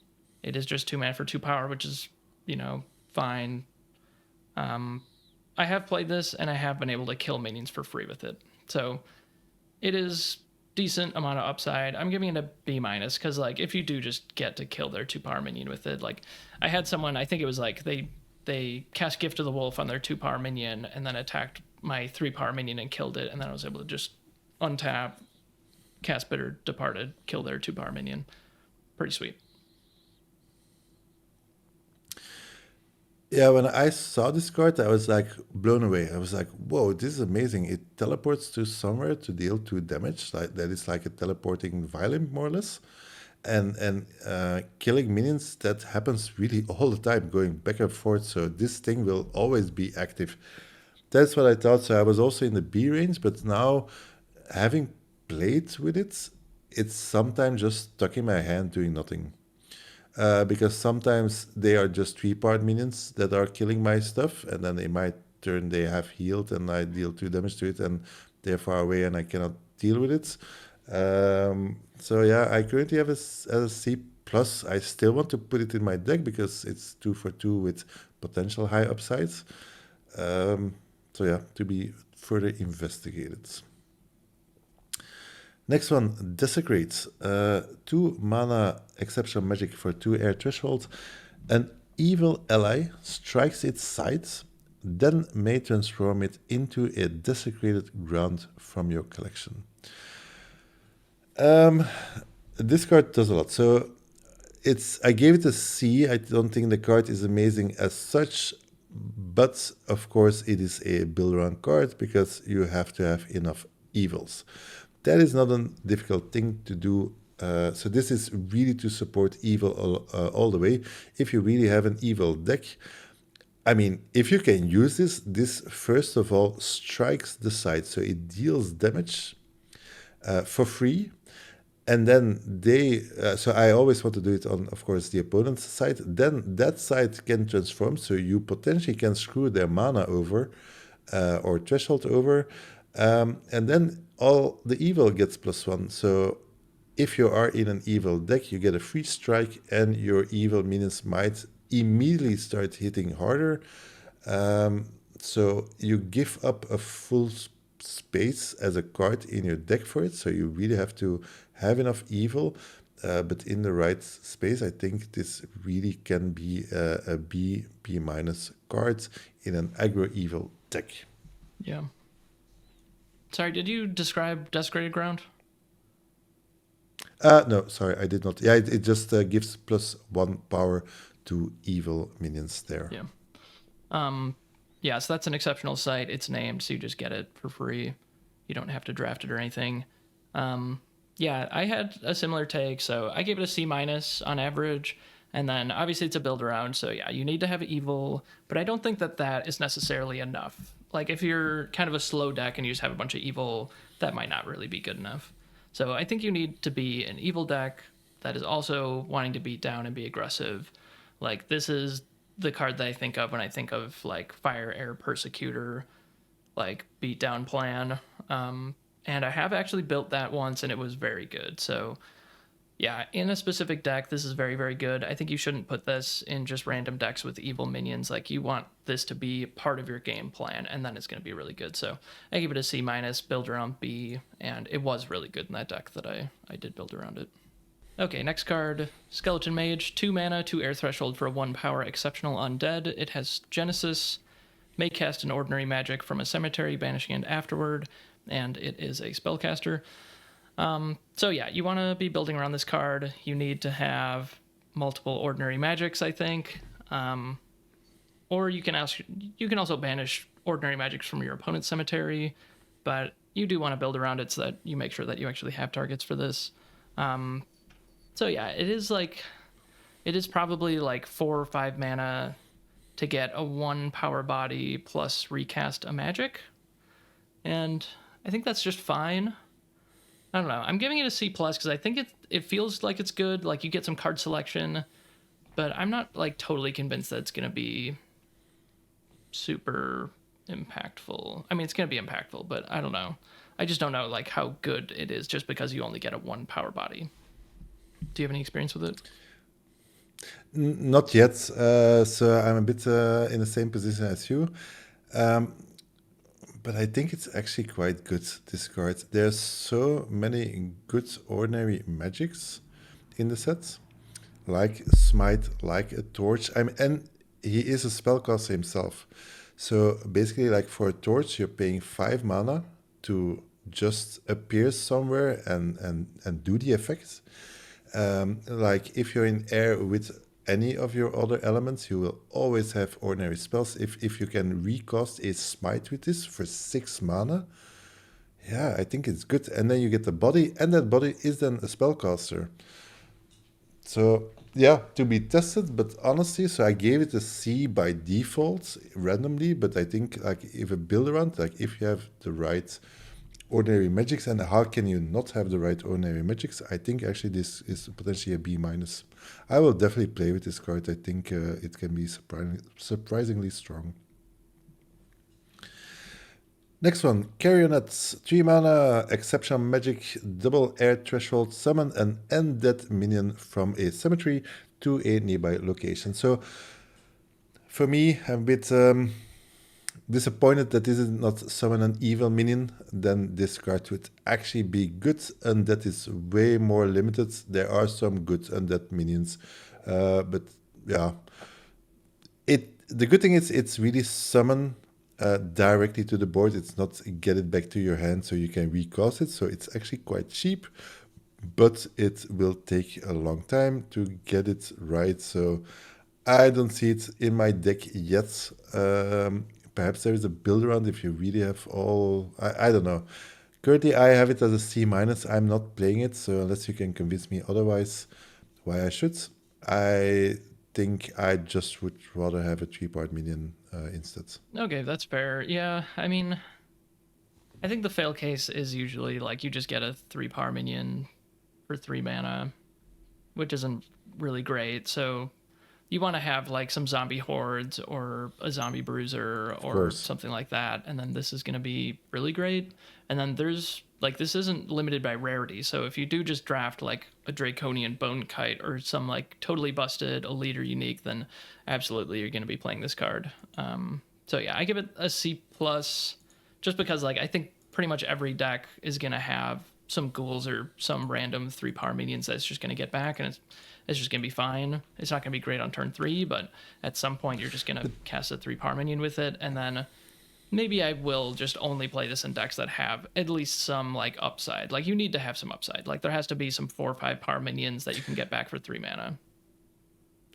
It is just 2 mana for 2 power, which is, fine. I have played this and I have been able to kill minions for free with it. So it is decent amount of upside. I'm giving it a B- because, like, if you do just get to kill their 2-power minion with it, like, I had someone, I think it was like they cast Gift of the Wolf on their 2-power minion and then attacked my 3-power minion and killed it, and then I was able to just untap, cast Bitter Departed, kill their 2-power minion. Pretty sweet. Yeah, when I saw this card, I was like blown away. I was like, whoa, this is amazing. It teleports to somewhere to deal 2 damage. Like that is like a teleporting violent, more or less. And killing minions, that happens really all the time, going back and forth. So this thing will always be active. That's what I thought. So I was also in the B range, but now having played with it, it's sometimes just stuck in my hand doing nothing. Because sometimes they are just 3-part minions that are killing my stuff, and then in my turn they have healed and I deal 2 damage to it, and they're far away and I cannot deal with it. So yeah, I currently have a C+. I still want to put it in my deck because it's 2 for 2 with potential high upsides. So yeah, to be further investigated. Next one, Desecrate. 2 mana exceptional magic for 2 air threshold. An evil ally strikes its side, then may transform it into a desecrated ground from your collection. This card does a lot. So I gave it a C. I don't think the card is amazing as such, but of course it is a build around card because you have to have enough evils. That is not a difficult thing to do. So this is really to support evil all the way. If you really have an evil deck, I mean, if you can use this first of all strikes the side. So it deals damage for free. And then so I always want to do it on, of course, the opponent's side. Then that side can transform. So you potentially can screw their mana over or threshold over. And then all the evil gets +1. So if you are in an evil deck, you get a free strike and your evil minions might immediately start hitting harder. So you give up a full space as a card in your deck for it, so you really have to have enough evil, but in the right space. I think this really can be a B minus card in an aggro evil deck. Yeah. Sorry, did you describe Desecrated Ground? No, sorry, I did not. Yeah, it just gives +1 power to evil minions there. Yeah. Yeah, so that's an exceptional site. It's named, so you just get it for free. You don't have to draft it or anything. Yeah, I had a similar take, so I gave it a C- on average. And then obviously it's a build around, so yeah, you need to have evil, but I don't think that that is necessarily enough. Like if you're kind of a slow deck and you just have a bunch of evil, that might not really be good enough. So I think you need to be an evil deck that is also wanting to beat down and be aggressive. Like this is the card that I think of when I think of like Fire Air Persecutor, like beat down plan. And I have actually built that once and it was very good. So yeah, in a specific deck, this is very, very good. I think you shouldn't put this in just random decks with evil minions. Like, you want this to be part of your game plan, and then it's going to be really good. So I give it a C-, build around B, and it was really good in that deck that I did build around it. Okay, next card, Skeleton Mage, 2 mana, 2 air threshold for a 1 power exceptional undead. It has Genesis, may cast an ordinary magic from a cemetery, banishing it afterward, and it is a spellcaster. So yeah, you want to be building around this card. You need to have multiple ordinary magics, I think. Or you can also banish ordinary magics from your opponent's cemetery, but you do want to build around it so that you make sure that you actually have targets for this. So yeah, it is probably like 4 or 5 mana to get a 1 power body plus recast a magic. And I think that's just fine. I don't know. I'm giving it a C+ because I think it feels like it's good. Like you get some card selection, but I'm not like totally convinced that it's gonna be super impactful. I mean, it's gonna be impactful, but I don't know. I just don't know like how good it is just because you only get a 1 power body. Do you have any experience with it? Not yet. So I'm a bit in the same position as you. But I think it's actually quite good, this card. There's so many good ordinary magics in the set. Like Smite, like a Torch. And he is a spellcaster himself. So basically, like for a Torch, you're paying 5 mana to just appear somewhere and do the effect. Like if you're in air with any of your other elements, you will always have ordinary spells. If you can recast a Smite with this for 6 mana, yeah, I think it's good. And then you get the body, and that body is then a spellcaster. So yeah, to be tested, but honestly, so I gave it a C by default randomly, but I think like if a build around, like if you have the right ordinary magics, and how can you not have the right ordinary magics? I think actually this is potentially a B-. I will definitely play with this card. I think it can be surprisingly strong. Next one, Carrionets, 3 mana, exceptional magic, double air threshold, summon an undead minion from a cemetery to a nearby location. So for me, I'm a bit disappointed that this is not summon an evil minion. Then this card would actually be good, and that is way more limited. There are some good undead minions, but yeah, the good thing is it's really summon directly to the board. It's not get it back to your hand so you can recast it. So it's actually quite cheap, but it will take a long time to get it right. So I don't see it in my deck yet. Perhaps there is a build around if you really have all. I don't know. Currently, I have it as a C-. I'm not playing it, so unless you can convince me otherwise, why I should. I think I just would rather have a 3-part minion instead. Okay, that's fair. Yeah, I mean, I think the fail case is usually like you just get a 3 power minion for 3 mana, which isn't really great. So you want to have like some zombie hordes or a zombie bruiser or something like that, and then this is going to be really great. And then there's like, this isn't limited by rarity, so if you do just draft like a draconian bone kite or some like totally busted elite or unique, then absolutely you're going to be playing this card. So yeah, I give it a C+, just because like I think pretty much every deck is going to have some ghouls or some random 3-power minions that's just going to get back, and it's just going to be fine. It's not going to be great on turn 3, but at some point you're just going to cast a 3-power minion with it, and then maybe I will just only play this in decks that have at least some like upside. Like you need to have some upside. Like there has to be some 4 or 5-power minions that you can get back for 3 mana.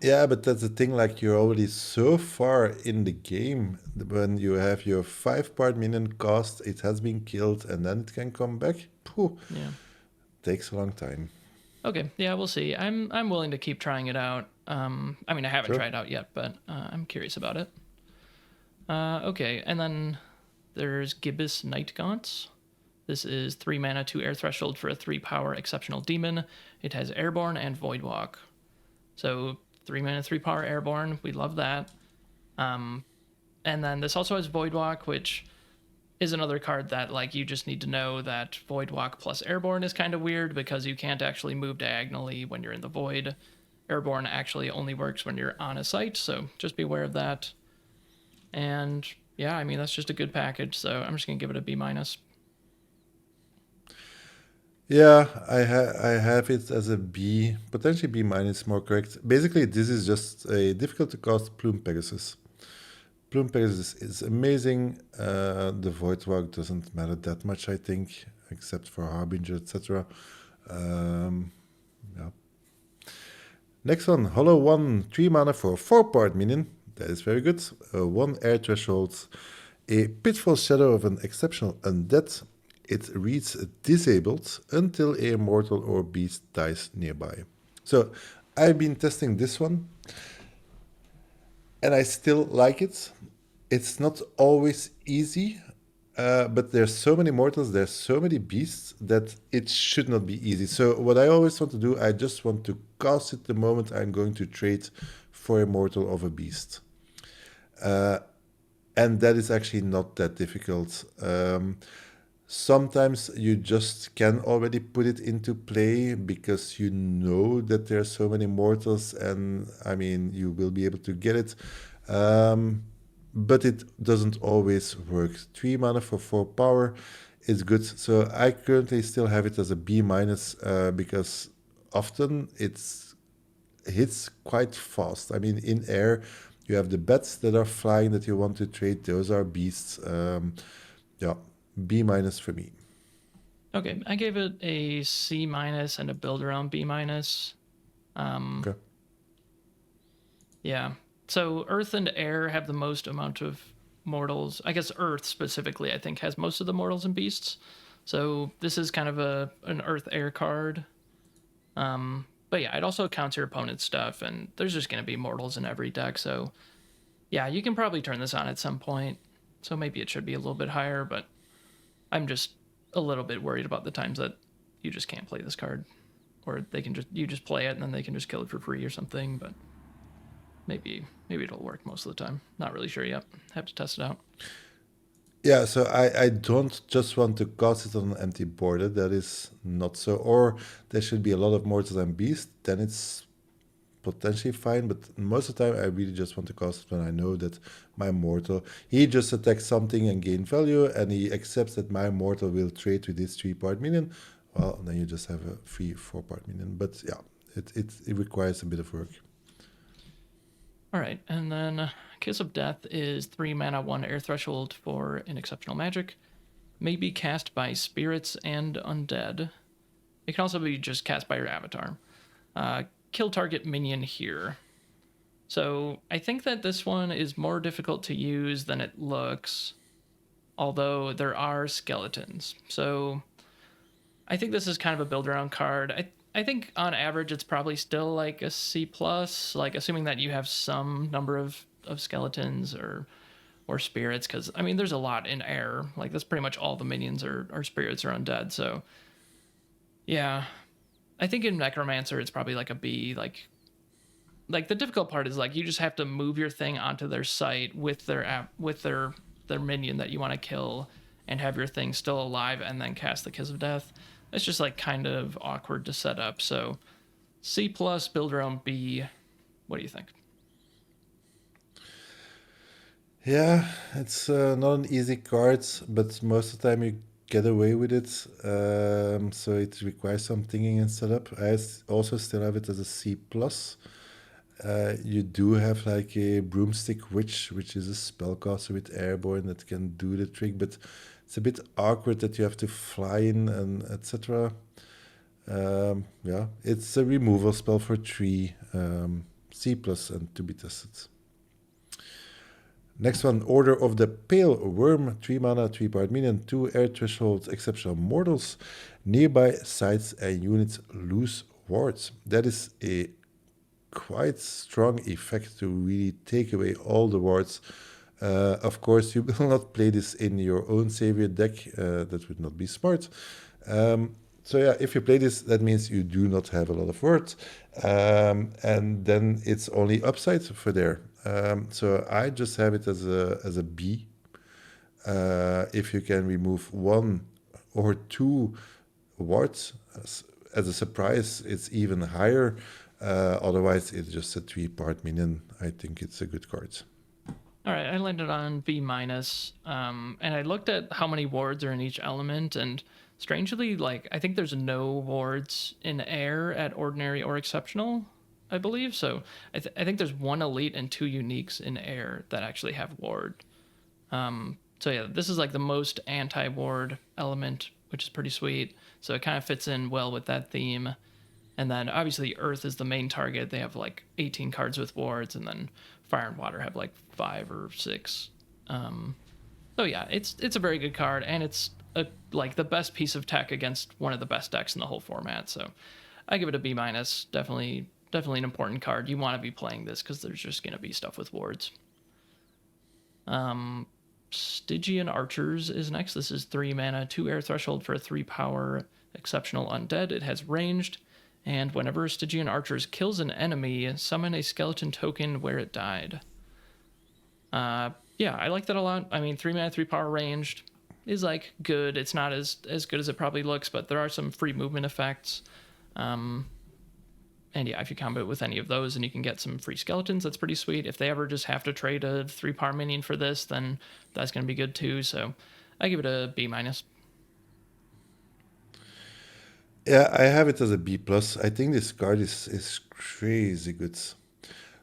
Yeah, but that's the thing, like you're already so far in the game when you have your 5-part minion cost, it has been killed, and then it can come back. Phew, Yeah. takes a long time. Okay. Yeah, we'll see. I'm willing to keep trying it out. I mean, I haven't Sure. tried it out yet, but I'm curious about it. Okay, and then there's Gibbous Night Gaunts. This is 3 mana, 2 air threshold for a 3-power exceptional demon. It has Airborne and Voidwalk. So 3 mana, 3-power Airborne. We love that. And then this also has Voidwalk, which is another card that like you just need to know that Voidwalk plus Airborne is kind of weird because you can't actually move diagonally when you're in the void. Airborne actually only works when you're on a site, so just be aware of that. And yeah, I mean that's just a good package, so I'm just gonna give it a B minus. Yeah, I have it as a B, potentially B minus, more correct. Basically, this is just a difficult to cast Plume Pegasus. Plume Pegasus is amazing. The Voidwalk doesn't matter that much, I think, except for Harbinger, etc. Yeah. Next one, Hollow 1, 3 mana for 4-part minion. That is very good. 1 air threshold, a Pitfall Shadow of an exceptional undead. It reads disabled until a mortal or beast dies nearby. So I've been testing this one, and I still like it. It's not always easy, but there's so many mortals, there's so many beasts that it should not be easy. So what I always want to do, I just want to cast it the moment I'm going to trade for a mortal of a beast. And that is actually not that difficult. Sometimes you just can already put it into play because you know that there are so many mortals, and I mean, you will be able to get it. But it doesn't always work. 3 mana for 4 power is good. So I currently still have it as a B minus because often it hits quite fast. I mean, in air, you have the bats that are flying that you want to trade. Those are beasts. Yeah, B minus for me. Okay, I gave it a C minus and a build around B minus. Okay. Yeah. So Earth and Air have the most amount of mortals. I guess Earth specifically, I think, has most of the mortals and beasts. So this is kind of an Earth Air card. But yeah, it also counts your opponent's stuff, and there's just going to be mortals in every deck. So yeah, you can probably turn this on at some point. So maybe it should be a little bit higher, but I'm just a little bit worried about the times that you just can't play this card, or you just play it and then they can just kill it for free or something. But maybe it'll work most of the time. Not really sure yet. Have to test it out. Yeah, so I don't just want to cast it on an empty border. That is not so. Or there should be a lot of mortals and beasts. Then it's potentially fine. But most of the time, I really just want to cast it when I know that my mortal, he just attacks something and gain value, and he accepts that my mortal will trade with this 3-part minion. Well, then you just have a free 4-part minion. But yeah, it requires a bit of work. All right, and then Kiss of Death is 3 mana, 1 air threshold for an exceptional magic. May be cast by spirits and undead. It can also be just cast by your avatar. Kill target minion here. So I think that this one is more difficult to use than it looks, although there are skeletons. So I think this is kind of a build around card. I think on average it's probably still like a C plus, like assuming that you have some number of skeletons or spirits, because I mean there's a lot in air. Like that's pretty much all the minions are spirits or undead. So yeah, I think in Necromancer it's probably like a B. Like the difficult part is like you just have to move your thing onto their site with their minion that you want to kill, and have your thing still alive, and then cast the Kiss of Death. It's just like kind of awkward to set up. So C plus, build around B. What do you think? Yeah, it's not an easy card, but most of the time you get away with it. So it requires some thinking and setup. Also still have it as a C plus. You do have like a broomstick witch, which is a spellcaster with airborne that can do the trick, but it's a bit awkward that you have to fly in and etc. Yeah, it's a removal spell for 3, C plus, and to be tested. Next one, Order of the Pale Worm, 3 mana, 3 powered minion, 2 air threshold, exceptional mortals. Nearby sites and units lose wards. That is a quite strong effect to really take away all the wards. Of course, you will not play this in your own savior deck. That would not be smart. So yeah, if you play this, that means you do not have a lot of words. And then it's only upside for there. So I just have it as a B. If you can remove 1 or 2 wards as a surprise, it's even higher. Otherwise, it's just a 3-part minion. I think it's a good card. All right, I landed on B minus, and I looked at how many wards are in each element, and strangely, like I think there's no wards in air at ordinary or exceptional, I believe. So I think there's 1 elite and 2 uniques in air that actually have ward. So yeah, this is like the most anti-ward element, which is pretty sweet. So it kind of fits in well with that theme. And then obviously Earth is the main target. They have like 18 cards with wards, and then Fire and Water have like 5 or 6. So yeah, it's a very good card, and it's like the best piece of tech against one of the best decks in the whole format. So I give it a B minus. Definitely an important card. You want to be playing this because there's just gonna be stuff with wards. Stygian Archers is next. This is 3 mana, 2 air threshold for a 3 power exceptional undead. It has ranged. And whenever Stygian Archers kills an enemy, summon a skeleton token where it died. Yeah, I like that a lot. I mean, 3 mana, 3 power ranged is like good. It's not as good as it probably looks, but there are some free movement effects. And yeah, if you combo it with any of those and you can get some free skeletons, that's pretty sweet. If they ever just have to trade a 3 power minion for this, then that's going to be good too. So I give it a B minus. Yeah, I have it as a B plus. I think this card is crazy good.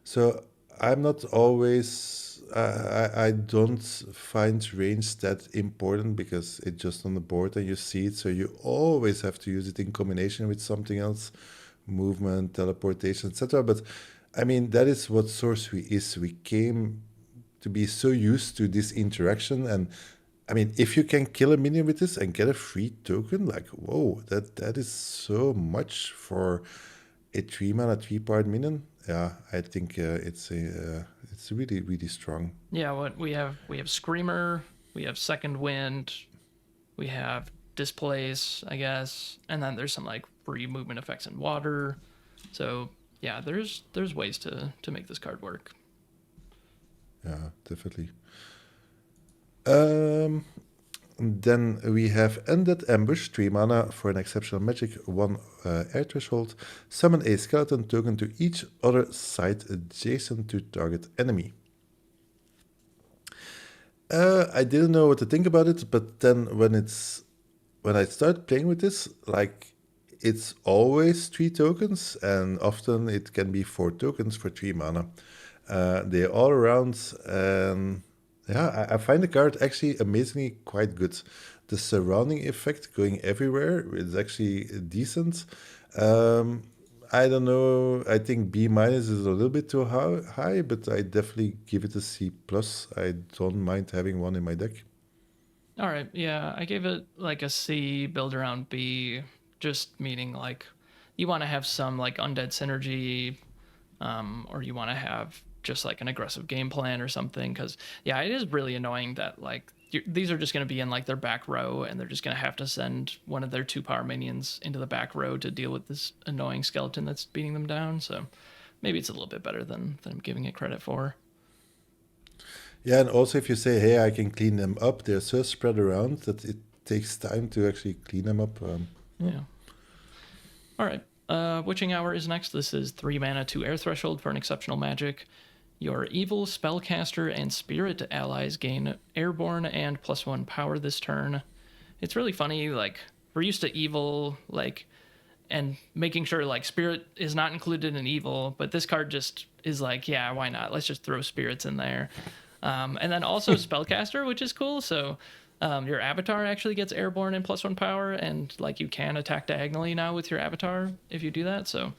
So I'm not always. I don't find range that important because it's just on the board and you see it. So you always have to use it in combination with something else, movement, teleportation, etc. But I mean that is what sorcery is. We came to be so used to this interaction, and I mean, if you can kill a minion with this and get a free token, like, whoa, that is so much for a 3 mana, 3-part minion. Yeah, I think it's really, really strong. Yeah, what we have Screamer, we have Second Wind, we have Displace, I guess, and then there's some like free movement effects in water. So yeah, there's ways to make this card work. Yeah, definitely. Then we have Undead Ambush, 3 mana for an exceptional magic, 1 air threshold. Summon a skeleton token to each other side adjacent to target enemy. I didn't know what to think about it, but then when I started playing with this, like it's always 3 tokens, and often it can be 4 tokens for 3 mana. They're all around, and yeah, I find the card actually amazingly quite good. The surrounding effect going everywhere is actually decent. I don't know. I think B minus is a little bit too high, but I definitely give it a C plus. I don't mind having one in my deck. All right, yeah, I gave it like a C, build around B, just meaning like you want to have some like undead synergy, or you want to have just like an aggressive game plan or something. Because yeah, it is really annoying that like these are just going to be in like their back row, and they're just going to have to send one of their 2 power minions into the back row to deal with this annoying skeleton that's beating them down. So maybe it's a little bit better than I'm giving it credit for. Yeah, and also if you say, hey, I can clean them up, they're so spread around that it takes time to actually clean them up. Yeah. All right. Witching Hour is next. This is 3 mana, 2 air threshold for an exceptional magic. Your evil, spellcaster, and spirit allies gain airborne and +1 power this turn. it's really funny. Like we're used to evil, like and making sure like spirit is not included in evil, but this card just is like, yeah, why not? Let's just throw spirits in there. And then also spellcaster, which is cool. So your avatar actually gets airborne and +1 power, and like you can attack diagonally now with your avatar if you do that. So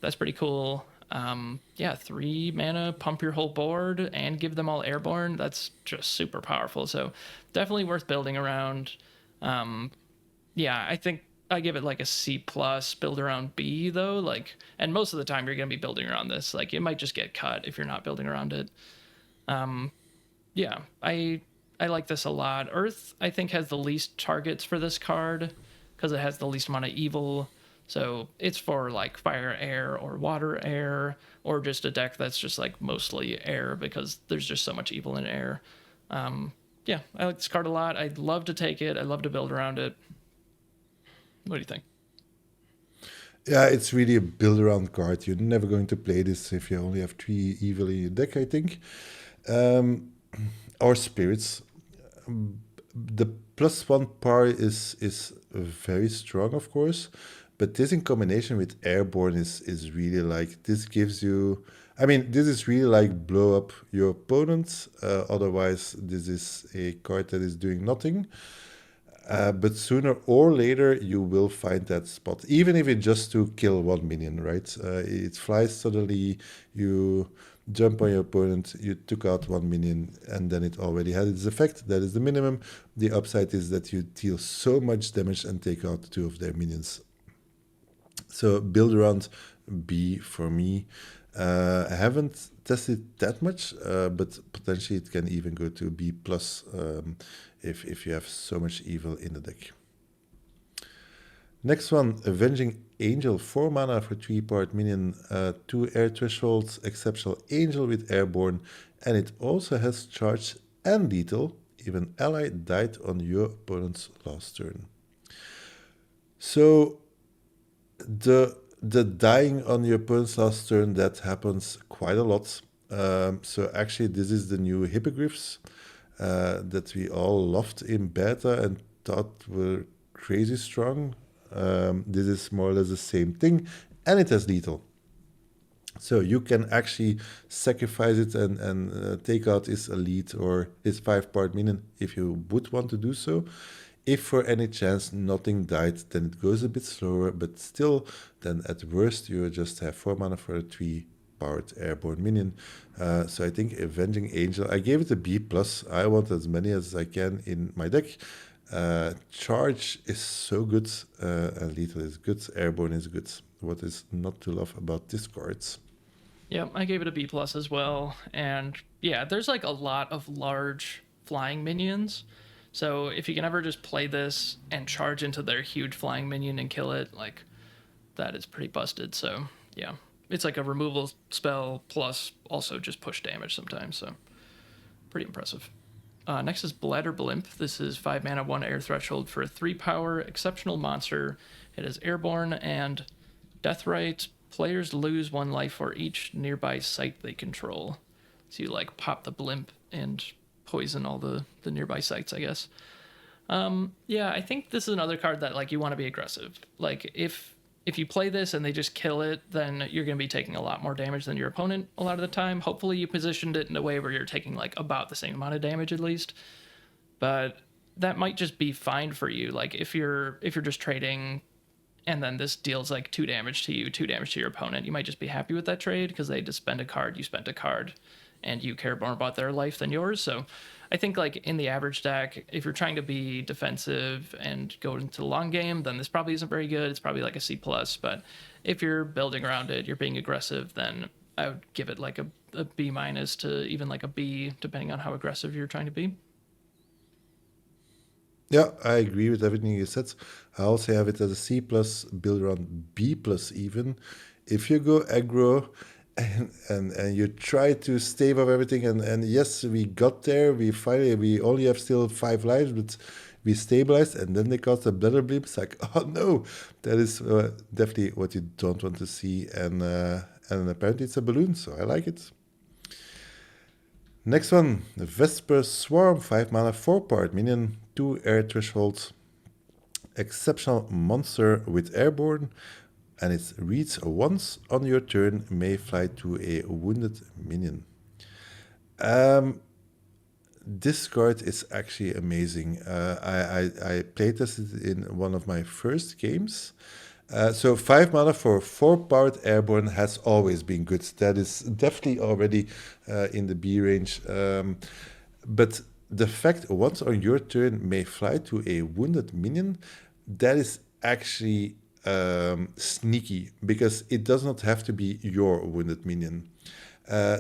that's pretty cool. Yeah, 3 mana, pump your whole board, and give them all airborne. That's just super powerful. So definitely worth building around. Yeah, I think I give it like a C plus. Build around B though, like, and most of the time you're gonna be building around this. Like, it might just get cut if you're not building around it. Yeah, I like this a lot. Earth, I think, has the least targets for this card because it has the least amount of evil. So it's for like fire, air, or water, air, or just a deck that's just like mostly air because there's just so much evil in air. Yeah, I like this card a lot. I'd love to take it. I'd love to build around it. What do you think? Yeah, it's really a build around card. You're never going to play this if you only have 3 evil in your deck, I think. Or spirits. The +1 power is very strong, of course, but this in combination with airborne is really like, this gives you, I mean, this is really like blow up your opponent. Otherwise, this is a card that is doing nothing. But sooner or later, you will find that spot, even if it's just to kill 1 minion, right? It flies suddenly, you jump on your opponent, you took out 1 minion, and then it already had its effect. That is the minimum. The upside is that you deal so much damage and take out 2 of their minions. So build around B for me. I haven't tested that much, but potentially it can even go to B plus if you have so much evil in the deck. Next one, Avenging Angel, 4 mana for 3-part minion, 2 air thresholds, exceptional angel with airborne, and it also has charge and lethal if an ally died on your opponent's last turn. So the dying on your opponent's last turn, that happens quite a lot. So actually this is the new hippogriffs that we all loved in beta and thought were crazy strong. This is more or less the same thing, and it has lethal. So you can actually sacrifice it and take out his elite or his 5-part minion if you would want to do so. If for any chance nothing died, then it goes a bit slower, but still, then at worst you just have 4 mana for a 3-powered airborne minion. So I think Avenging Angel, I gave it a B+. I want as many as I can in my deck. Charge is so good, and lethal is good, airborne is good. What is not to love about this cards? Yeah, I gave it a B plus as well. And yeah, there's like a lot of large flying minions. So if you can ever just play this and charge into their huge flying minion and kill it, like, that is pretty busted. So yeah, it's like a removal spell plus also just push damage sometimes. So pretty impressive. Next is Bladder Blimp. This is 5 mana, 1 air threshold for a 3-power exceptional monster. It is airborne and Deathrite. Players lose 1 life for each nearby site they control. So you like pop the blimp and poison all the nearby sites, I guess. Yeah, I think this is another card that like you want to be aggressive. Like if you play this and they just kill it, then you're going to be taking a lot more damage than your opponent a lot of the time. Hopefully you positioned it in a way where you're taking like about the same amount of damage at least. But that might just be fine for you. Like if you're just trading and then this deals like 2 damage to you, 2 damage to your opponent, you might just be happy with that trade because they just spend a card, you spent a card, and you care more about their life than yours. So I think like in the average deck, if you're trying to be defensive and go into the long game, then this probably isn't very good. It's probably like a C plus. But if you're building around it, you're being aggressive, then I would give it like a B minus to even like a B, depending on how aggressive you're trying to be. Yeah, I agree with everything you said. I also have it as a C plus, build around B plus even. If you go aggro and you try to stave off everything, and yes, we got there. We only have still 5 lives, but we stabilized, and then they cast a bladder bleep. It's like, oh no, that is definitely what you don't want to see. And apparently it's a balloon, so I like it. Next one, Vesper Swarm, 5 mana, 4-part minion, 2 air thresholds. exceptional monster with airborne, and it reads once on your turn, may fly to a wounded minion. This card is actually amazing. I played this in one of my first games. So 5 mana for 4 powered airborne has always been good. That is definitely already in the B range. But the fact once on your turn may fly to a wounded minion, that is actually sneaky because it does not have to be your wounded minion.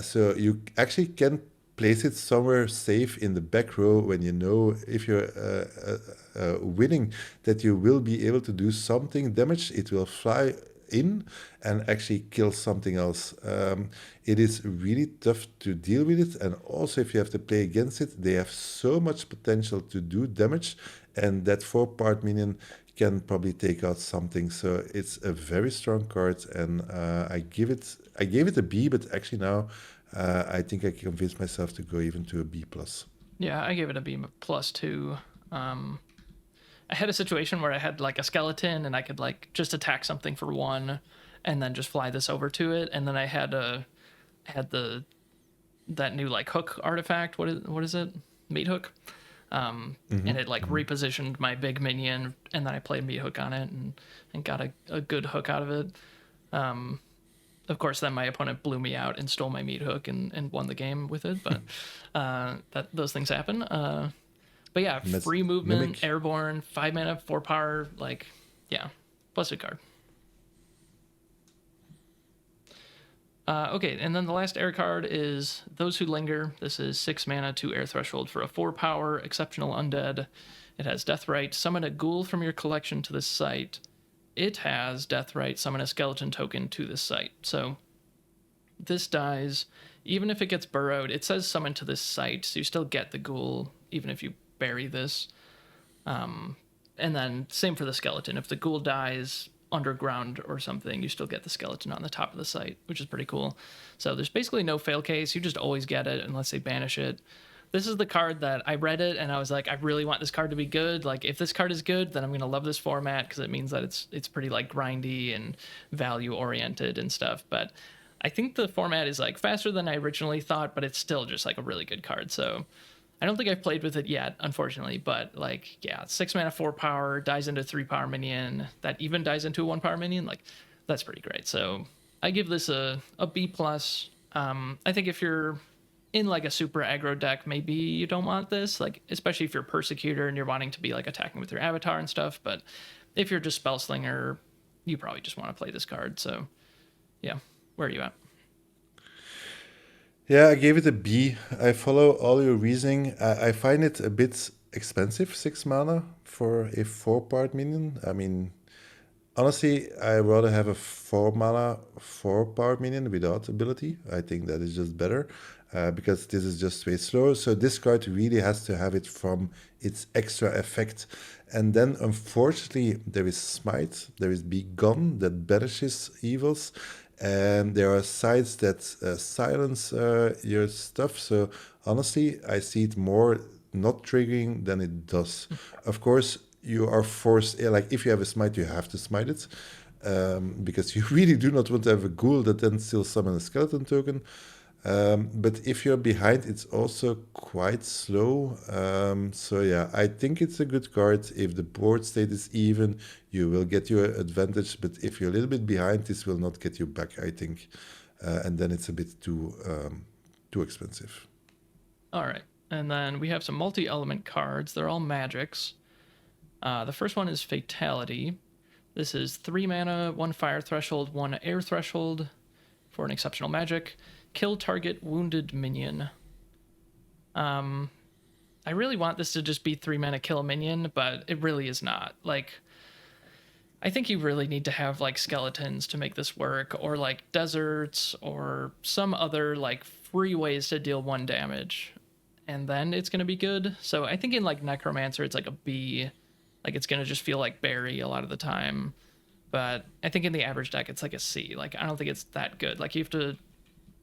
So you actually can place it somewhere safe in the back row when you know if you're winning that you will be able to do something damage. It will fly in and actually kill something else. It is really tough to deal with it, and also if you have to play against it, they have so much potential to do damage, and that 4-part minion can probably take out something. So it's a very strong card, and I gave it a B, but actually now I think I convinced myself to go even to a B plus. Yeah, I gave it a B plus too. I had a situation where I had like a skeleton and I could like just attack something for 1 and then just fly this over to it, and then I had that new like hook artifact. What is it? Meat hook. And it like repositioned my big minion, and then I played meat hook on it and got a good hook out of it. Of course, then my opponent blew me out and stole my meat hook and won the game with it. But those things happen. But yeah, free movement, mimic. Airborne, 5 mana, 4 power, like, yeah, plus a card. Okay, and then the last air card is Those Who Linger. This is 6 mana, 2 air threshold for a 4 power, exceptional undead. It has Deathrite. Summon a ghoul from your collection to this site. It has Deathrite. Summon a skeleton token to this site. So this dies. Even if it gets burrowed, it says summon to this site, so you still get the ghoul, even if you bury this. And then same for the skeleton. If the ghoul dies underground or something, you still get the skeleton on the top of the site, which is pretty cool. So there's basically no fail case. You just always get it unless they banish it. This is the card that I read it and I was like, I really want this card to be good. Like, if this card is good, then I'm going to love this format, because it means that it's pretty like grindy and value oriented and stuff. But I think the format is like faster than I originally thought, but it's still just like a really good card. So I don't think I've played with it yet, unfortunately, but like, yeah, 6 mana, 4 power, dies into 3 power minion, that even dies into a 1 power minion. Like, that's pretty great. So I give this a B plus. I think if you're in like a super aggro deck, maybe you don't want this, like, especially if you're Persecutor and you're wanting to be like attacking with your avatar and stuff. But if you're just Spellslinger, you probably just want to play this card. So yeah, where are you at? Yeah, I gave it a B. I follow all your reasoning. I find it a bit expensive, 6 mana for a 4-part minion. I mean, honestly, I rather have a 4 mana, 4-part minion without ability. I think that is just better, because this is just way slower. So this card really has to have it from its extra effect. And then, unfortunately, there is Smite, there is Be Gone that banishes evils, and there are sides that silence your stuff. So honestly, I see it more not triggering than it does. Of course, you are forced, like if you have a smite, you have to smite it, because you really do not want to have a ghoul that then still summon a skeleton token. But if you're behind, it's also quite slow. So yeah, I think it's a good card. If the board state is even, you will get your advantage. But if you're a little bit behind, this will not get you back, I think. And then it's a bit too expensive. All right. And then we have some multi-element cards. They're all magics. The first one is Fatality. This is 3 mana, 1 fire threshold, 1 air threshold for an exceptional magic. Kill target wounded minion. I really want this to just be 3 mana kill a minion, but it really is not. Like, I think you really need to have like skeletons to make this work, or like deserts, or some other like free ways to deal 1 damage, and then it's gonna be good. So I think in like Necromancer, it's like a B. Like, it's gonna just feel like Barry a lot of the time. But I think in the average deck, it's like a C. Like, I don't think it's that good. Like, you have to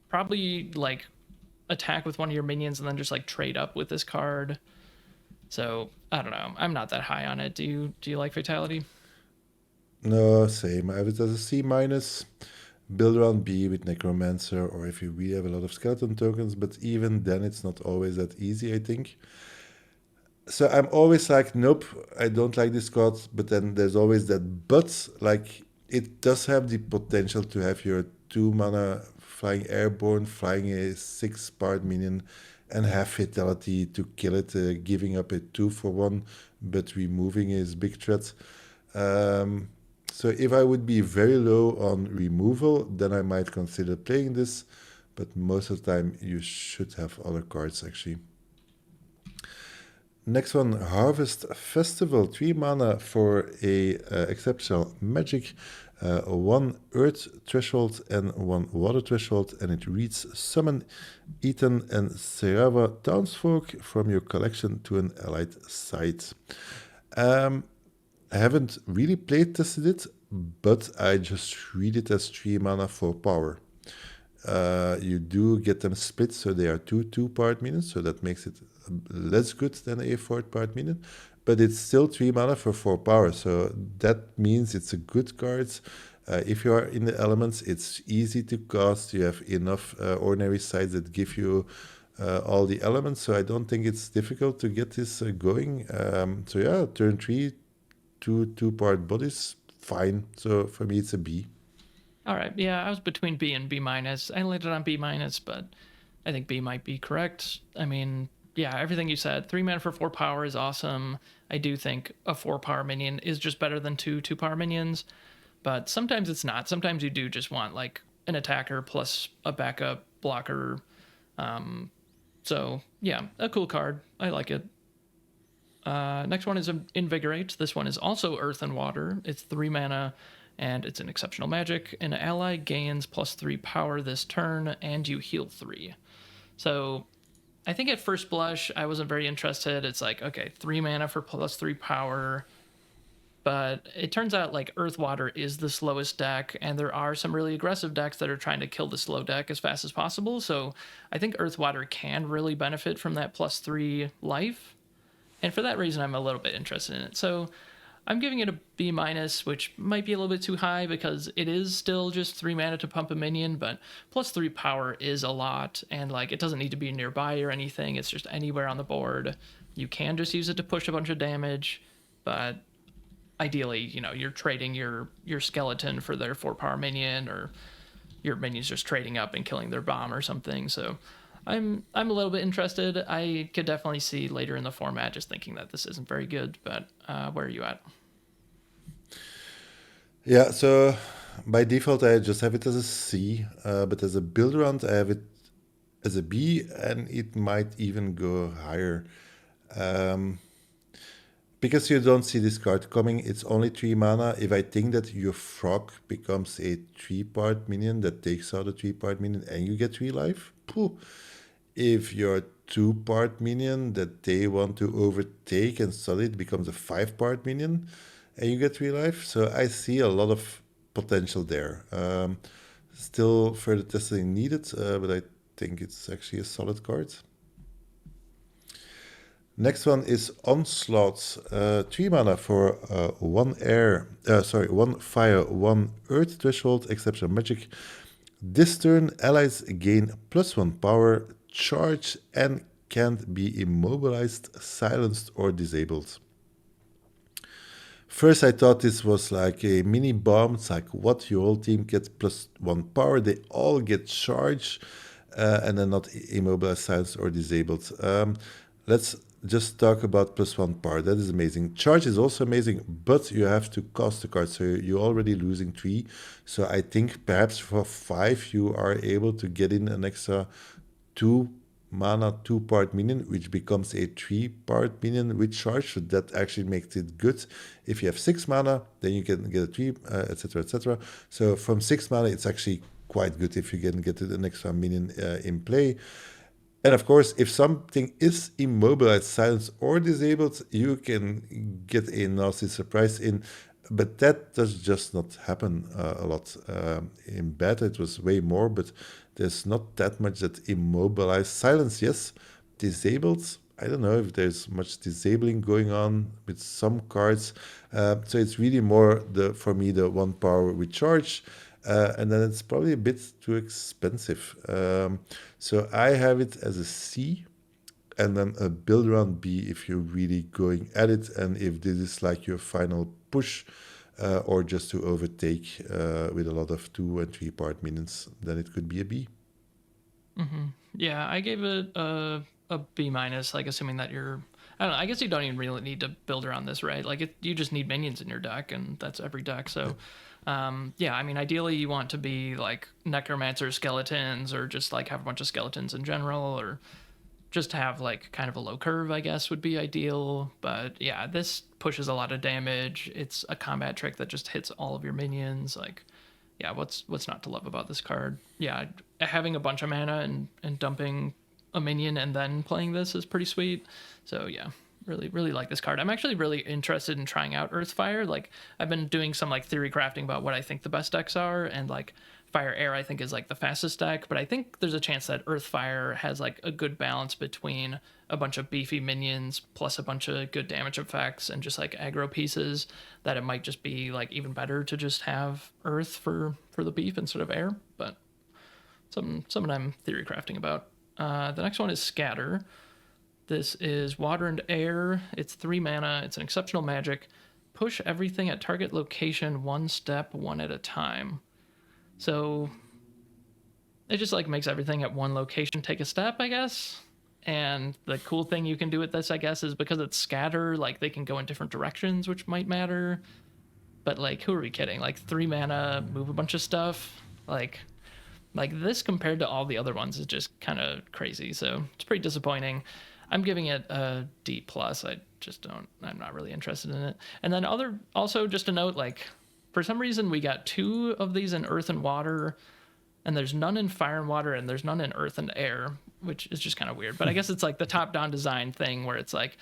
probably like attack with one of your minions and then just like trade up with this card. So I don't know. I'm not that high on it. Do you like Fatality? No, same. I have it as a C minus. Build around B with Necromancer, or if you really have a lot of skeleton tokens, but even then it's not always that easy, I think. So I'm always like, nope, I don't like this card, but then there's always that but, like, it does have the potential to have your 2 mana flying airborne, flying a 6 part minion, and have fatality to kill it, giving up a 2 for 1, but removing his big threat. Um, so if I would be very low on removal, then I might consider playing this, but most of the time you should have other cards actually. Next one, Harvest Festival, 3 mana for a exceptional magic, 1 earth threshold and 1 water threshold, and it reads summon Ethan and Serava townsfolk from your collection to an allied site. I haven't really played tested it, but I just read it as 3 mana for power. You do get them split, so they are 2 2-part minions, so that makes it less good than a 4-part minion, but it's still 3 mana for 4 power, so that means it's a good card. If you are in the elements, it's easy to cast. You have enough ordinary sides that give you all the elements, so I don't think it's difficult to get this going. So yeah, turn 3, 2 2-part bodies, fine. So for me, it's a B. All right. Yeah, I was between B and B minus. I landed on B minus, but I think B might be correct. I mean, yeah, everything you said. 3 mana for 4 power is awesome. I do think a 4 power minion is just better than 2 power minions, but sometimes it's not. Sometimes you do just want like an attacker plus a backup blocker. So yeah, a cool card. I like it. Next one is Invigorate. This one is also Earth and Water. It's 3 mana, and it's an exceptional magic. An ally gains +3 power this turn, and you heal 3. So I think at first blush, I wasn't very interested. It's like, okay, 3 mana for +3 power. But it turns out like Earth Water is the slowest deck, and there are some really aggressive decks that are trying to kill the slow deck as fast as possible. So I think Earth Water can really benefit from that +3 life. And for that reason, I'm a little bit interested in it. So I'm giving it a B minus, which might be a little bit too high because it is still just 3 mana to pump a minion, but +3 power is a lot, and like it doesn't need to be nearby or anything. It's just anywhere on the board. You can just use it to push a bunch of damage, but ideally, you're trading your skeleton for their 4 power minion, or your minions just trading up and killing their bomb or something. So I'm a little bit interested. I could definitely see later in the format just thinking that this isn't very good, but where are you at? Yeah, so by default, I just have it as a C, but as a build round, I have it as a B, and it might even go higher. Um, because you don't see this card coming, it's only 3 mana. If I think that your frog becomes a 3-part minion that takes out a 3-part minion and you get 3 life, pooh. If your 2-part minion that they want to overtake and suddenly it becomes a 5-part minion and you get 3 life. So I see a lot of potential there. Still further testing needed, but I think it's actually a solid card. Next one is Onslaught. 3 mana for 1 1 fire, 1 earth threshold, exceptional magic. This turn, allies gain +1 power, charge, and can't be immobilized, silenced, or disabled. First, I thought this was like a mini bomb. It's like, what? Your whole team gets +1 power. They all get charged, and then not immobilized, silenced, or disabled. Let's just talk about +1 power. That is amazing. Charge is also amazing, but you have to cast the card, so you're already losing 3. So I think perhaps for 5 you are able to get in an extra 2 mana 2-part minion, which becomes a 3-part minion with charge. So that actually makes it good. If you have 6 mana, then you can get a 3, etc., etc. So from 6 mana, it's actually quite good if you can get an extra minion in play. And of course, if something is immobilized, silenced, or disabled, you can get a nasty surprise in. But that does just not happen a lot. In beta, it was way more, but there's not that much that immobilized. Silence, yes. Disabled, I don't know if there's much disabling going on with some cards. So it's really more for me the 1 power recharge, and then it's probably a bit too expensive. So I have it as a C, and then a build around B if you're really going at it, and if this is like your final push, or just to overtake with a lot of 2 and 3 part minions, then it could be a B. Yeah, I gave it a B minus, like assuming that you're. I don't know. I guess you don't even really need to build around this, right? Like you just need minions in your deck, and that's every deck. So, yeah, I mean, ideally you want to be like necromancer skeletons, or just like have a bunch of skeletons in general, or just have like kind of a low curve, I guess, would be ideal. But yeah, this pushes a lot of damage. It's a combat trick that just hits all of your minions. Like, yeah, what's not to love about this card? Yeah, having a bunch of mana and dumping a minion and then playing this is pretty sweet. So yeah, really like this card. I'm actually really interested in trying out Earthfire. Like I've been doing some like theory crafting about what I think the best decks are, and like Fire Air I think is like the fastest deck, but I think there's a chance that Earthfire has like a good balance between a bunch of beefy minions plus a bunch of good damage effects and just like aggro pieces, that it might just be like even better to just have Earth for the beef instead of air. But something I'm theory crafting about. The next one is Scatter. This is water and air. It's 3 mana. It's an exceptional magic. Push everything at target location 1 step, 1 at a time. So it just like makes everything at one location take a step, I guess. And the cool thing you can do with this, I guess, is because it's scatter, like they can go in different directions, which might matter. But like, who are we kidding? Like 3 mana, move a bunch of stuff. Like this compared to all the other ones is just kind of crazy. So it's pretty disappointing. I'm giving it a D plus. I'm not really interested in it. And then also just a note, like for some reason we got 2 of these in earth and water, and there's none in fire and water, and there's none in earth and air, which is just kind of weird. But I guess it's like the top down design thing where it's like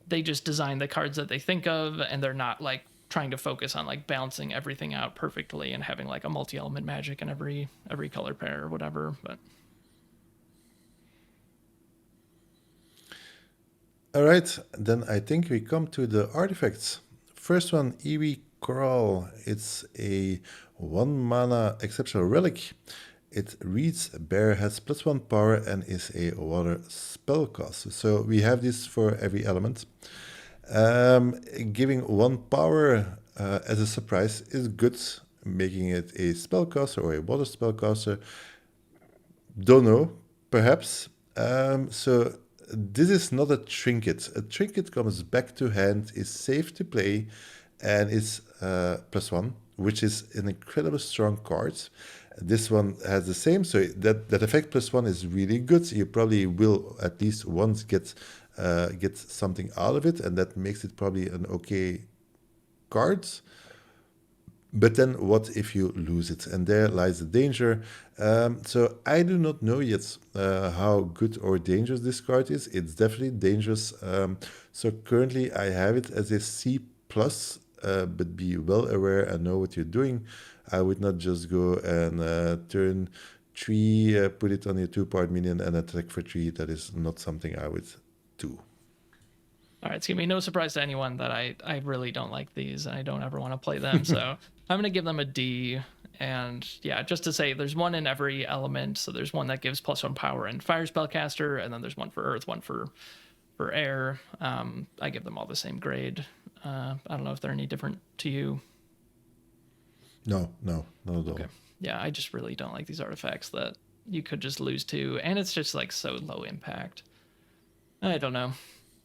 they just design the cards that they think of, and they're not like trying to focus on like balancing everything out perfectly and having like a multi-element magic in every color pair or whatever. But All right, then I think we come to the artifacts. First one, Iwi Coral. It's a 1 mana exceptional relic. It reads bear has +1 power and is a water spellcaster. So we have this for every element. Giving 1 power as a surprise is good. Making it a spellcaster or a water spellcaster, don't know, perhaps. So this is not a trinket. A trinket comes back to hand, is safe to play, and is +1, which is an incredibly strong card. This one has the same, so that effect +1 is really good. You probably will at least once get something out of it, and that makes it probably an okay card. But then what if you lose it? And there lies the danger. So I do not know yet how good or dangerous this card is. It's definitely dangerous. So currently I have it as a C+, but be well aware and know what you're doing. I would not just go and turn 3, put it on your 2-part minion and attack for 3. That is not something I would do. all right, it's gonna be no surprise to anyone that I really don't like these, and I don't ever want to play them. So I'm gonna give them a D. And yeah, just to say, there's 1 in every element. So there's 1 that gives +1 power and fire spellcaster, and then there's 1 for earth, 1 for air. I give them all the same grade. I don't know if they're any different to you. No, not at all. Okay. Yeah, I just really don't like these artifacts that you could just lose to, and it's just like so low impact. I don't know.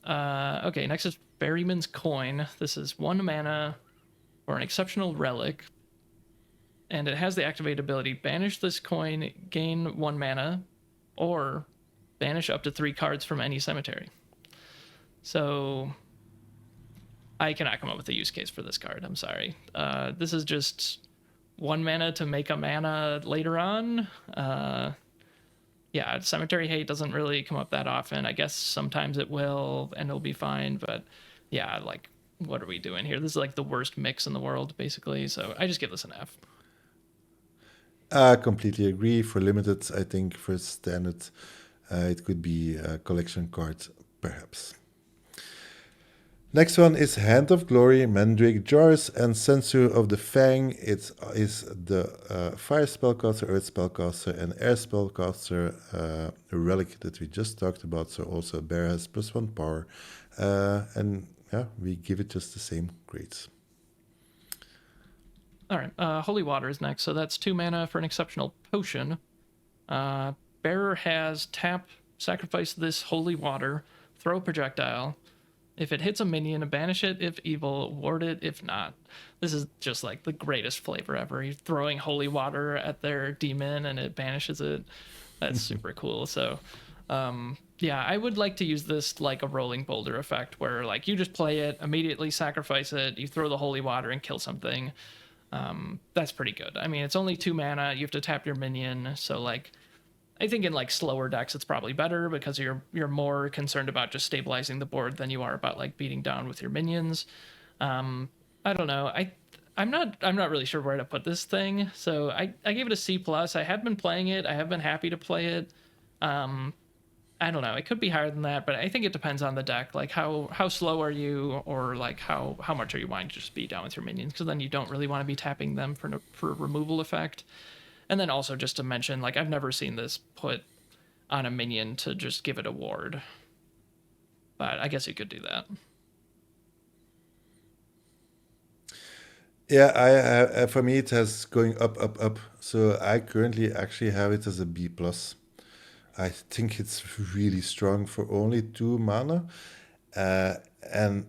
Okay, next is Ferryman's Coin. This is 1 mana or an exceptional relic, and it has the activate ability banish this coin, gain 1 mana, or banish up to 3 cards from any cemetery. So I cannot come up with a use case for this card. I'm sorry. This is just 1 mana to make a mana later on. Yeah, Cemetery Hate doesn't really come up that often. I guess sometimes it will, and it'll be fine. But yeah, like, what are we doing here? This is like the worst mix in the world, basically. So I just give this an F. I completely agree. For limited, I think for standard, it could be a collection card perhaps. Next one is Hand of Glory, Mandrake Jars, and Sensu of the Fang. It is the Fire Spellcaster, Earth Spellcaster, and Air Spellcaster relic that we just talked about. So also Bear has +1 power. And yeah, we give it just the same grades. All right, Holy Water is next. So that's 2 mana for an exceptional potion. Bearer has tap, sacrifice this Holy Water, throw a projectile. If it hits a minion, banish it if evil, ward it if not. This is just like the greatest flavor ever. You're throwing holy water at their demon and it banishes it. That's super cool. So, yeah, I would like to use this like a rolling boulder effect where like you just play it, immediately sacrifice it, you throw the holy water and kill something. That's pretty good. I mean, it's only 2 mana. You have to tap your minion. So like, I think in like slower decks, it's probably better because you're more concerned about just stabilizing the board than you are about like beating down with your minions. I don't know. I'm not really sure where to put this thing. So I gave it a C plus. I have been playing it. I have been happy to play it. I don't know. It could be higher than that, but I think it depends on the deck. Like how slow are you, or like how much are you wanting to just beat down with your minions? Because then you don't really want to be tapping them for removal effect. And then also just to mention, like, I've never seen this put on a minion to just give it a ward. But I guess you could do that. Yeah, for me it has going up, up, up. So I currently actually have it as a B plus. I think it's really strong for only 2 mana. And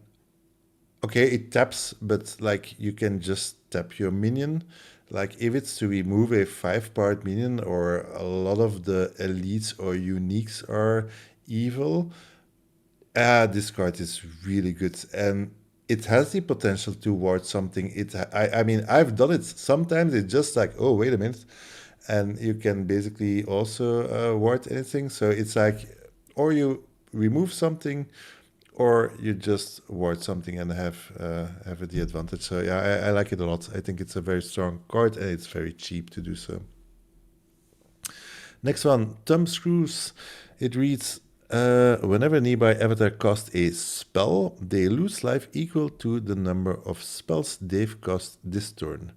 okay, it taps, but like you can just tap your minion. Like if it's to remove a 5-part minion or a lot of the elites or uniques are evil, this card is really good. And it has the potential to ward something. I mean, I've done it. Sometimes it's just like, oh, wait a minute. And you can basically also ward anything. So it's like, or you remove something, or you just ward something and have the advantage. So yeah, I like it a lot. I think it's a very strong card and it's very cheap to do so. Next one, Thumb Screws. It reads, whenever a nearby avatar casts a spell, they lose life equal to the number of spells they've cast this turn.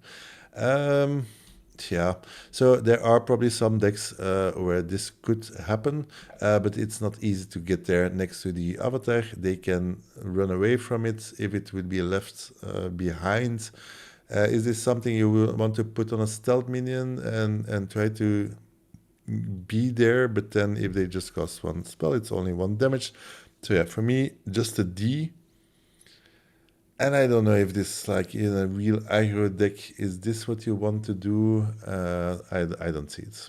Yeah, so there are probably some decks where this could happen, but it's not easy to get there next to the avatar. They can run away from it if it will be left behind. Is this something you will want to put on a stealth minion and try to be there? But then if they just cost 1 spell, it's only 1 damage. So yeah, for me, just a D. And I don't know if this, like in a real aggro deck, is this what you want to do? I don't see it.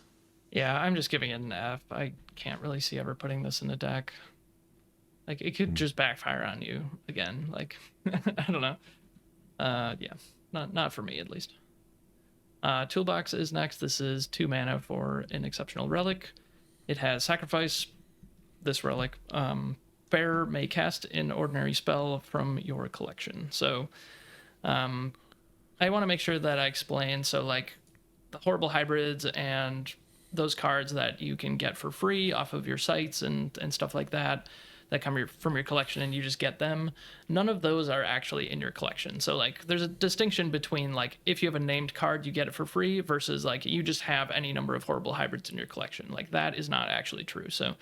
Yeah, I'm just giving it an F. I can't really see ever putting this in a deck. Like it could just backfire on you again. Like I don't know. Yeah, not for me at least. Toolbox is next. This is 2 mana for an exceptional relic. It has sacrifice this relic. Bearer may cast an ordinary spell from your collection. So I want to make sure that I explain. So like the horrible hybrids and those cards that you can get for free off of your sites and stuff like that come from your collection and you just get them, none of those are actually in your collection. So like there's a distinction between like if you have a named card you get it for free versus like you just have any number of horrible hybrids in your collection. Like that is not actually true. So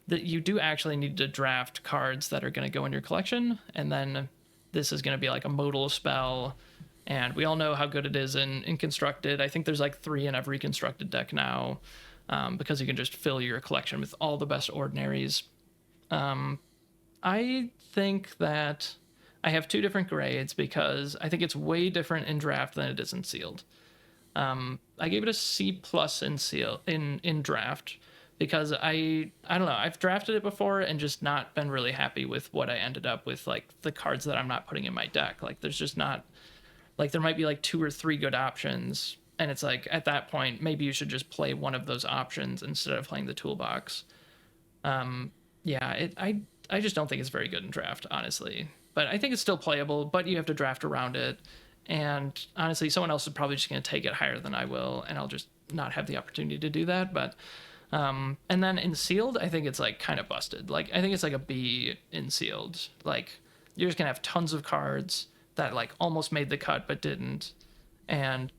that you do actually need to draft cards that are going to go in your collection, and then this is going to be like a modal spell, and we all know how good it is in constructed. I think there's like 3 in every constructed deck now, because you can just fill your collection with all the best ordinaries. I think that I have 2 different grades because I think it's way different in draft than it is in sealed. I gave it a C plus in draft, because I don't know, I've drafted it before and just not been really happy with what I ended up with, like the cards that I'm not putting in my deck. Like there's just not, like there might be like 2 or 3 good options, and it's like at that point maybe you should just play one of those options instead of playing the toolbox. Yeah, I just don't think it's very good in draft, honestly. But I think it's still playable, but you have to draft around it. And honestly, someone else is probably just going to take it higher than I will, and I'll just not have the opportunity to do that. But And then in sealed, I think it's like kind of busted. Like I think it's like a B in sealed. Like you're just gonna have tons of cards that like almost made the cut but didn't, and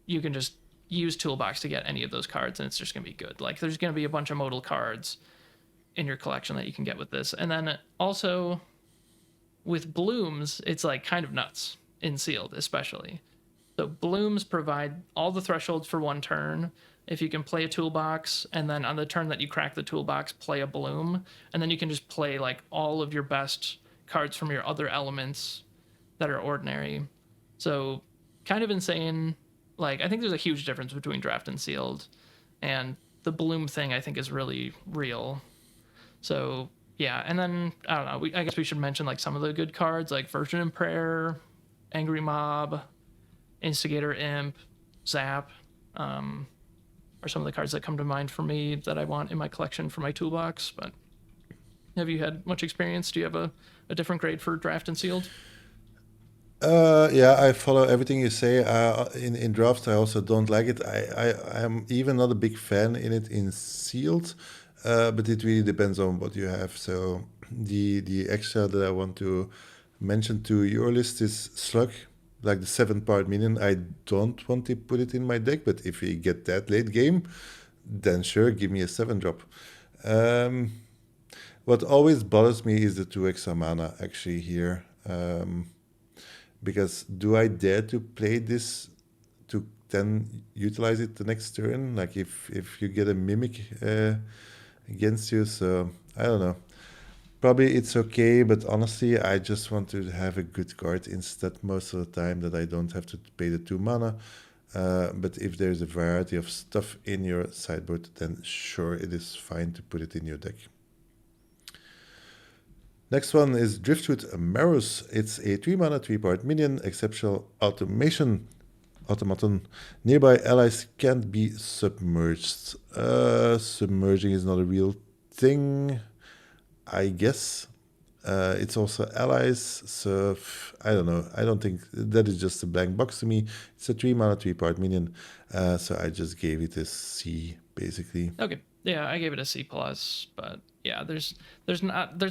you can just use toolbox to get any of those cards, and it's just gonna be good. Like there's gonna be a bunch of modal cards in your collection that you can get with this, and then also with blooms, it's like kind of nuts in sealed, especially. So blooms provide all the thresholds for one turn. If you can play a toolbox, and then on the turn that you crack the toolbox, play a bloom, and then you can just play like all of your best cards from your other elements that are ordinary. So kind of insane. Like I think there's a huge difference between draft and sealed, and the bloom thing I think is really real. So yeah, and then I don't know. I guess we should mention like some of the good cards, like Virgin and Prayer, Angry Mob, Instigator Imp, Zap, are some of the cards that come to mind for me that I want in my collection for my toolbox. But have you had much experience? Do you have a different grade for draft and sealed? Yeah, I follow everything you say. In draft, I also don't like it. I am even not a big fan in it in sealed, but it really depends on what you have. So the extra that I want to mention to your list is Slug, like the 7-part minion. I don't want to put it in my deck, but if we get that late game, then sure, give me a 7-drop. What always bothers me is the 2 extra mana actually here. Because do I dare to play this to then utilize it the next turn? Like if you get a mimic against you, so I don't know. Probably it's okay, but honestly, I just want to have a good card instead most of the time that I don't have to pay the 2 mana. But if there's a variety of stuff in your sideboard, then sure, it is fine to put it in your deck. Next one is Driftwood Marus. It's a 3-mana, 3-part minion, exceptional automaton. Nearby allies can't be submerged. Submerging is not a real thing, I guess. It's also allies, so I don't know. I don't think that is just a blank box to me. It's a 3-mana, 3-part minion, so I just gave it a C, basically. Okay. Yeah, I gave it a C plus, but yeah, there's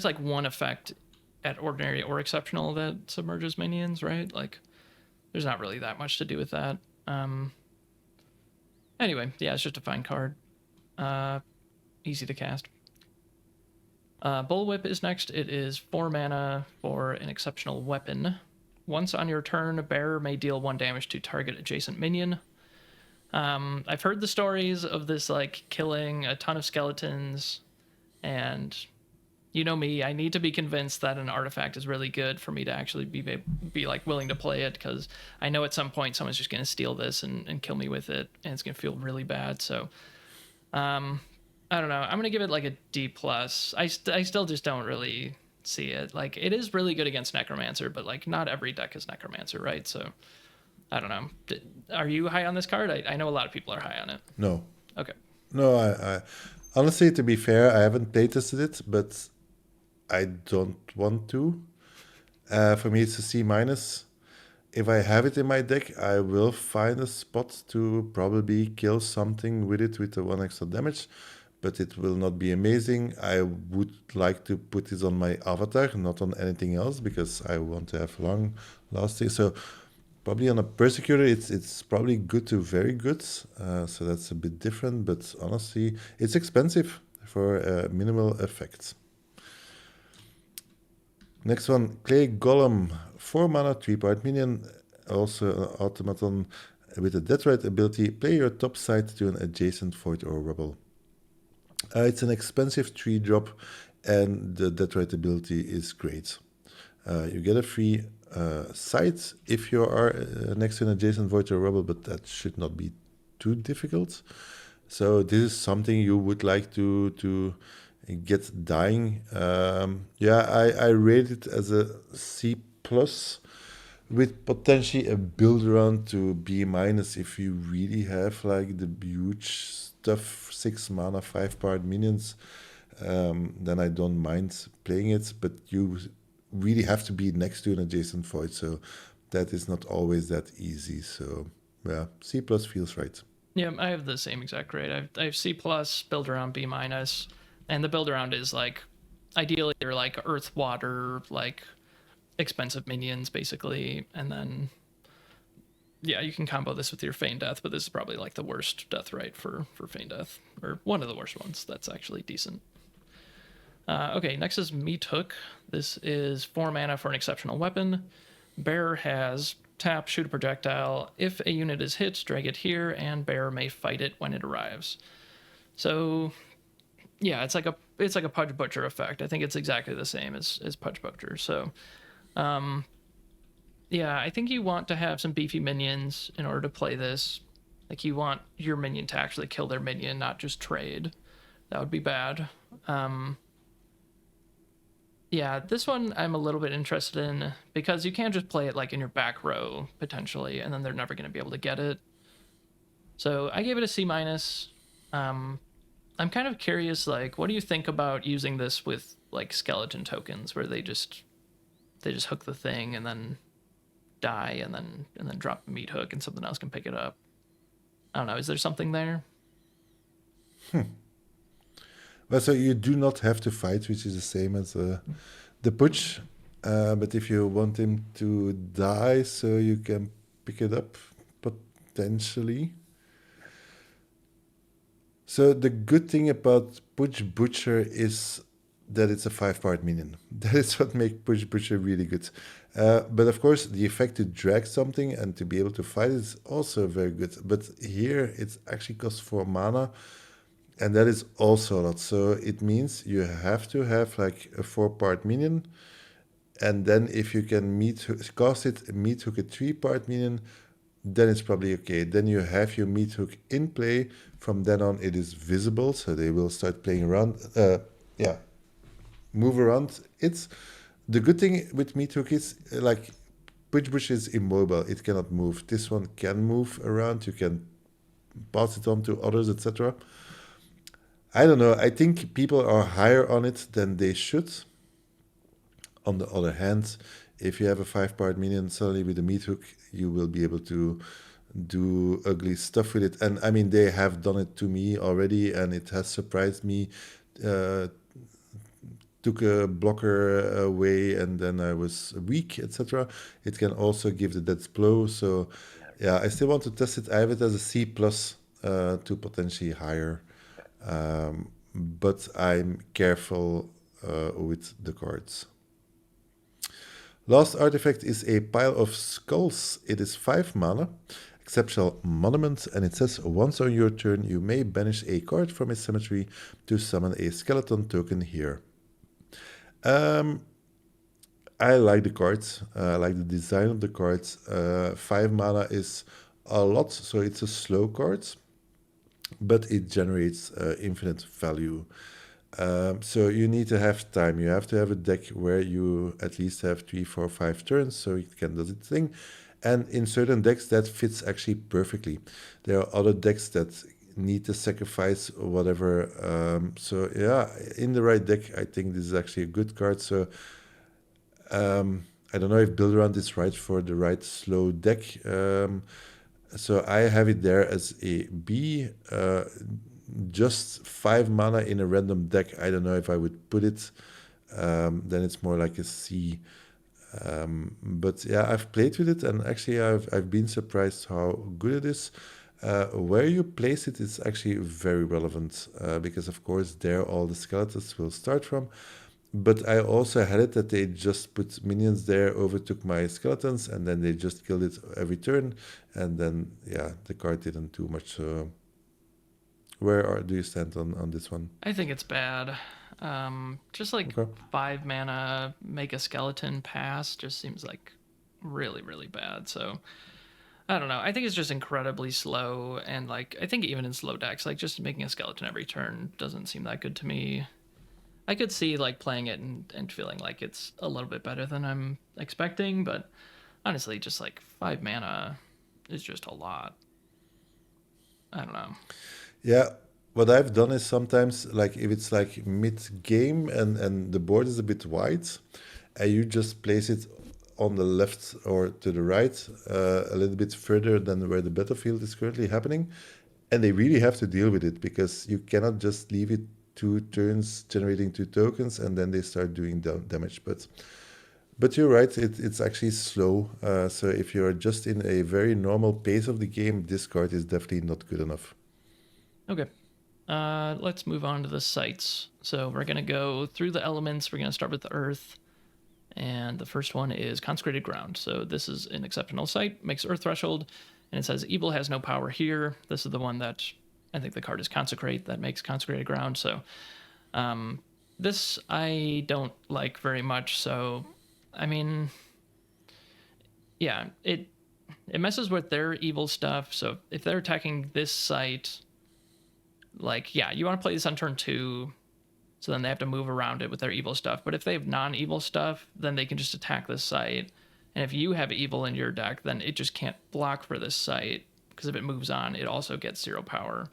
like one effect at ordinary or exceptional that submerges minions, right? Like there's not really that much to do with that. Anyway, yeah, it's just a fine card. Easy to cast. Bullwhip is next. It is 4 mana for an exceptional weapon. Once on your turn, a bearer may deal 1 damage to target adjacent minion. I've heard the stories of this like killing a ton of skeletons, and you know me, I need to be convinced that an artifact is really good for me to actually be like willing to play it, because I know at some point someone's just gonna steal this and kill me with it, and it's gonna feel really bad. So I don't know. I'm gonna give it like a D plus. I still just don't really see it. Like it is really good against Necromancer, but like not every deck is Necromancer, right? So I don't know. Are you high on this card? I know a lot of people are high on it. No. Okay. No, I honestly, to be fair, I haven't playtested it, but I don't want to. For me, it's a C minus. If I have it in my deck, I will find a spot to probably kill something with it with the 1 extra damage, but it will not be amazing. I would like to put this on my avatar, not on anything else, because I want to have long lasting. So probably on a persecutor, it's probably good to very good. So that's a bit different, but honestly, it's expensive for minimal effects. Next one, Clay Golem, 4 mana, 3-part minion, also an automaton with a Deathrite ability. Play your top side to an adjacent void or rubble. It's an expensive 3-drop, and the Deathrite ability is great. You get a free side if you are next to an adjacent void or rubble, but that should not be too difficult. So this is something you would like to get dying. I rate it as a C plus, with potentially a build around to B minus if you really have like the huge stuff, 6 mana, 5-part minions. Then I don't mind playing it, but you really have to be next to an adjacent void, so that is not always that easy. So yeah, C plus feels right. Yeah, I have the same exact grade. I have C plus, build around B minus, and the build around is like ideally they're like earth, water, like expensive minions basically, and then yeah, you can combo this with your Feign Death, but this is probably like the worst death right for Feign Death, or one of the worst ones. That's actually decent. Okay, next is Meat Hook. This is 4 mana for an exceptional weapon. Bear has tap, shoot a projectile. If a unit is hit, drag it here, and bear may fight it when it arrives. So yeah, it's like a Pudge Butcher effect. I think it's exactly the same as Pudge Butcher. So yeah, I think you want to have some beefy minions in order to play this. Like you want your minion to actually kill their minion, not just trade. That would be bad. Yeah, this one I'm a little bit interested in because you can't just play it like in your back row potentially, and then they're never going to be able to get it. So I gave it a C minus. I'm kind of curious, like, what do you think about using this with like skeleton tokens, where they just hook the thing and then die, and then drop the meat hook, and something else can pick it up. I don't know. Is there something there? Well, so you do not have to fight, which is the same as the putsch. But if you want him to die, so you can pick it up potentially. So the good thing about Pudge Butcher is that it's a 5-part minion. That is what makes Pudge Butcher really good. But of course, the effect to drag something and to be able to fight is also very good. But here, it actually costs 4 mana, and that is also a lot. So it means you have to have like a 4-part minion, and then if you can cast it, meat hook a 3-part minion, then it's probably okay. Then you have your meat hook in play. From then on, it is visible, so they will start playing around. Move around. It's the good thing with meat hook is like Pudge Butcher is immobile. It cannot move. This one can move around. You can pass it on to others, etc. I don't know. I think people are higher on it than they should. On the other hand, if you have a 5-part minion, suddenly with a meat hook, you will be able to do ugly stuff with it. And I mean, they have done it to me already, and it has surprised me. Took a blocker away, and then I was weak, etc. It can also give the death blow. So yeah, I still want to test it. I have it as a C plus to potentially higher. But I'm careful with the cards. Last artifact is a pile of skulls. It is 5 mana, exceptional monument, and it says once on your turn you may banish a card from a cemetery to summon a skeleton token here. I like the cards. I like the design of the cards. 5 mana is a lot, so it's a slow card, but it generates infinite value. So you need to have time. You have to have a deck where you at least have 3, 4, 5 turns so it can do its thing. And in certain decks, that fits actually perfectly. There are other decks that need to sacrifice or whatever. So yeah, in the right deck, I think this is actually a good card. So I don't know if Build Around is right for the right slow deck. So I have it there as a B. Just 5 mana in a random deck. I don't know if I would put it. Then it's more like a C. But yeah, I've played with it, and actually I've been surprised how good it is. Where you place it is actually very relevant because, of course, there all the skeletons will start from. But I also had it that they just put minions there, overtook my skeletons, and then they just killed it every turn. And then, yeah, the card didn't do much. So do you stand on this one? I think it's bad. Just like Okay. 5 mana, make a skeleton pass just seems like really, really bad. So I don't know. I think it's just incredibly slow, and like I think even in slow decks, like just making a skeleton every turn doesn't seem that good to me. I could see like playing it and feeling like it's a little bit better than I'm expecting, but honestly, just like 5 mana is just a lot. I don't know. Yeah, what I've done is sometimes, like if it's like mid-game and the board is a bit wide, and you just place it on the left or to the right, a little bit further than where the battlefield is currently happening, And they really have to deal with it because you cannot just leave it 2 turns generating 2 tokens and then they start doing damage. But you're right, it's actually slow. So if you're just in a very normal pace of the game, this card is definitely not good enough. Okay. Let's move on to the sites. So we're going to go through the elements. We're going to start with the earth. And the first one is Consecrated Ground. So this is an exceptional site, makes Earth Threshold, and it says evil has no power here. This is the one that I think the card is Consecrate that makes Consecrated Ground. So this I don't like very much. So, I mean, yeah, it messes with their evil stuff. So if they're attacking this site, like, yeah, you want to play this on turn 2. So then they have to move around it with their evil stuff. But if they have non-evil stuff, then they can just attack this site. And if you have evil in your deck, then it just can't block for this site. Because if it moves on, it also gets 0 power.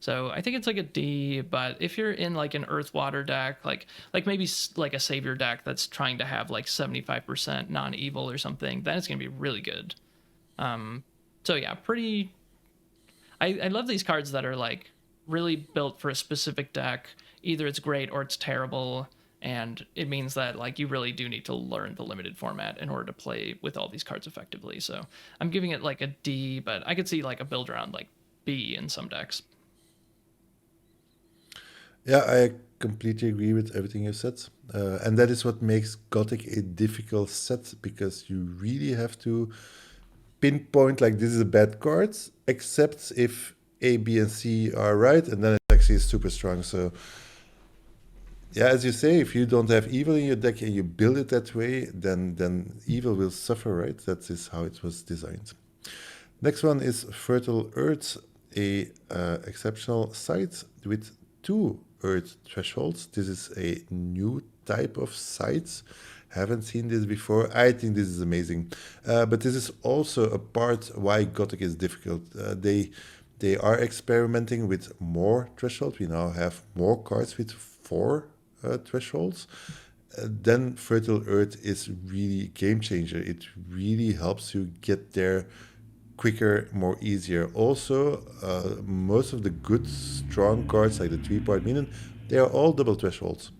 So I think it's like a D, but if you're in like an Earth Water deck, like maybe like a Savior deck that's trying to have like 75% non-evil or something, then it's going to be really good. So yeah, pretty... I love these cards that are like really built for a specific deck. Either it's great or it's terrible, and it means that like you really do need to learn the limited format in order to play with all these cards effectively. So I'm giving it like a D, but I could see like a build around like B in some decks. Yeah, I completely agree with everything you said. And that is what makes Gothic a difficult set because you really have to pinpoint like this is a bad card, except if A, B, and C are right, and then it's actually super strong. So yeah, as you say, if you don't have evil in your deck and you build it that way, then evil will suffer, right? That is how it was designed. Next one is Fertile Earth, a exceptional site with 2 Earth thresholds. This is a new type of site. Haven't seen this before. I think this is amazing. But this is also a part why Gothic is difficult. They are experimenting with more thresholds. We now have more cards with 4 thresholds. Then Fertile Earth is really game changer. It really helps you get there quicker, more easier. Also, most of the good strong cards like the 3-part minion, they are all double thresholds.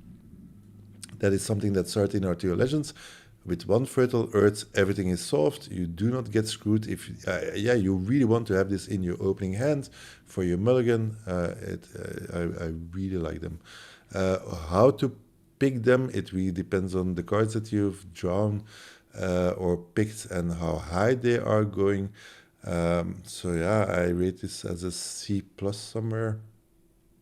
That is something that started in Arthurian Legends. With 1 Fertile Earth, everything is solved. You do not get screwed. If you really want to have this in your opening hand for your mulligan, I really like them. How to pick them, it really depends on the cards that you've drawn or picked and how high they are going. So yeah, I rate this as a C plus somewhere.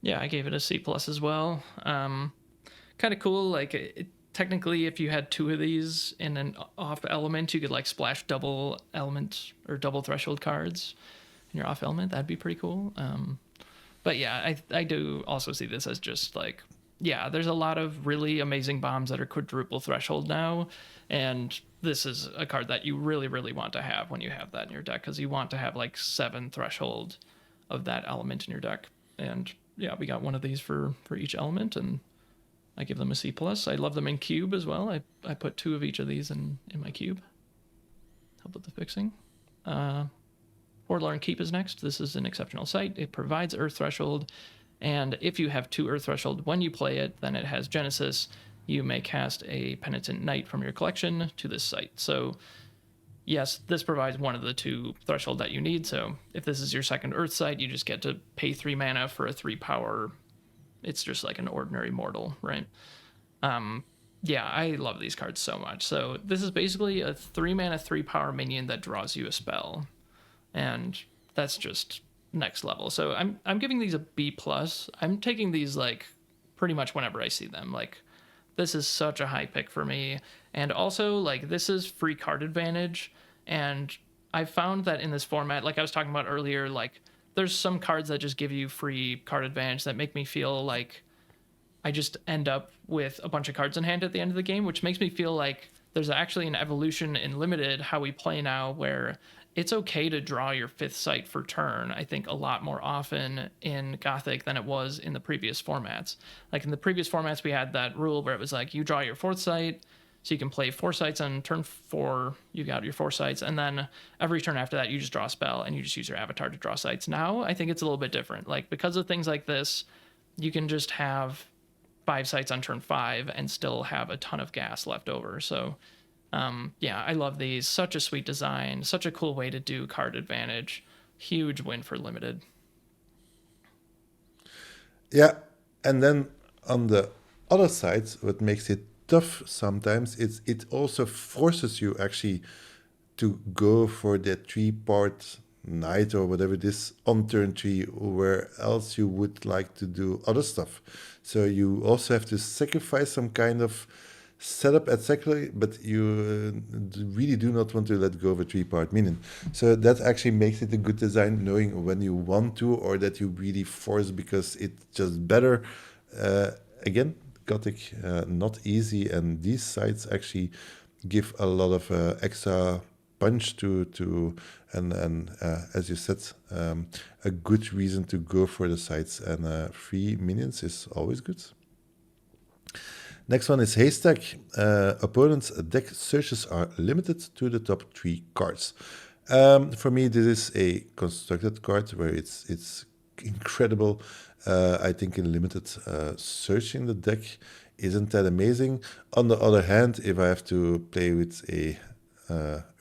Yeah, I gave it a C plus as well. Kind of cool. Like technically, if you had 2 of these in an off element, you could like splash double element or double threshold cards in your off element. That'd be pretty cool. But yeah, I do also see this as just like, yeah, there's a lot of really amazing bombs that are quadruple threshold now, and this is a card that you really, really want to have when you have that in your deck, because you want to have like 7 threshold of that element in your deck. And yeah, we got one of these for each element, and I give them a C plus. I love them in cube as well. I put 2 of each of these in my cube. Help with the fixing. Forlorn Keep is next. This is an exceptional site. It provides Earth Threshold, and if you have 2 Earth Threshold when you play it, then it has Genesis. You may cast a Penitent Knight from your collection to this site. So yes, this provides one of the 2 threshold that you need. So if this is your second Earth site, you just get to pay 3 mana for a 3 power. It's just like an ordinary mortal, right? Yeah, I love these cards so much. So this is basically a 3 mana 3 power minion that draws you a spell, and that's just next level. So I'm giving these a B plus. I'm taking these like pretty much whenever I see them. Like, this is such a high pick for me. And also, like, this is free card advantage. And I found that in this format, like I was talking about earlier, like, there's some cards that just give you free card advantage that make me feel like I just end up with a bunch of cards in hand at the end of the game, which makes me feel like there's actually an evolution in Limited, how we play now, where it's okay to draw your 5th site for turn, I think, a lot more often in Gothic than it was in the previous formats. Like, in the previous formats, we had that rule where it was like, you draw your 4th site, So you can play 4 sites on turn 4, you got your 4 sites, and then every turn after that, you just draw a spell and you just use your avatar to draw sites. Now, I think it's a little bit different. Like, because of things like this, you can just have 5 sites on turn 5 and still have a ton of gas left over. So, yeah, I love these. Such a sweet design, such a cool way to do card advantage. Huge win for limited. Yeah, and then on the other side, what makes it tough sometimes is it also forces you actually to go for that 3-part night or whatever it is on turn 3, where else you would like to do other stuff. So you also have to sacrifice some kind of setup exactly, but you really do not want to let go of a 3-part minion. So that actually makes it a good design, knowing when you want to, or that you really force because it's just better. Again, Gothic, not easy, and these sites actually give a lot of extra punch to and as you said, a good reason to go for the sites, and 3 minions is always good. Next one is Haystack. Opponent's deck searches are limited to the top 3 cards. For me, this is a constructed card where it's incredible. I think in limited, searching the deck isn't that amazing. On the other hand, if I have to play with a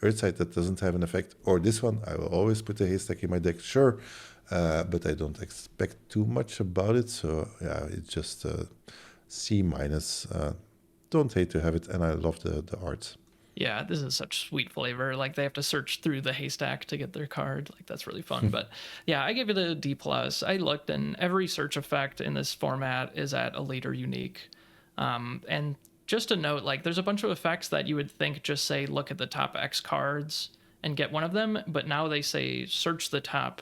Earthside that doesn't have an effect, or this one, I will always put a Haystack in my deck, sure. But I don't expect too much about it. So yeah, it's just C minus. Don't hate to have it, and I love the art. Yeah, this is such sweet flavor. Like, they have to search through the haystack to get their card. Like, that's really fun. But yeah, I give it a D plus. I looked, and every search effect in this format is at Elite or Unique. And just a note, like, there's a bunch of effects that you would think just say look at the top X cards and get one of them, but now they say search the top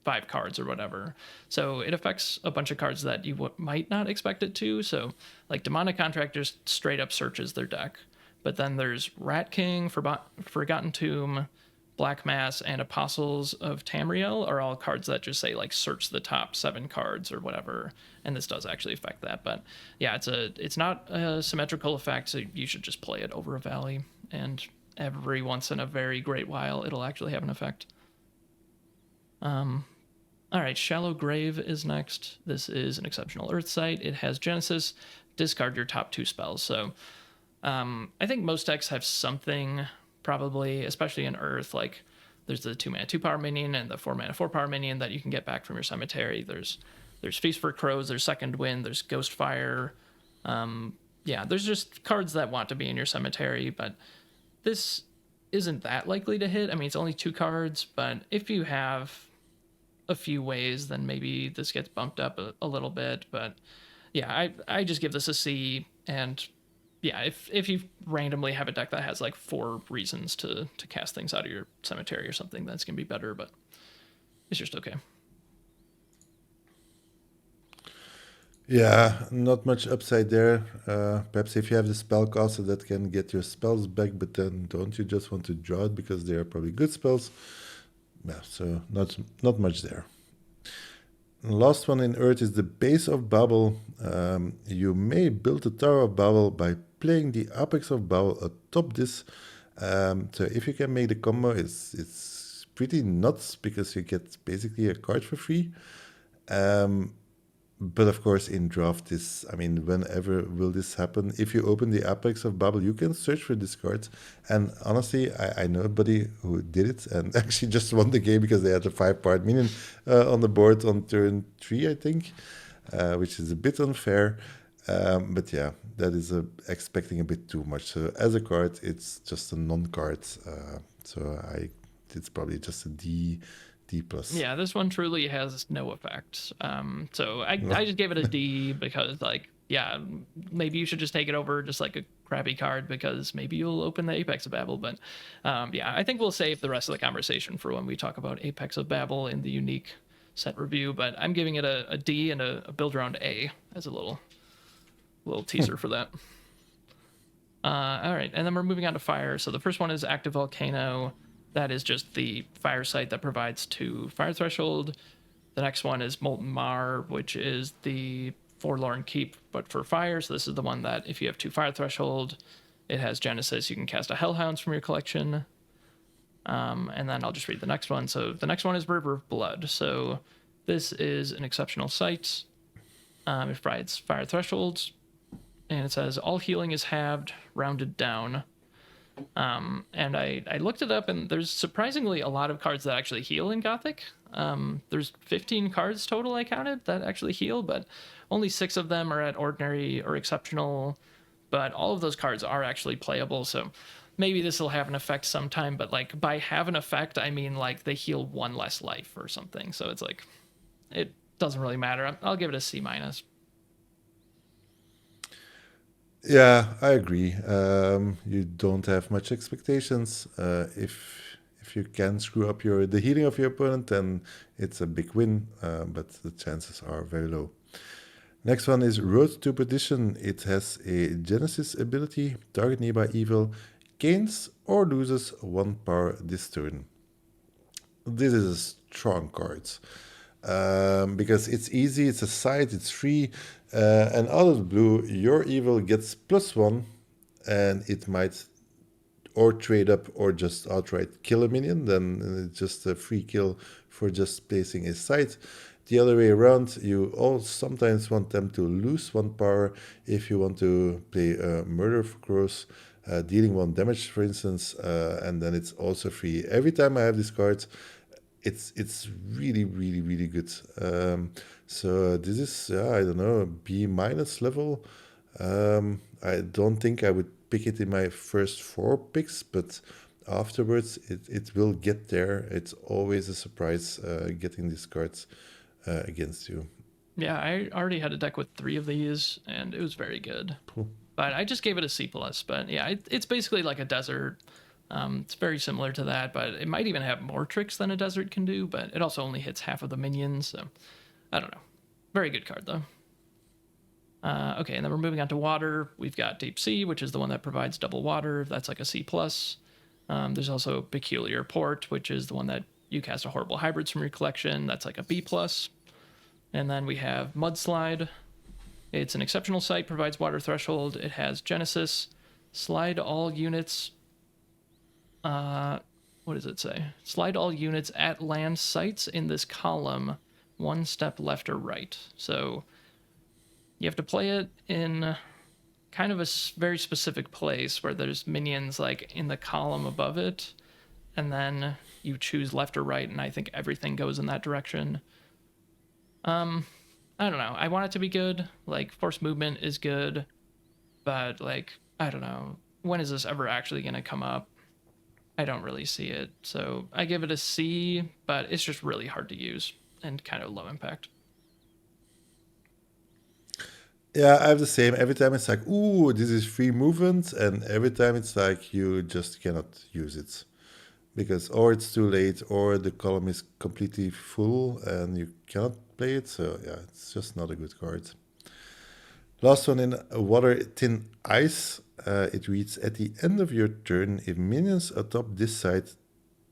5 cards or whatever. So it affects a bunch of cards that you might not expect it to. So, like, Demonic Contract just straight up searches their deck. But then there's Rat King, Forgotten Tomb, Black Mass, and Apostles of Tamriel are all cards that just say, like, search the top 7 cards or whatever. And this does actually affect that. But yeah, it's not a symmetrical effect, so you should just play it over a Valley. And every once in a very great while, it'll actually have an effect. All right, Shallow Grave is next. This is an exceptional Earth site. It has Genesis. Discard your top 2 spells. So I think most decks have something, probably, especially in Earth. Like, there's the 2-mana 2-power minion and the 4-mana 4-power minion that you can get back from your cemetery. There's Feast for Crows, there's Second Wind, there's Ghostfire. Yeah, there's just cards that want to be in your cemetery, but this isn't that likely to hit. I mean, it's only 2 cards, but if you have a few ways, then maybe this gets bumped up a little bit. But yeah, I just give this a C. And yeah, if you randomly have a deck that has like 4 reasons to cast things out of your cemetery or something, that's gonna be better, but it's just okay. Yeah, not much upside there. Perhaps if you have the spellcaster that can get your spells back, but then don't you just want to draw it because they are probably good spells? Yeah, so not much there. Last one in Earth is the Base of Babel. You may build a Tower of Babel by playing the Apex of Babel atop this. So if you can make the combo, it's pretty nuts because you get basically a card for free. But of course, in draft, whenever will this happen? If you open the Apex of Babel, you can search for this card. And honestly, I know a buddy who did it and actually just won the game because they had a 5-part minion on the board on turn 3, I think, which is a bit unfair. But yeah, that is expecting a bit too much. So as a card, it's just a non-card. It's probably just a D+. Yeah, this one truly has no effect. So I just gave it a D because, like, yeah, maybe you should just take it over just like a crappy card because maybe you'll open the Apex of Babel. But yeah, I think we'll save the rest of the conversation for when we talk about Apex of Babel in the unique set review. But I'm giving it a D and a build around A as a little teaser for that. All right, and then we're moving on to fire. So the first one is Active Volcano. That is just the fire site that provides 2 fire threshold. The next one is Molten Mar, which is the Forlorn Keep, but for fire. So this is the one that if you have 2 fire threshold, It has Genesis. You can cast a Hellhounds from your collection. And then I'll just read the next one. So the next one is River of Blood. So this is an exceptional sight. It provides fire thresholds. And it says all healing is halved, rounded down. And I looked it up, and there's surprisingly a lot of cards that actually heal in Gothic. There's 15 cards total I counted that actually heal, but only 6 of them are at ordinary or exceptional. But all of those cards are actually playable, so maybe this will have an effect sometime. But like by have an effect, I mean like they heal 1 less life or something. So it's like it doesn't really matter. I'll give it a C minus. Yeah, I agree. You don't have much expectations. If you can screw up the healing of your opponent, then it's a big win. But the chances are very low. Next one is Road to Perdition. It has a Genesis ability. Target nearby evil gains or loses 1 power this turn. This is a strong card. Because it's easy, it's a side, it's free, and out of the blue, your evil gets +1, and it might or trade up or just outright kill a minion. Then it's just a free kill for just placing a side. The other way around, you all sometimes want them to lose 1 power if you want to play Murder for Crows, dealing 1 damage, for instance, and then it's also free. Every time I have this card, it's really, really, really good. So this is, I don't know, B minus level. I don't think I would pick it in my first 4 picks, but afterwards it will get there. It's always a surprise getting these cards against you. Yeah, I already had a deck with 3 of these, and it was very good. Cool. But I just gave it a C plus. But yeah, it's basically like a desert. It's very similar to that, but it might even have more tricks than a desert can do. But it also only hits half of the minions, so I don't know. Very good card though. Okay, and then we're moving on to water. We've got Deep Sea, which is the one that provides double water. That's like a C plus. There's also Peculiar Port, which is the one that you cast a horrible hybrids from your collection. That's like a B plus. And then we have Mudslide. It's an exceptional site, provides water threshold. It has Genesis. Slide all units. What does it say? Slide all units at land sites in this column 1 step left or right. So you have to play it in kind of a very specific place where there's minions like in the column above it, and then you choose left or right, and I think everything goes in that direction. I don't know. I want it to be good. Like, force movement is good, but like, I don't know. When is this ever actually going to come up? I don't really see it. So I give it a C, but it's just really hard to use and kind of low impact. Yeah, I have the same. Every time it's like, ooh, this is free movement, and every time it's like you just cannot use it because or it's too late or the column is completely full and you cannot play it. So yeah, it's just not a good card. Last one in Water Thin Ice. It reads, at the end of your turn, if minions atop this side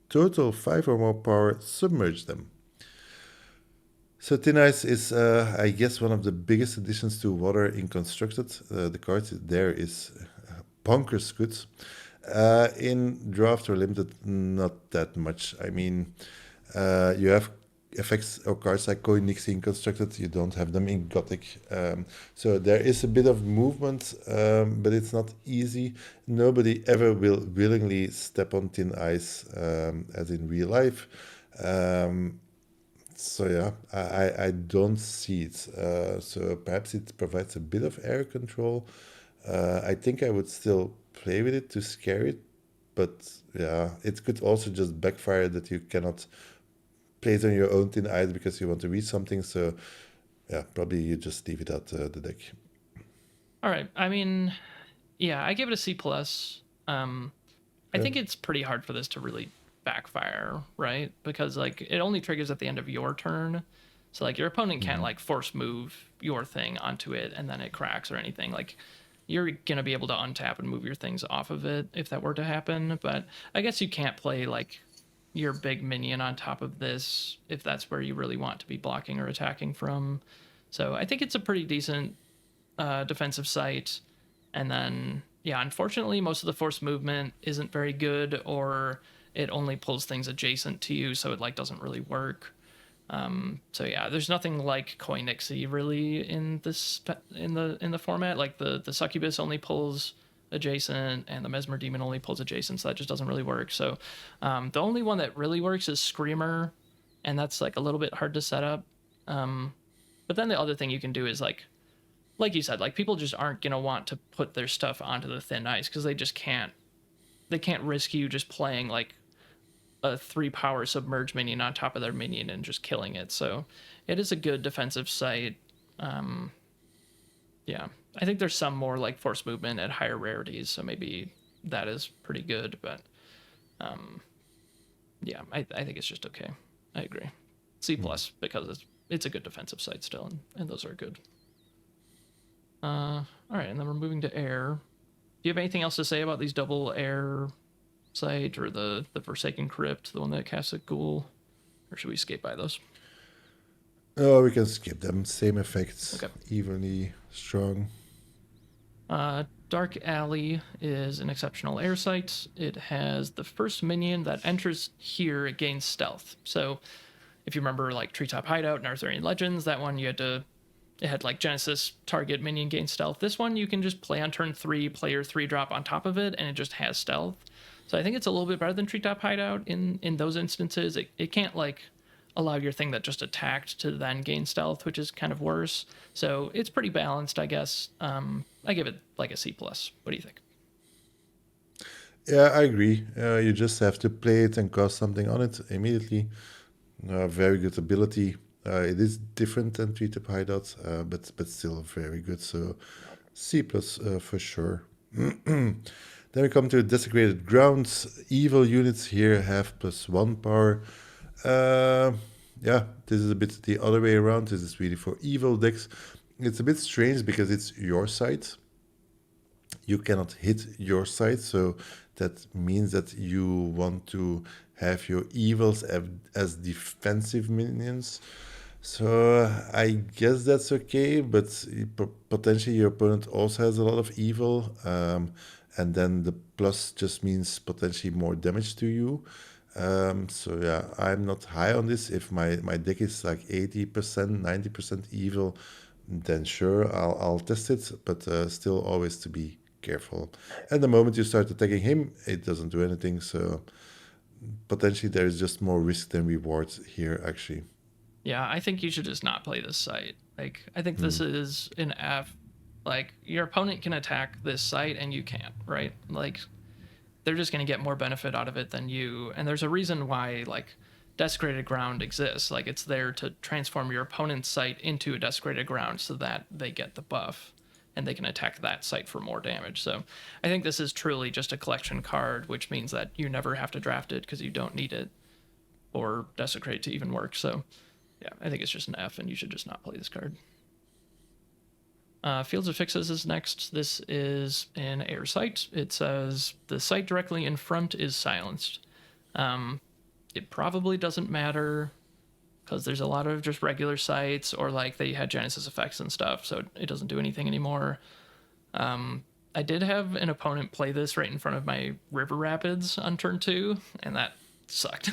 total 5 or more power, submerge them. So Thin Ice is, I guess, one of the biggest additions to Water in Constructed. The card there is bonkers good. In Draft or Limited, not that much. I mean, you have effects or cards like Coin Nixie in Constructed. You don't have them in Gothic. So there is a bit of movement, but it's not easy. Nobody ever will willingly step on thin ice, as in real life. So yeah, I don't see it. So perhaps it provides a bit of air control. I think I would still play with it to scare it, but yeah, it could also just backfire that you cannot play it on your own thin ice because you want to read something. So yeah, probably you just leave it out the deck. All right. I mean, yeah, I give it a C plus. I think it's pretty hard for this to really backfire, right? Because like it only triggers at the end of your turn. So like your opponent can't like force move your thing onto it and then it cracks or anything. Like you're going to be able to untap and move your things off of it if that were to happen. But I guess you can't play like your big minion on top of this if that's where you really want to be blocking or attacking from. So I think it's a pretty decent defensive site. And then yeah, unfortunately, most of the force movement isn't very good, or it only pulls things adjacent to you, so it like doesn't really work. So yeah, there's nothing like Koinixie really in this in the format. Like the Succubus only pulls adjacent, and the Mesmer Demon only pulls adjacent, so that just doesn't really work. So the only one that really works is Screamer, and that's like a little bit hard to set up. But then the other thing you can do is like you said, like people just aren't gonna want to put their stuff onto the thin ice because they just can't. They can't risk you just playing like a 3 power submerge minion on top of their minion and just killing it. So it is a good defensive site. Yeah, I think there's some more like force movement at higher rarities, so maybe that is pretty good. But yeah, I think it's just okay. I agree. C plus because it's a good defensive site still, and those are good. All right, and then we're moving to air. Do you have anything else to say about these double air site or the Forsaken Crypt, the one that casts a ghoul, or should we skip by those? Oh, we can skip them. Same effects, Okay. evenly strong. Dark Alley is an exceptional air site. It has the first minion that enters here, it gains stealth. So if you remember like Treetop Hideout and Arthurian Legends, that one it had like Genesis target minion gain stealth. This one you can just play on turn 3, play your 3-drop on top of it, and it just has stealth. So I think it's a little bit better than Treetop Hideout in those instances. It can't like allow your thing that just attacked to then gain stealth, which is kind of worse. So it's pretty balanced, I guess. I give it like a C plus. What do you think? Yeah, I agree. You just have to play it and cast something on it immediately. Very good ability. It is different than Treetop Hideout, but still very good. So C plus for sure. Then we come to Desecrated Grounds. Evil units here have +1 power. Yeah, this is a bit the other way around. This is really for evil decks. It's a bit strange because it's your site. You cannot hit your site, so that means that you want to have your evils as defensive minions. So I guess that's okay, but potentially your opponent also has a lot of evil, and then the plus just means potentially more damage to you. So yeah, I'm not high on this. If my deck is like 80%, 90% evil, then sure, I'll test it, but still always to be careful. And the moment you start attacking him, it doesn't do anything, so potentially there is just more risk than reward here, actually. Yeah, I think you should just not play this site. Like, I think this is an F. Like, your opponent can attack this site and you can't, right? Like, they're just going to get more benefit out of it than you. And there's a reason why, like, Desecrated Ground exists. Like, it's there to transform your opponent's site into a Desecrated Ground so that they get the buff and they can attack that site for more damage. So I think this is truly just a collection card, which means that you never have to draft it because you don't need it or Desecrate to even work. So yeah, I think it's just an F, and you should just not play this card. Fields of Fixes is next. This is an air site. It says the site directly in front is silenced. It probably doesn't matter because there's a lot of just regular sites or like they had Genesis effects and stuff, so it doesn't do anything anymore. I did have an opponent play this right in front of my River Rapids on turn 2, and that sucked.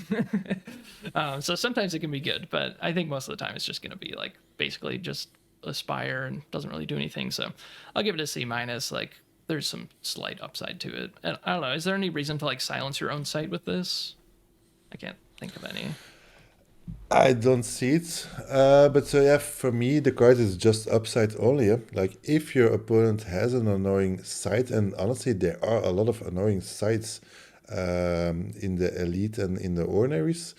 So sometimes it can be good, but I think most of the time it's just going to be like basically just Aspire and doesn't really do anything. So I'll give it a C minus. Like there's some slight upside to it. And I don't know. Is there any reason to like silence your own site with this? I can't think of any. I don't see it. But so yeah, for me, the card is just upside only. Yeah? Like if your opponent has an annoying site, and honestly, there are a lot of annoying sites in the elite and in the ordinaries.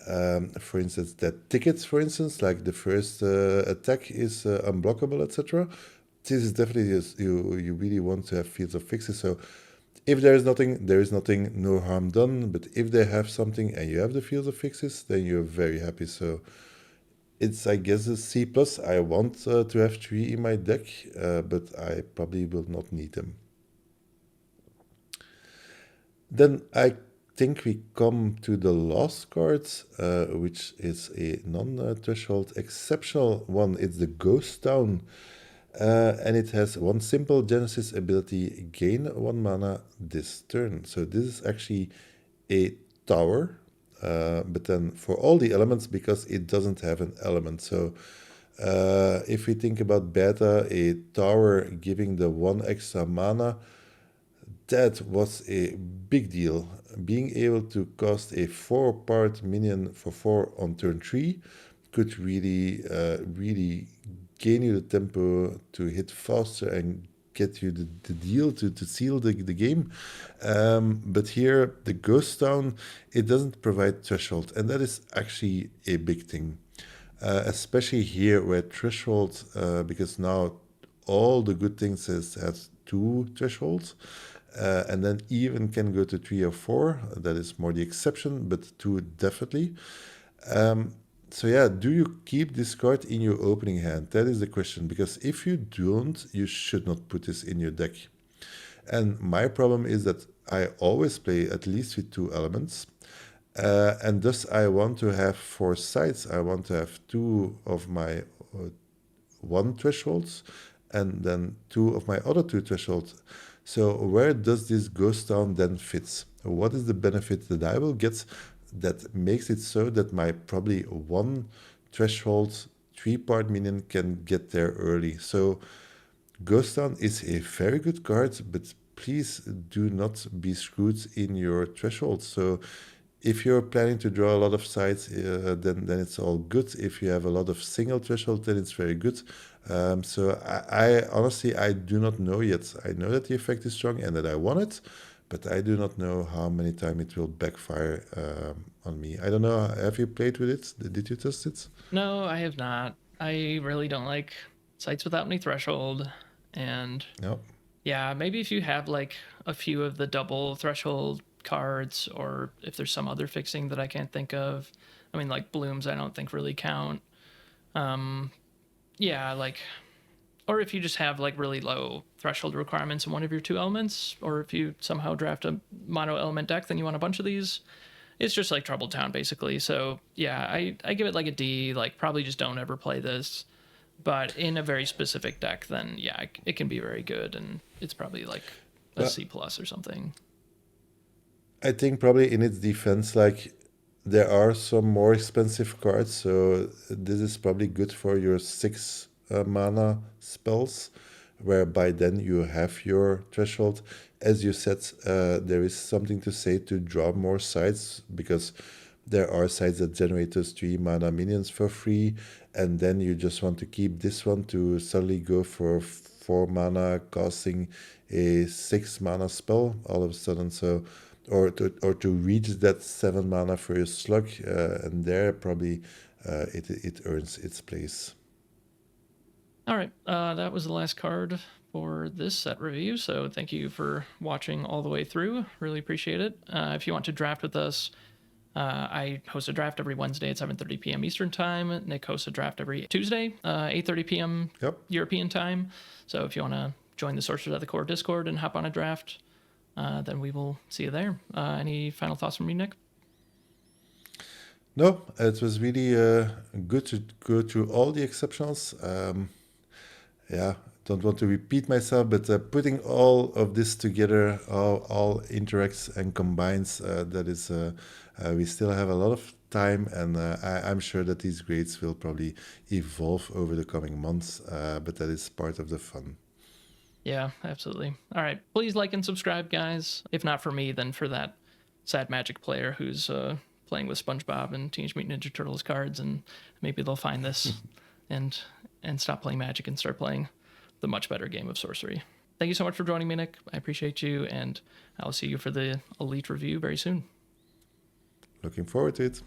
For instance, that tickets, for instance, like the first attack is unblockable, etc. This is definitely you really want to have fields of fixes. So if there is nothing, there is nothing, no harm done. But if they have something and you have the fields of fixes, then you're very happy. So it's, I guess, a C plus. I want to have 3 in my deck, but I probably will not need them. Then I think we come to the last card, which is a non-threshold exceptional one. It's the Ghost Town. And it has one simple Genesis ability, gain 1 mana this turn. So this is actually a tower, but then for all the elements, because it doesn't have an element. So if we think about beta, a tower giving the 1 extra mana, that was a big deal. Being able to cast a 4-part minion for 4 on turn 3 could really gain you the tempo to hit faster and get you the deal to seal the game. But here, the Ghost Town, it doesn't provide threshold, and that is actually a big thing. Especially here where threshold, because now all the good things has 2 thresholds, and then even can go to 3 or 4. That is more the exception, but 2 definitely. So yeah, do you keep this card in your opening hand? That is the question, because if you don't, you should not put this in your deck. And my problem is that I always play at least with 2 elements. And thus I want to have 4 sides. I want to have 2 of my 1 thresholds and then 2 of my other 2 thresholds. So where does this Ghost Town then fit? What is the benefit that I will get that makes it so that my probably 1 threshold 3-part minion can get there early? So Ghost Town is a very good card, but please do not be screwed in your threshold. So if you're planning to draw a lot of sides, then it's all good. If you have a lot of single threshold, then it's very good. So I honestly, I do not know yet. I know that the effect is strong and that I want it, but I do not know how many times it will backfire on me. I don't know. Have you played with it? Did you test it? No, I have not. I really don't like sites without any threshold. And No. yeah, maybe if you have like a few of the double threshold cards, or if there's some other fixing that I can't think of. I mean, like blooms, I don't think really count. Yeah, like, or if you just have like really low threshold requirements in one of your 2 elements, or if you somehow draft a mono element deck, then you want a bunch of these. It's just like Troubled Town, basically. So yeah, I give it like a D. Like, probably just don't ever play this. But in a very specific deck, then yeah, it can be very good, and it's probably like a Well, C plus or something. I think probably in its defense, like there are some more expensive cards, so this is probably good for your 6 mana spells, whereby then you have your threshold. As you said, there is something to say to draw more sides, because there are sides that generate those 3 mana minions for free, and then you just want to keep this one to suddenly go for 4 mana, casting a 6 mana spell all of a sudden. So, or to reach that 7 mana for your slug, and there probably it earns its place. All right, that was the last card for this set review. So thank you for watching all the way through. Really appreciate it. If you want to draft with us, I host a draft every Wednesday at 7:30 p.m. Eastern Time. Nick hosts a draft every Tuesday, 8:30 p.m. Yep. European Time. So if you want to join the Sorcerers at the Core Discord and hop on a draft, then we will see you there. Any final thoughts from you, Nick? No, it was really good to go through all the exceptionals. Yeah, don't want to repeat myself, but putting all of this together, all interacts and combines, that is, we still have a lot of time, and I'm sure that these grades will probably evolve over the coming months, but that is part of the fun. Yeah, absolutely. All right, please like and subscribe, guys. If not for me, then for that sad Magic player who's playing with SpongeBob and Teenage Mutant Ninja Turtles cards, and maybe they'll find this and stop playing Magic and start playing the much better game of Sorcery. Thank you so much for joining me, Nick. I appreciate you, and I'll see you for the Elite review very soon. Looking forward to it.